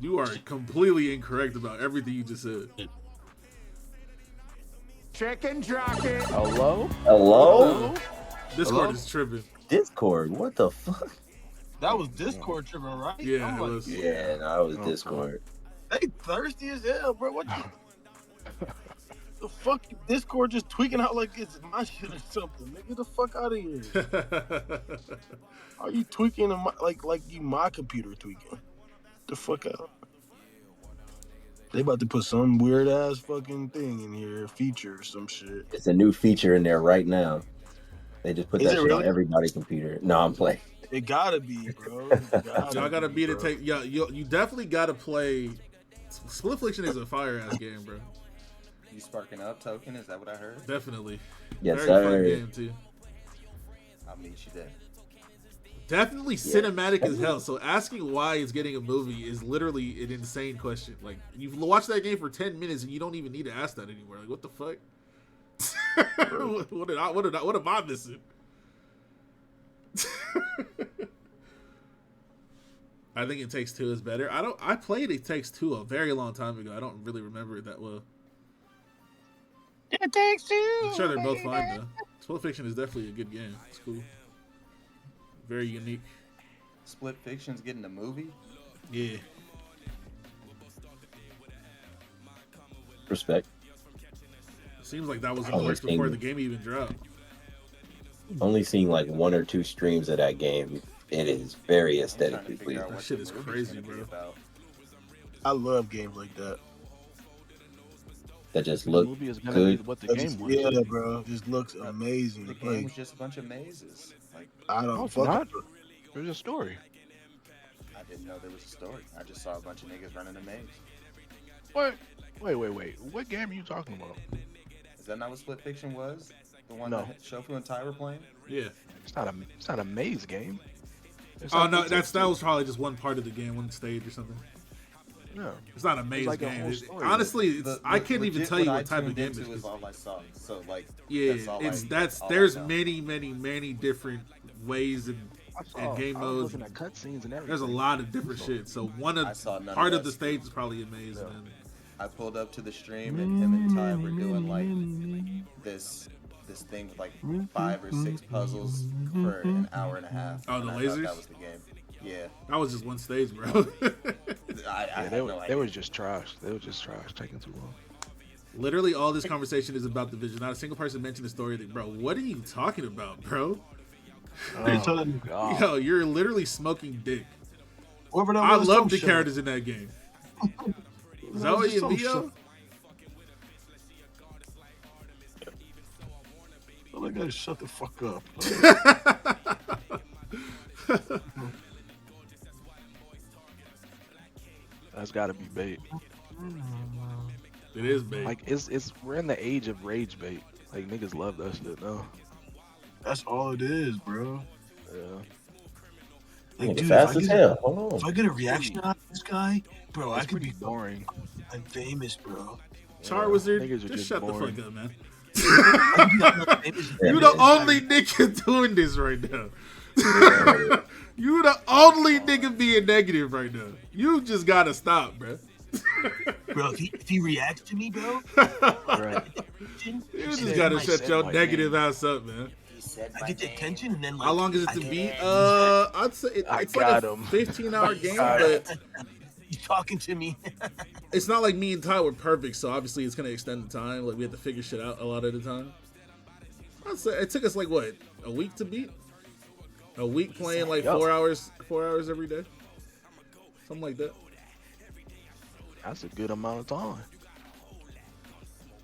You are completely incorrect about everything you just said. Chicken jockey. Hello? Discord is tripping. Discord? What the fuck? That was Discord tripping, right? Yeah, it was. Yeah, no, it was Discord. They thirsty as hell, bro. What the fuck? Discord just tweaking out like it's my shit or something. Nigga, get the fuck out of here. Are you tweaking like you my computer tweaking? Get the fuck out. They about to put some weird ass fucking thing in here, feature or some shit. It's a new feature in there right now. They just put that shit on everybody's computer. No, I'm playing. It gotta be, bro. Y'all gotta beat it. You definitely gotta play. Split Fiction is a fire ass game, bro. You sparking up, Token? Is that what I heard? Definitely. Yes, Very sir. fun game too. I'll meet you there. Definitely cinematic as hell. So asking why it's getting a movie is literally an insane question. Like, you've watched that game for 10 minutes and you don't even need to ask that anymore. Like, what the fuck? What am I missing? I think It Takes Two is better. I played It Takes Two a very long time ago. I don't really remember it that well. It Takes Two. I'm sure they're both fine though. Split Fiction is definitely a good game. It's cool. Very unique. Split Fiction's getting a movie? Yeah. Respect. Seems like that was in the works before the game even dropped. Only seeing like 1 or 2 streams of that game. It is very aesthetically pleasing. That shit is crazy, bro. I love games like that. that just The look movie is gonna be good. what the That game just- was. yeah, bro, just looks amazing. The game was Like, just a bunch of mazes. Like I No, don't it's fuck. not. There's a story. I didn't know there was a story. I just saw a bunch of niggas running a maze. What? Wait. What game are you talking about? Is that not what Split Fiction was? The one No. that Shofu and Ty were playing? Yeah. It's not a maze game. It's Oh not no, the that text. was probably just one part of the game, one stage or something. No. It's not a maze like a game. whole story. Honestly, it's, I can't even legit tell you I what type of tuned game into it is. is all I saw. So like, Yeah, that's all there's I know. many different ways and game I was modes. looking at cutscenes and everything. There's a lot of different shit. So I saw none of part of that the stuff. stage is probably a maze. And then, I pulled up to the stream and him and Ty were doing like this thing with like 5 or 6 puzzles for an hour and a half. Oh, the and I thought lasers? that was the game. Yeah. that was just one stage, bro. I Yeah, had they, no were, idea. they was just trash. They were just trash, taking too long. Literally, all this conversation is about Division. Not a single person mentioned the story. That, bro, what are you talking about, bro? Oh, God. Yo, you're literally smoking dick. Whoever that I was, love don't the shut characters in that game. Zoe just and don't Leo. Oh, that guy, shut the fuck up. That's got to be bait. It is bait. Like it's we're in the age of rage bait. Like niggas love that shit now. That's all it is, bro. Yeah. Like, Nigga, dude, fast if I as get- hell. Hold If on. I get a reaction out of this guy, bro, I It's could pretty be boring. I'm famous, bro. Char Wizard, niggas are just just shut boring. the fuck up, man. Famous. You the only nigga doing this right now. You the only nigga being negative right now. You just gotta stop, bro. Bro, if he reacts to me, bro, Right. You just gotta shut your negative ass up, man. I get the attention and then like How long is it I to get beat? mad. I'd say it's like got a him. 15-hour game, All right. but You talking to me? it's not like me and Ty were perfect, so obviously it's gonna extend the time. Like we have to figure shit out a lot of the time. I'd say it took us like what, a week to beat? A week playing like Yup. 4 hours every day, something like that. That's a good amount of time.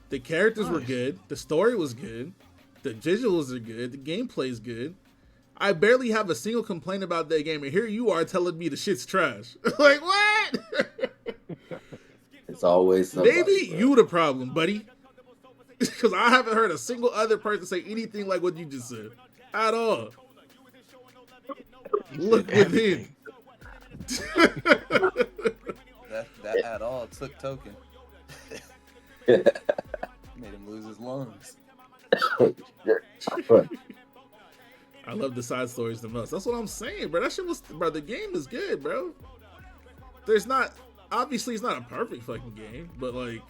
The characters were Nice. good. The story was good. The visuals are good. The gameplay's good. I barely have a single complaint about that game, and here you are telling me the shit's trash. Like what? It's always somebody, Maybe bro. you the problem, buddy. Because I haven't heard a single other person say anything like what you just said at all. You Look said within. That at all took token. Made him lose his lungs. I love the side stories the most. That's what I'm saying, bro. That shit was, bro. The game is good, bro. Obviously, it's not a perfect fucking game, but like,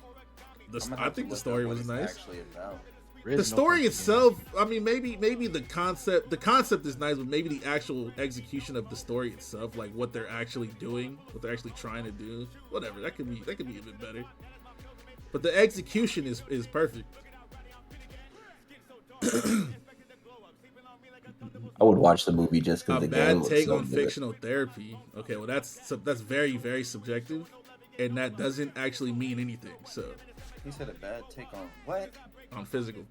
I think the story was nice. The story itself, I mean, maybe the concept is nice, but maybe the actual execution of the story itself, like what they're actually doing, what they're actually trying to do, whatever, that could be a bit better. But the execution is perfect. I would watch the movie just because A the game bad looks take so on good. fictional therapy. Okay, well that's very, very subjective, and that doesn't actually mean anything. So He said a bad take on what? on fictional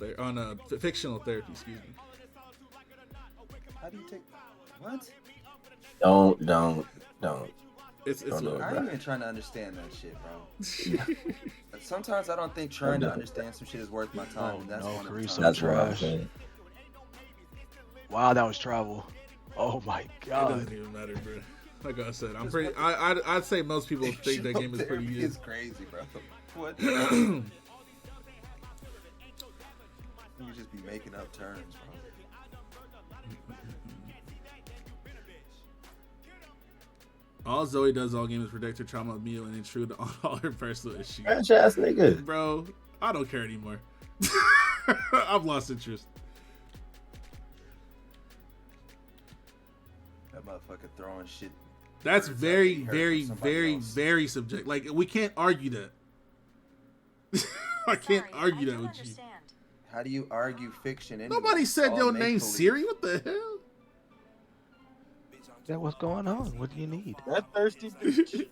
therapy, excuse me. How do you take what? Don't. It's Don't do it, I bro. ain't even trying to understand that shit, bro. Sometimes I don't think trying to understand some shit is worth my time. And that's no, one of the Caruso times. That's what I'm trash. saying. Wow, that was travel. Oh my It god. doesn't even matter, bro. Like I said, I'd say most people think that game is pretty Therapy good. is crazy, bro. What? You just be making up terms, bro. All Zoe does all game is protect her trauma of Mio and intrude on all her personal issues. Trash ass nigga. Bro, I don't care anymore. I've lost interest. That motherfucker throwing shit. That's words very, like he heard very, from somebody very, else. very subjective. Like, we can't argue that. I can't argue that with you. How do you argue fiction? Anyway? Nobody said All your name make-believe. Siri. What the hell? Yeah, what's going on? What do you need? That thirsty bitch.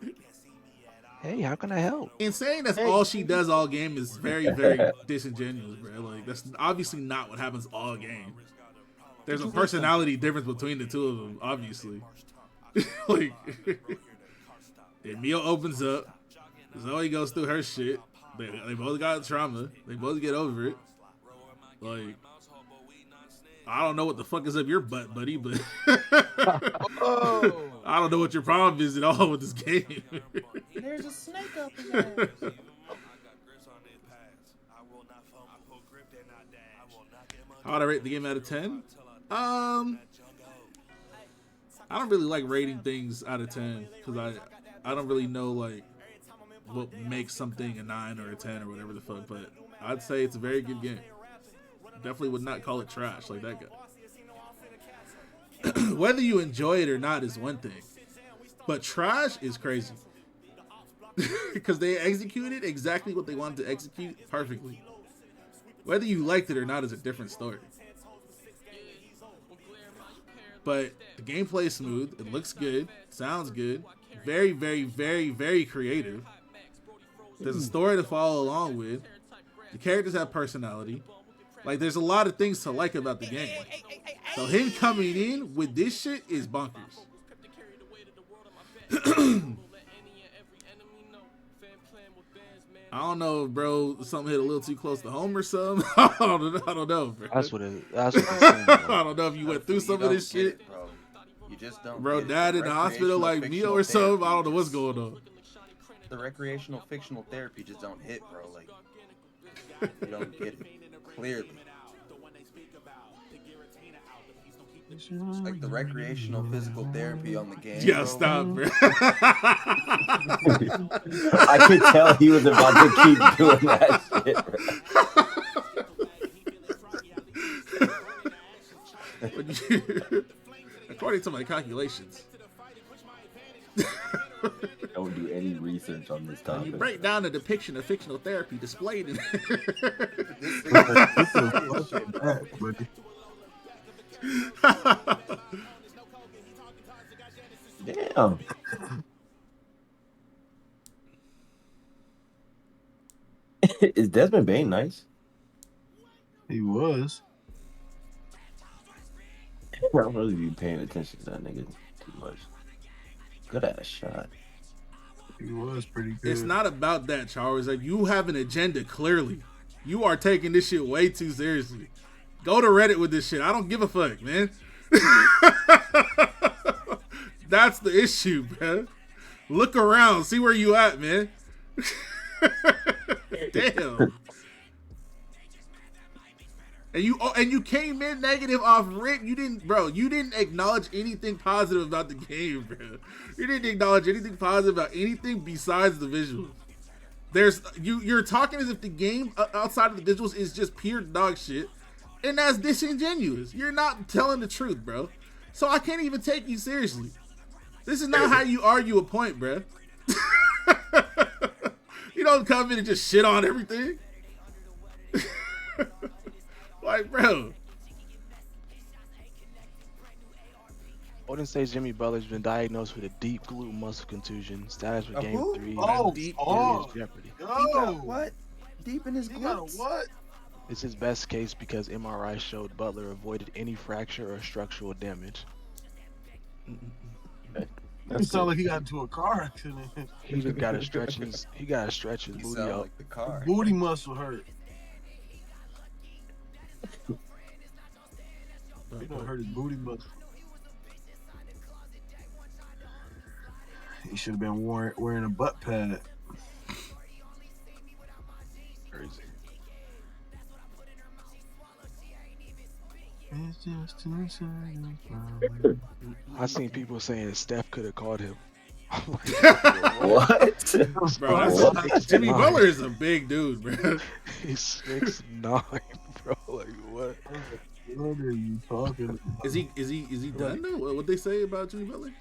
Hey, how can I help? And saying that's all she does all game is very, very disingenuous, bro. Like, that's obviously not what happens all game. There's a personality difference between the two of them, obviously. Like, Emil opens up, Zoe goes through her shit. They both got trauma. They both get over it. Like, I don't know what the fuck is up your butt, buddy, but I don't know what your problem is at all with this game. There's a snake up in there. How would I rate the game out of 10? I don't really like rating things out of 10 because I don't really know like what makes something a 9 or a 10 or whatever the fuck, but I'd say it's a very good game. Definitely would not call it trash like that guy. Whether you enjoy it or not is one thing, but trash is crazy because they executed exactly what they wanted to execute perfectly. Whether you liked it or not is a different story. But the gameplay is smooth. It looks good. Sounds good. Very, very, very, very creative. There's a story to follow along with. The characters have personality. Like, there's a lot of things to like about the game. So him coming in with this shit is bonkers. I don't know, bro. Something hit a little too close to home or something. I don't know, bro. That's what it is. I don't know if you went through some of this shit. It, bro. You just don't. Bro, get it. died in the hospital like Mio or something. I don't know what's going on. The recreational fictional therapy just don't hit, bro. Like, you don't get it clearly. Like the recreational physical therapy on the game. Yeah, bro. stop, bro. I could tell he was about to keep doing that shit, bro. According to my calculations. Don't do any research on this When topic. you break down the depiction of fictional therapy displayed in Damn. Is Desmond Bain nice? He was. I don't really be paying attention to that nigga too much. Good ass shot. He was pretty good. It's not about that, Charles. Like, you have an agenda, clearly. You are taking this shit way too seriously. Go to Reddit with this shit. I don't give a fuck, man. That's the issue, man. Look around. See where you at, man. Damn. And you came in negative off rip. You didn't acknowledge anything positive about the game, bro. You didn't acknowledge anything positive about anything besides the visuals. You're talking as if the game outside of the visuals is just pure dog shit, and that's disingenuous. You're not telling the truth, bro. So I can't even take you seriously. This is not how you argue a point, bro. You don't come in and just shit on everything. Like, bro. Golden State Jimmy Butler's been diagnosed with a deep glute muscle contusion. Status for Game 3. Deep Jeopardy. He got what? Deep in his He got a glutes? what? It's his best case because MRI showed Butler avoided any fracture or structural damage. It sounded like he got into a car accident. He just got to stretch his. He got to stretch his He booty sound out. like the car. Booty muscle hurt. He done hurt his booty muscle. He should have been wearing a butt pad. Crazy. I seen people saying Steph could have caught him. What? Bro, Jimmy Butler is a big dude, bro. He's 6'9", bro. Like what? What are you talking about? Is he done though? What they say about Jimmy Butler?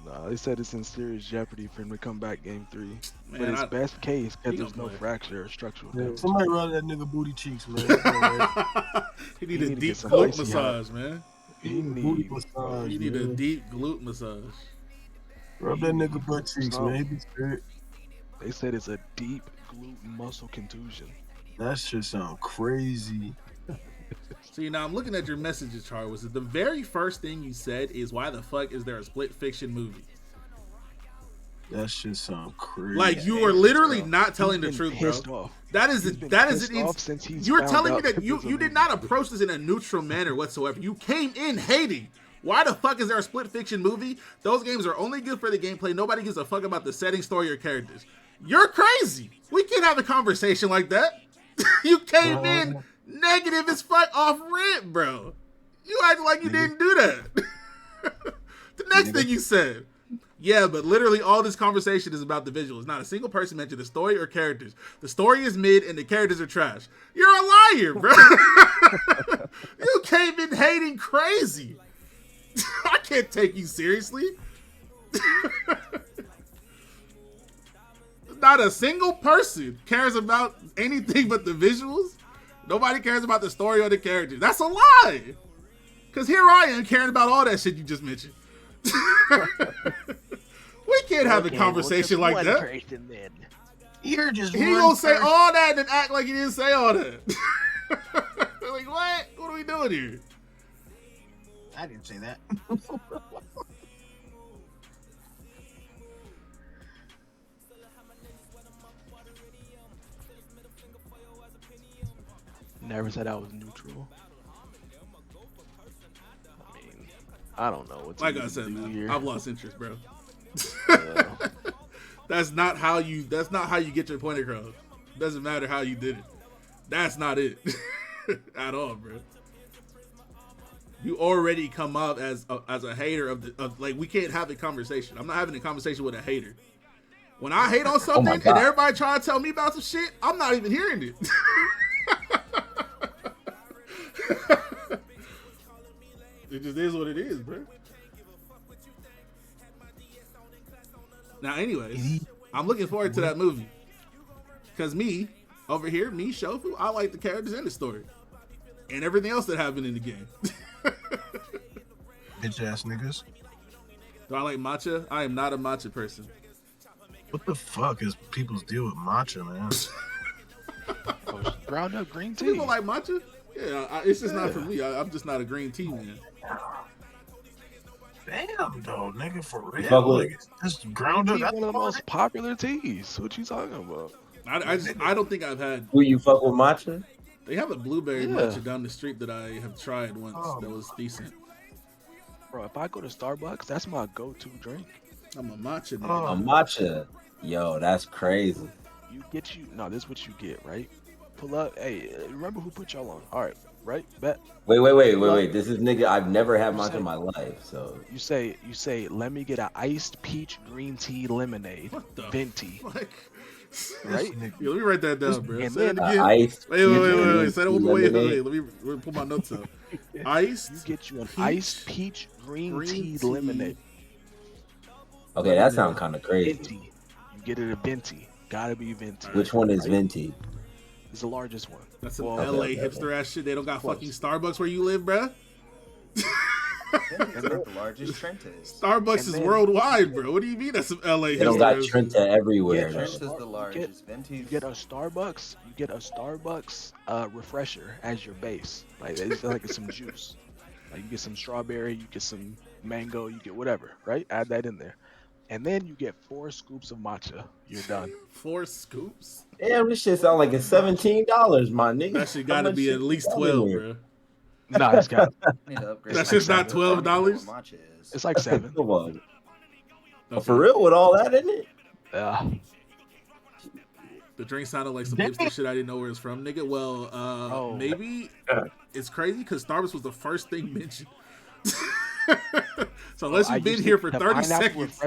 Nah, they said it's in serious jeopardy for him to come back Game 3. Man, But his best case, because he there's gonna no play. fracture or structural Yeah, damage. somebody run that nigga booty cheeks, man. He need He a need to deep get some glute icy massage, man. He booty need, massage. He need a man. deep glute massage. Rub that nigga butt cheeks, man. He be straight. They said it's a deep glute muscle contusion. That shit sound crazy. See, now I'm looking at your messages, Char. Was it the very first thing you said is why the fuck is there a split fiction movie? That shit sound crazy. Like you are literally not telling the truth, bro. Off. That is Since he's you're found telling me out that you did not approach this in a neutral manner whatsoever. You came in hating. Why the fuck is there a split fiction movie? Those games are only good for the gameplay. Nobody gives a fuck about the setting, story, or characters. You're crazy. We can't have a conversation like that. You came in negative as fuck off rip, bro. You act like you didn't do that. The next thing you said. Yeah, but literally all this conversation is about the visuals. Not a single person mentioned the story or characters. The story is mid and the characters are trash. You're a liar, bro. You came in hating crazy. I can't take you seriously. Not a single person cares about anything but the visuals. Nobody cares about the story or the characters. That's a lie. Because here I am caring about all that shit you just mentioned. We can't have a conversation like that. Person, then. You're just he gonna say all that and then act like he didn't say all that. Like what? What are we doing here? I didn't say that. Never said I was neutral. I mean, I don't know what to like I said, man, here. I've lost interest, bro. Yeah. That's not how you get your point across. Doesn't matter how you did it. That's not it. At all, bro. You already come up as a hater of like we can't have a conversation. I'm not having a conversation with a hater. When I hate on something and everybody trying to tell me about some shit, I'm not even hearing it. It just is what it is, bro. Now, anyways, I'm looking forward to that movie. Because me, over here, me, Shofu, I like the characters and the story. And everything else that happened in the game. Bitch ass niggas. Do I like matcha? I am not a matcha person. What the fuck is people's deal with matcha, man? Ground up green tea. People like matcha? Yeah, it's just not for me. I'm just not a green tea man. Damn, though, nigga, for real. Like, just ground up. That's one of the most popular teas. What you talking about? I don't think I've had. Will you fuck with matcha? They have a blueberry matcha down the street that I have tried once. That was decent. Bro, if I go to Starbucks, that's my go-to drink. I'm a matcha nigga. A matcha. Yo, that's crazy. No, this is what you get, right? Pull up. Hey, remember who put y'all on? All right, right? Bet. Wait. This is nigga. I've never had matcha in my life, so. You say, let me get an iced peach green tea lemonade. What the venti. Fuck? Right? Yeah, let me write that down, bro. And Say it then, again. Iced wait. Say that one more. Wait. Let me pull my notes up. Iced. You get you an iced peach green tea lemonade. Okay, that sounds kind of crazy. Venti. You get it a venti. Gotta be venti. Which one is venti? It's the largest one. That's some LA hipster ass shit. They don't got fucking Starbucks where you live, bro. It's not the largest. Trent is. Starbucks is worldwide, bro. What do you mean that's some LA hipster? They don't got Trenta everywhere. Trent is the largest. You get a Starbucks. Refresher as your base. Like they feel like it's some juice. Like you get some strawberry, you get some mango, you get whatever. Right? Add that in there. And then you get 4 scoops of matcha. You're done. 4 scoops? Damn, this shit sound like it's $17, my nigga. That shit gotta be at least 12, bro. Nah, it's got. That's just not $12. It's like 7. Come on. For real, with all that in it? Yeah. The drink sounded like some hipster shit I didn't know where it's from, nigga. Well, maybe it's crazy because Starbucks was the first thing mentioned. So unless you've been here for 30 seconds.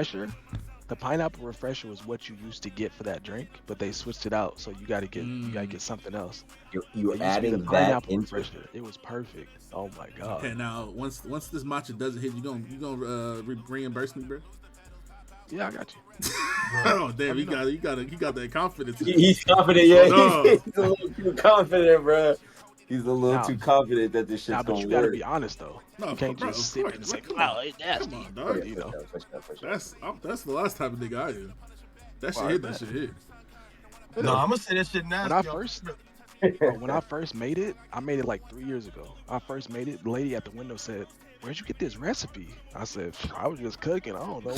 The pineapple refresher was what you used to get for that drink, but they switched it out, so you gotta get something else. You're adding the that pineapple into refresher. It was perfect. Oh my god. Okay, now once this matcha doesn't hit, you gonna reimburse me, bro? Yeah, I got you. Oh damn, he got that confidence. He's confident, yeah. Oh, no. He's a little too confident, bro. He's a little too confident that this shit's but gonna you gotta work. be honest though. No, you can't bro, just sit and say, "Wow, it's nasty." Come on, dog. You know. That's the last type of nigga I am. That shit Well, I hit. bet. That shit hit. No, I'm gonna say that shit nasty. When I first made it, I made it like 3 years ago. I first made it. The lady at the window said, "Where'd you get this recipe?" I said, "I was just cooking. I don't know."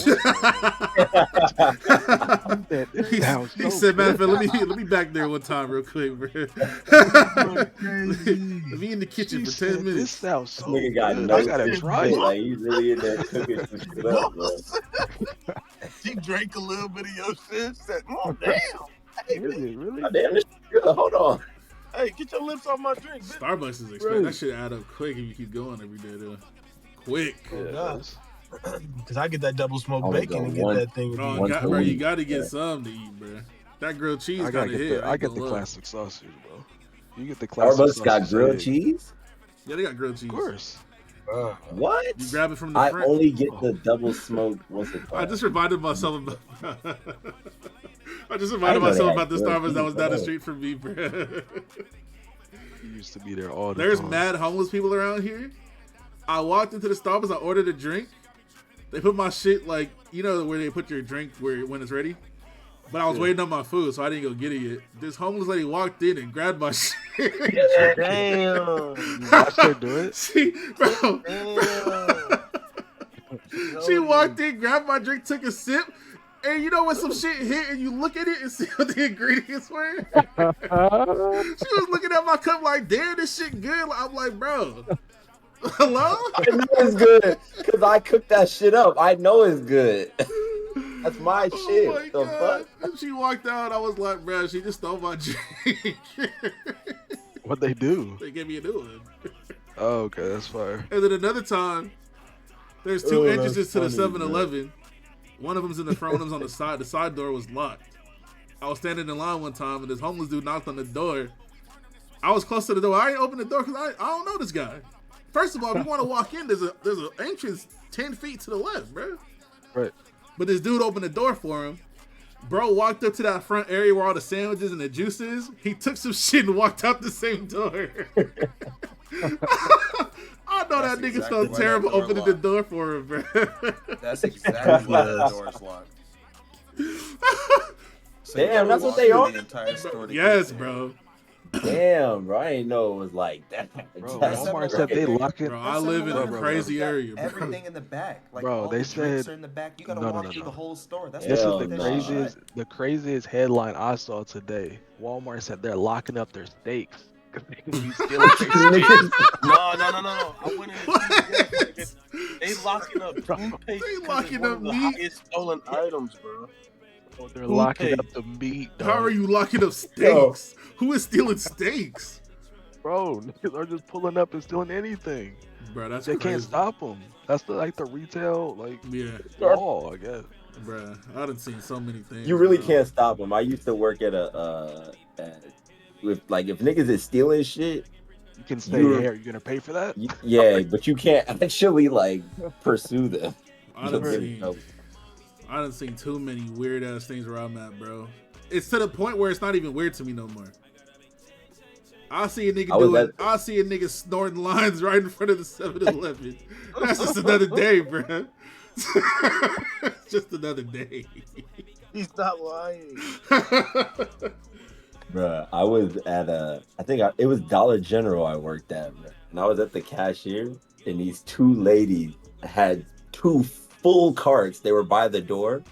He said, "Man, let me back there one time real quick, bro. Let me in the kitchen for 10 minutes." This sounds so Nigga got good. no I gotta shit, try it. Like he's really in there cooking some shit up, bro. She drank a little bit of your shit. Said, "Oh damn, hey, Really? Oh, damn, this shit good. Hold on. hey, get your lips off my drink, bitch." Starbucks is expensive. That shit add up quick if you keep going every day, though. Quick. Because I get that double smoked Only bacon go and get one- that thing. Bro, Once a you week. got to get Yeah. some to eat, bro. That grilled cheese I gotta kind of get hit. the. I I get the classic. classic sausage, bro. You get the classic Starbucks sausage. got grilled egg. cheese. Yeah, they got grilled cheese. Of course. What? You grab it from the I front. only get the double smoked. What's it called? I just reminded myself about. I just I reminded didn't know they myself had about the grilled Starbucks that cheese. was down the Oh. street from me, bro. You used to be there all the There's time. mad homeless people around here. I walked into the Starbucks. I ordered a drink. They put my shit like where they put your drink when it's ready. But I was waiting on my food, so I didn't go get it yet. This homeless lady walked in and grabbed my shit. Damn. Watch her do it. She walked in, grabbed my drink, took a sip, and you know when some shit hit and you look at it and see what the ingredients were? She was looking at my cup like, damn, this shit good. I'm like, bro, hello? I know it's good because I cooked that shit up. I know it's good. That's my shit. Oh my The God. fuck? She walked out. I was like, bro, she just stole my drink. What they do? They gave me a new one. Oh, okay, that's fire. And then another time, there's two Oh, entrances to the that's funny, 7-Eleven. One of them's in the front, one of them's on the side. The side door was locked. I was standing in line one time, and this homeless dude knocked on the door. I was close to the door. I ain't opened the door because I don't know this guy. First of all, if you want to walk in, there's an entrance 10 feet to the left, bro. Right. But this dude opened the door for him. Bro walked up to that front area where all the sandwiches and the juice is. He took some shit and walked out the same door. I know that nigga exactly felt why terrible that door opening the locked. door for him, bro. That's exactly why that door's locked. So you Damn, gotta that's what walk they through are? the entire store to Yes, get bro. Damn, bro. I didn't know it was like that. Bro, That's Walmart said they lock it. Bro, I live in a Bro, crazy You got area, bro. everything in the back. Like Bro, all they the drinks said- are in the back. You gotta No, no, walk no, through no. the whole store. That's This Hell is the no. the craziest headline I saw today. Walmart said they're locking up their steaks. 'Cause they could be stealing their steaks. No. I went in the CVS, they locking up toothpaste. They 'cause locking it's one up of the meat. highest stolen items, bro. Oh, they're locking up the meat, How dog. are you locking up steaks? Who is stealing steaks? Bro, niggas are just pulling up and stealing anything. Bro, that's They crazy. can't stop them. That's the retail Yeah, law, I guess. bro. I done seen so many things. You really bro. can't stop them. I used to work at if niggas is stealing shit. You can stay You're- here. You gonna pay for that? Yeah, but you can't actually pursue them. I done seen too many weird ass things where I'm at, bro. It's to the point where it's not even weird to me no more. I see a nigga snorting lines right in front of the 7-Eleven. That's just another day, bro. Just another day. He's not lying. Bruh, I was at it was Dollar General I worked at, bruh. And I was at the cashier, and these two ladies had two full carts. They were by the door.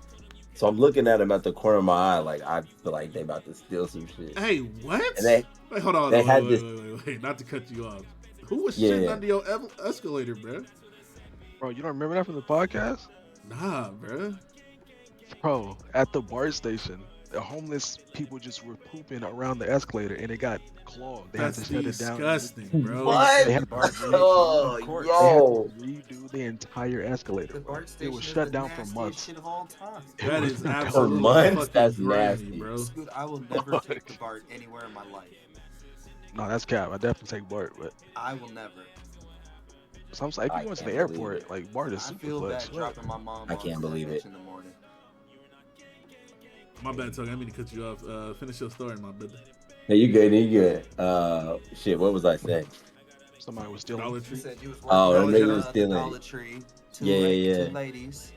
So I'm looking at them at the corner of my eye, like I feel like they about to steal some shit. Hey, what? And wait, hold on. Wait. Not to cut you off. Who was shitting under your escalator, bro? Bro, you don't remember that from the podcast? Nah, bro. Bro, at the BART station, the homeless people just were pooping around the escalator and it got clogged. They had to shut it down. Disgusting, bro. What? They had to redo the entire escalator. Bro. It was shut down for months. Shit of all time. That is For absolutely months? fucking That's grimy, nasty. bro. Dude, I will never take the BART anywhere in my life. No, that's cap. I definitely take BART, but I will never. some if you go to the airport, like BART is I super feel flex. bad dropping my mom. I can't believe it. In the morning. My bad, Tug. I didn't mean to cut you off. Finish your story, my brother. Hey, you good? You good? Shit. What was I saying? Somebody was stealing. Dollar You Tree. said you was Oh, working them at niggas was stealing. Dollar Tree. Yeah. Two ladies.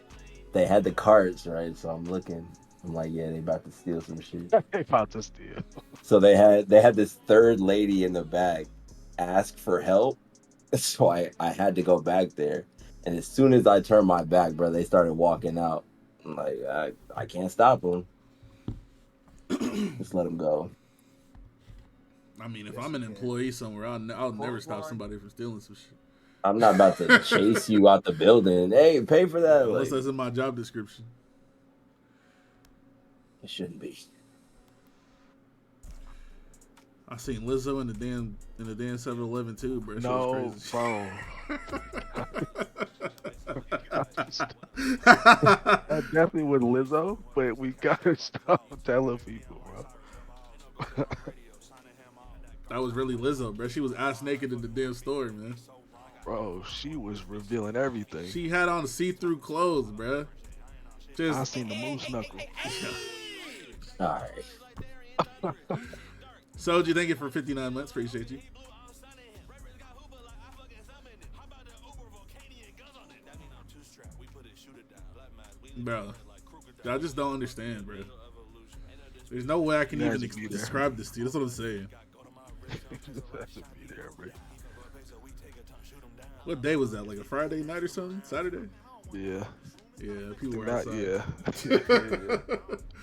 They had the carts, right? So I'm looking. I'm like, yeah, they about to steal some shit. They about to steal. So they had this third lady in the back ask for help. So I had to go back there. And as soon as I turned my back, bro, they started walking out. I'm like, I can't stop them. Just let them go. I mean, if I'm an employee somewhere, I'll never stop somebody from stealing some shit. I'm not about to chase you out the building. Hey, pay for that. Unless Like, that's in my job description. it shouldn't be. I seen Lizzo in the damn 7-Eleven too, bro. She No, was bro. That definitely was Lizzo, but we gotta stop telling people, bro. That was really Lizzo, bro. She was ass naked in the damn store, man. Bro, she was revealing everything. She had on see-through clothes, bro. Just... I seen the moose knuckle. All right. Soji, thank you for 59 months. Appreciate you. Bro, I just don't understand, bro. There's no way I can even describe this to you. That's what I'm saying. What day was that? Like a Friday night or something? Saturday? Yeah. Yeah, people were Not, outside. yeah.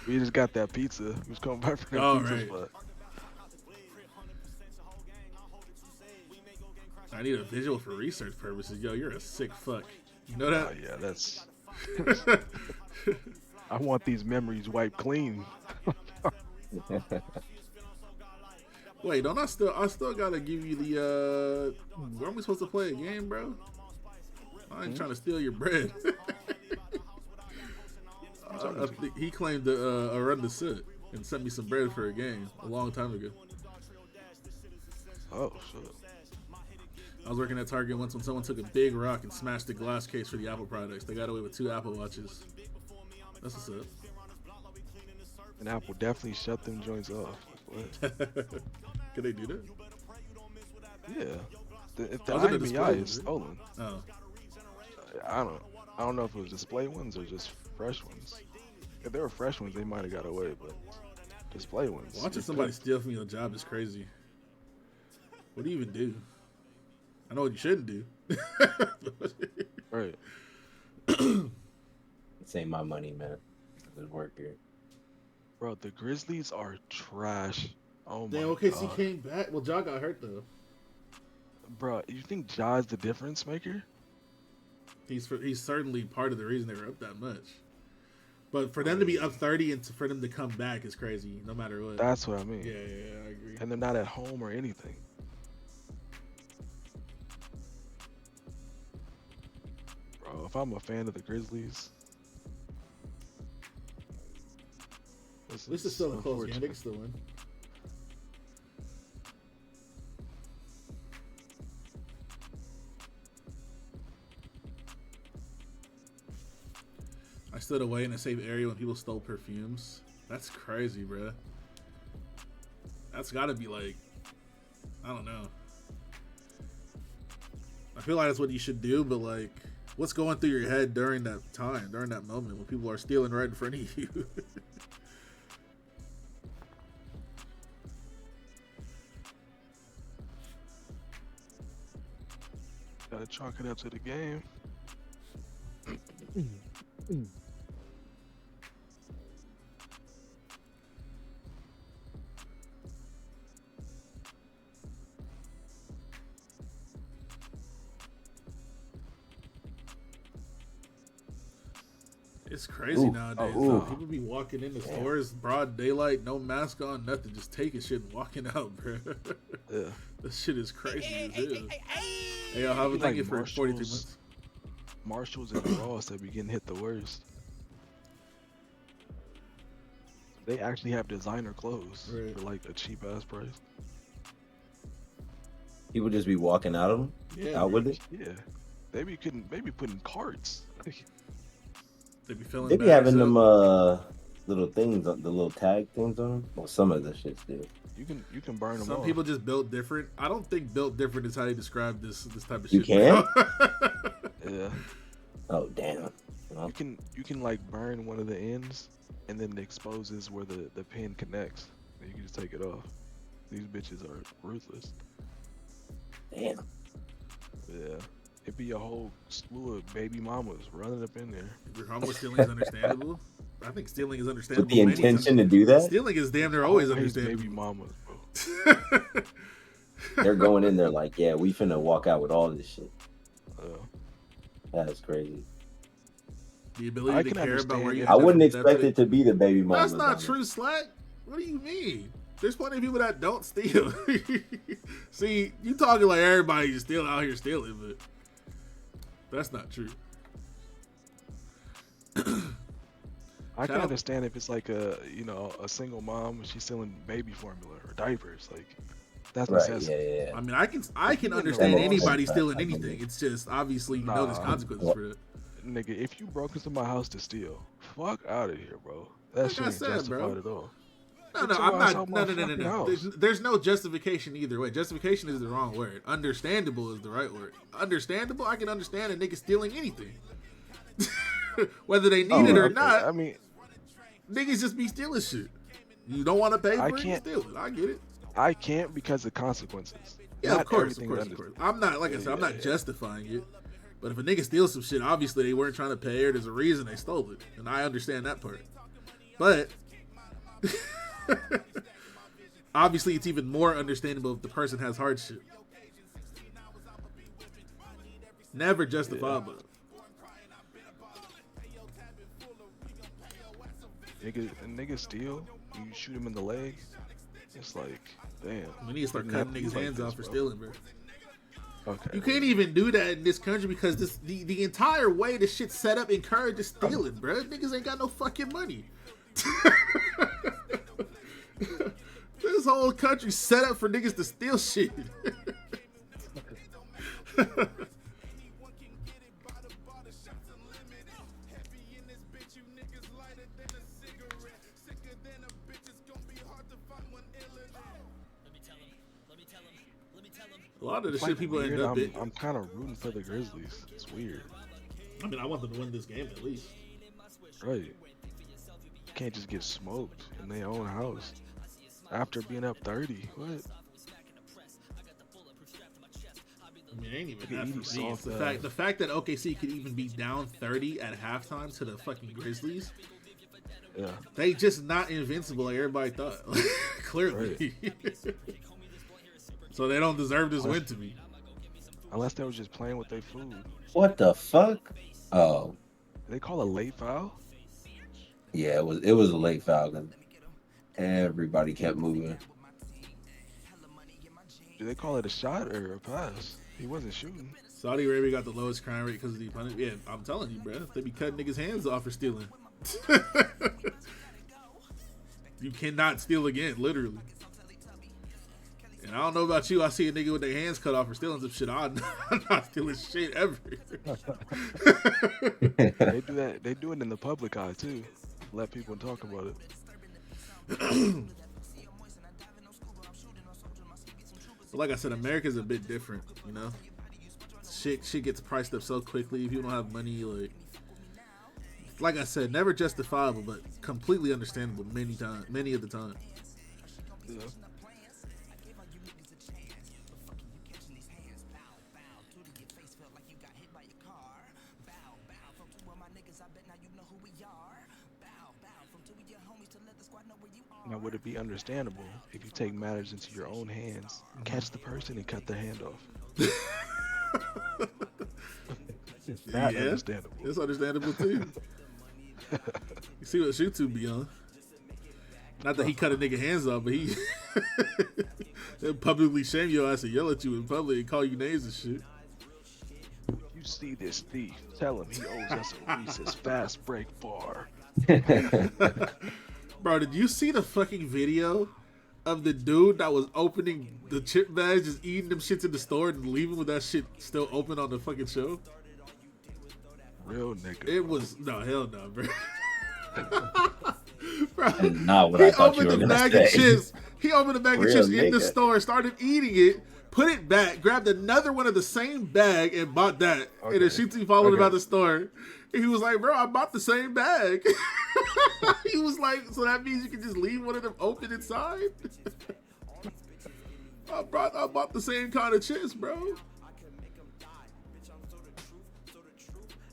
We just got that pizza. We was coming back from that pizza right. spot. I need a visual for research purposes. Yo, you're a sick fuck. You know that? Oh, yeah, that's... I want these memories wiped clean. Wait, don't I still gotta give you the where am we supposed to play a game, bro? I ain't trying to steal your bread. He claimed to run the sit and sent me some bread for a game a long time ago. Oh shit. I was working at Target once when someone took a big rock and smashed the glass case for the Apple products. They got away with 2 Apple Watches. That's what's up. And Apple definitely shut them joints off. Could they do that? Yeah. If the Was it a IMEI display, is stolen, oh, I don't know if it was display ones or just fresh ones. If they were fresh ones, they might have got away, but display ones. watching somebody steal from your job is crazy. What do you even do? I know what you shouldn't do. Right. This ain't my money, man. This work here. Bro, the Grizzlies are trash. Oh my Damn, god. OKC came back. Well, Ja got hurt though. Bro, you think Ja's the difference maker? He's certainly part of the reason they were up that much. But for them to be up 30 and for them to come back is crazy, no matter what. That's what I mean. Yeah, I agree. And they're not at home or anything. Bro, if I'm a fan of the Grizzlies, At least it's still a close game. They can still win. I stood away in a safe area when people stole perfumes. That's crazy, bro. That's gotta be like, I don't know. I feel like that's what you should do, but like, what's going through your head during that time, during that moment when people are stealing right in front of you? gotta chalk it up to the game. It's crazy nowadays. Though. People be walking into stores, broad daylight, no mask on, nothing, just taking shit and walking out, bro. Yeah. This shit is crazy as hell. Hey, yo, how thank you for 43 months. Marshalls and Ross that be getting hit the worst. They actually have designer clothes for like a cheap ass price. People just be walking out of them. Yeah, out with it. Yeah, they be putting carts. They be filling. They be having them little things, the little tag things on them. Well, some of the shits do. You can burn them. Some people just built different. I don't think built different is how you describe this type of You shit. can? Yeah. Oh damn. You can like burn one of the ends and then it exposes where the pin connects. And you can just take it off. These bitches are ruthless. Damn. Yeah. It'd be a whole slew of baby mamas running up in there. Homo stealing is understandable. I think stealing is understandable. With the intention to do that? Stealing is damn near always understandable. Baby mamas, bro. They're going in there like, yeah, we finna walk out with all this shit. That's crazy. The ability to care about where you. I wouldn't expect it to be the baby mamas. That's not true, Slack. What do you mean? There's plenty of people that don't steal. See, you talking like everybody still out here stealing, but that's not true. I can understand if it's like a single mom and she's selling baby formula or diapers, like that's necessary. Yeah. I mean, I can understand anybody stealing anything. It's just obviously there's consequences for it. Nigga, if you broke into my house to steal, fuck out of here, bro. That shit ain't justified at all. No, I'm not. No. There's no justification either way. Justification is the wrong word. Understandable is the right word. Understandable, I can understand a nigga stealing anything, whether they need it or not. I mean, niggas just be stealing shit. You don't want to pay for it, you can't steal it. I get it. I can't because of consequences. Yeah, of course. I'm not, like I said, I'm not justifying it. But if a nigga steals some shit, obviously they weren't trying to pay or there's a reason they stole it. And I understand that part. But obviously it's even more understandable if the person has hardship. Never justifiable. Nigga steal, you shoot him in the leg. It's like, damn. We need to start cutting niggas' hands off for stealing, bro. Okay. You can't even do that in this country because the entire way this shit's set up encourages stealing, bro. Niggas ain't got no fucking money. This whole country's set up for niggas to steal shit. A lot of the shit people end up in. I'm kind of rooting for the Grizzlies. It's weird. I mean, I want them to win this game at least. Right. You can't just get smoked in their own house after being up 30. What? I mean, it ain't even that for me. It's the fact that OKC could even be down 30 at halftime to the fucking Grizzlies. Yeah. They just not invincible like everybody thought. Clearly. Right. So they don't deserve this win to me. Unless they were just playing with their food. What the fuck? Oh. They call a late foul? Yeah, it was a late foul because everybody kept moving. Do they call it a shot or a pass? He wasn't shooting. Saudi Arabia got the lowest crime rate because of the punishment. Yeah, I'm telling you, bro. They be cutting niggas' hands off for stealing. You cannot steal again, literally. And I don't know about you. I see a nigga with their hands cut off for stealing some shit. I'm not stealing shit ever. They do that. They do it in the public eye too. Let people talk about it. Like I said, America's a bit different, you know. Shit gets priced up so quickly. If you don't have money, like I said, never justifiable, but completely understandable many of the time. Yeah. Now, would it be understandable if you take matters into your own hands, catch the person, and cut their hand off? Not understandable. It's understandable too. You see what YouTube be on? Not that he cut a nigga hands off, but he they'll publicly shame your ass and yell at you in public and call you names and shit. You see this thief? Tell him he owes us a Reese's fast break bar. Bro, did you see the fucking video of the dude that was opening the chip bags, just eating them shits in the store and leaving with that shit still open on the fucking show? Real nigga. It was no hell no, bro. Bro, That is not what I thought you were gonna say. He opened a bag of chips in the store, started eating it, put it back, grabbed another one of the same bag and bought that. And then Shitty followed him out the store. And he was like, bro, I bought the same bag. He was like, so that means you can just leave one of them open inside? I bought the same kind of chips, bro.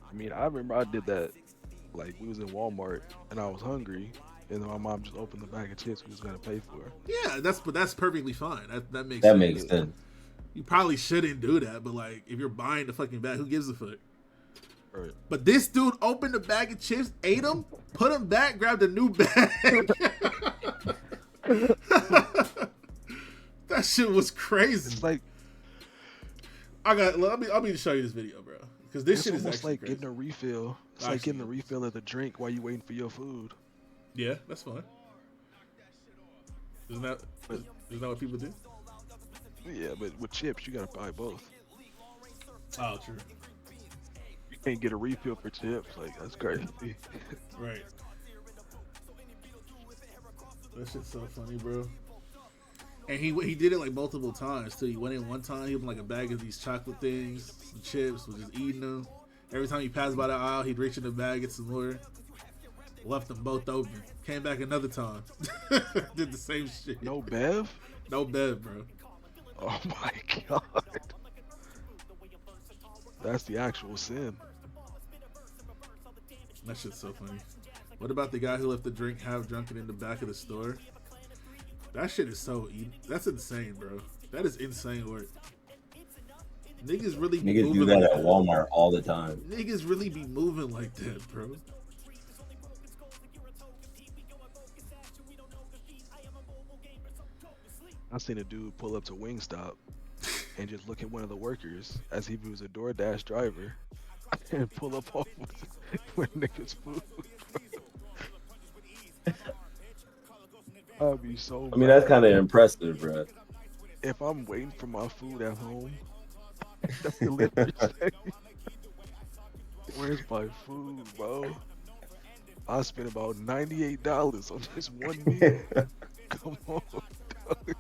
I mean, I remember I did that. Like, we was in Walmart and I was hungry, and then my mom just opened the bag of chips we was gonna pay for. Yeah, that's perfectly fine. That makes That sense. makes sense. You probably shouldn't do that, but like, if you're buying the fucking bag, who gives a fuck? Right. But this dude opened the bag of chips, ate them, put them back, grabbed a new bag. That shit was crazy. It's like, let me show you this video, bro, because this it's shit is almost actually like crazy. getting a refill. It's like getting a refill of the drink while you waiting for your food. Yeah, that's fine. Isn't that what people do? Yeah, but with chips, you gotta buy both. Oh, true. You can't get a refill for chips. Like, that's crazy. Right. That shit's so funny, bro. And he did it like multiple times too. He went in one time, he opened like a bag of these chocolate things, some chips, was just eating them. Every time he passed by the aisle, he'd reach in the bag, get some more. Left them both open. Came back another time. Did the same shit. No Bev? No Bev, bro. Oh my god. That's the actual sin. That shit's so funny. What about the guy who left the drink half drunken in the back of the store? That shit is that's insane, bro. That is insane work. Niggas really be Niggas moving do that like at Walmart all the time. Niggas really be moving like that, bro. I seen a dude pull up to Wingstop and just look at one of the workers as if he was a DoorDash driver and pull up off with niggas' food. I'd be so I mean, that's kind of impressive, bro. If I'm waiting for my food at home, that's delivery day. Where's my food, bro? I spent about $98 on this one meal. Come on, dog.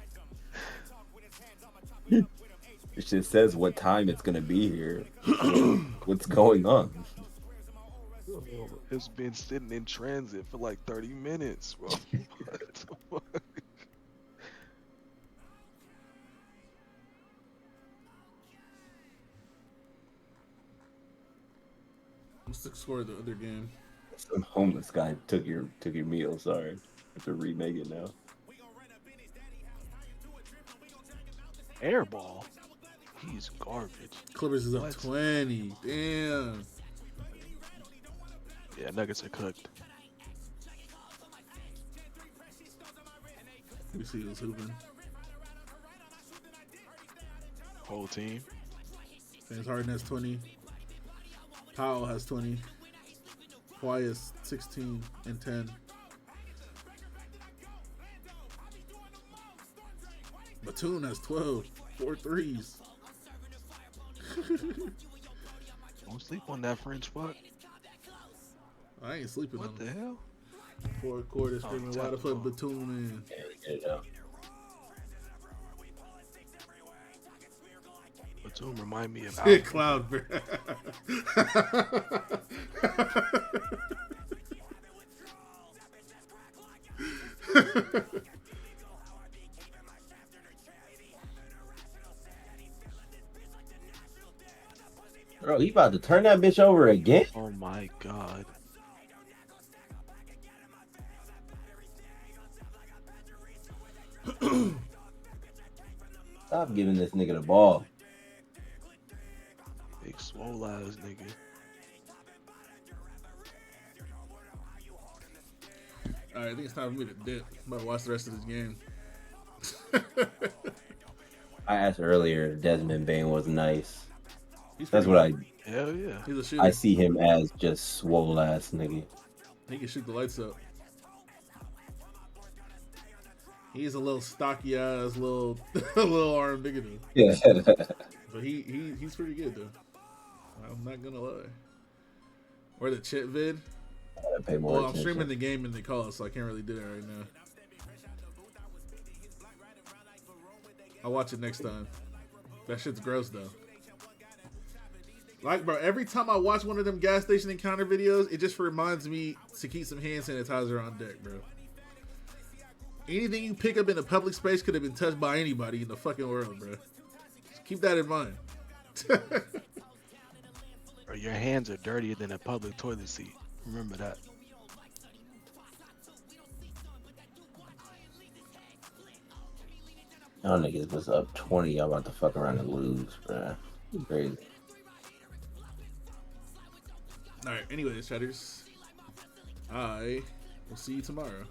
It just says what time it's gonna be here. What's going on? It's been sitting in transit for like 30 minutes, bro. What the fuck? What's the score of the other game? Some homeless guy took your meal. Sorry, I have to remake it now. Airball. He's garbage. Clippers is up 20. Damn. Yeah, Nuggets are cooked. Let me see who's hooping. Whole team. James Harden has 20. Powell has 20. Kawhi has 16 and 10. Batum has 12. 4 threes. Don't sleep on that French fuck. I ain't sleeping on What the him. hell? 4 quarters screaming, why the fuck Batum in? There we go. Batum remind me of Shit, Cloud, bro. Bro, he about to turn that bitch over again? Oh my god. Stop giving this nigga the ball. Big swole ass nigga. Alright, I think it's time for me to dip. I'm about to watch the rest of this game. I asked earlier if Desmond Bain was nice. He's That's pretty what good. Hell yeah. He's a shooter. I see him as just swole ass nigga. He can shoot the lights up. He's a little stocky ass, little arm bigger than. Yeah. But he's pretty good though. I'm not gonna lie. Or the chip vid. I pay more Well, I'm attention. streaming the game in the call, so I can't really do that right now. I'll watch it next time. That shit's gross though. Like, bro, every time I watch one of them gas station encounter videos, it just reminds me to keep some hand sanitizer on deck, bro. Anything you pick up in a public space could have been touched by anybody in the fucking world, bro. Just keep that in mind. Or your hands are dirtier than a public toilet seat. Remember that. Y'all niggas was up 20. Y'all about to fuck around and lose, bro. Crazy. All right. Anyways, chatters, I will see you tomorrow.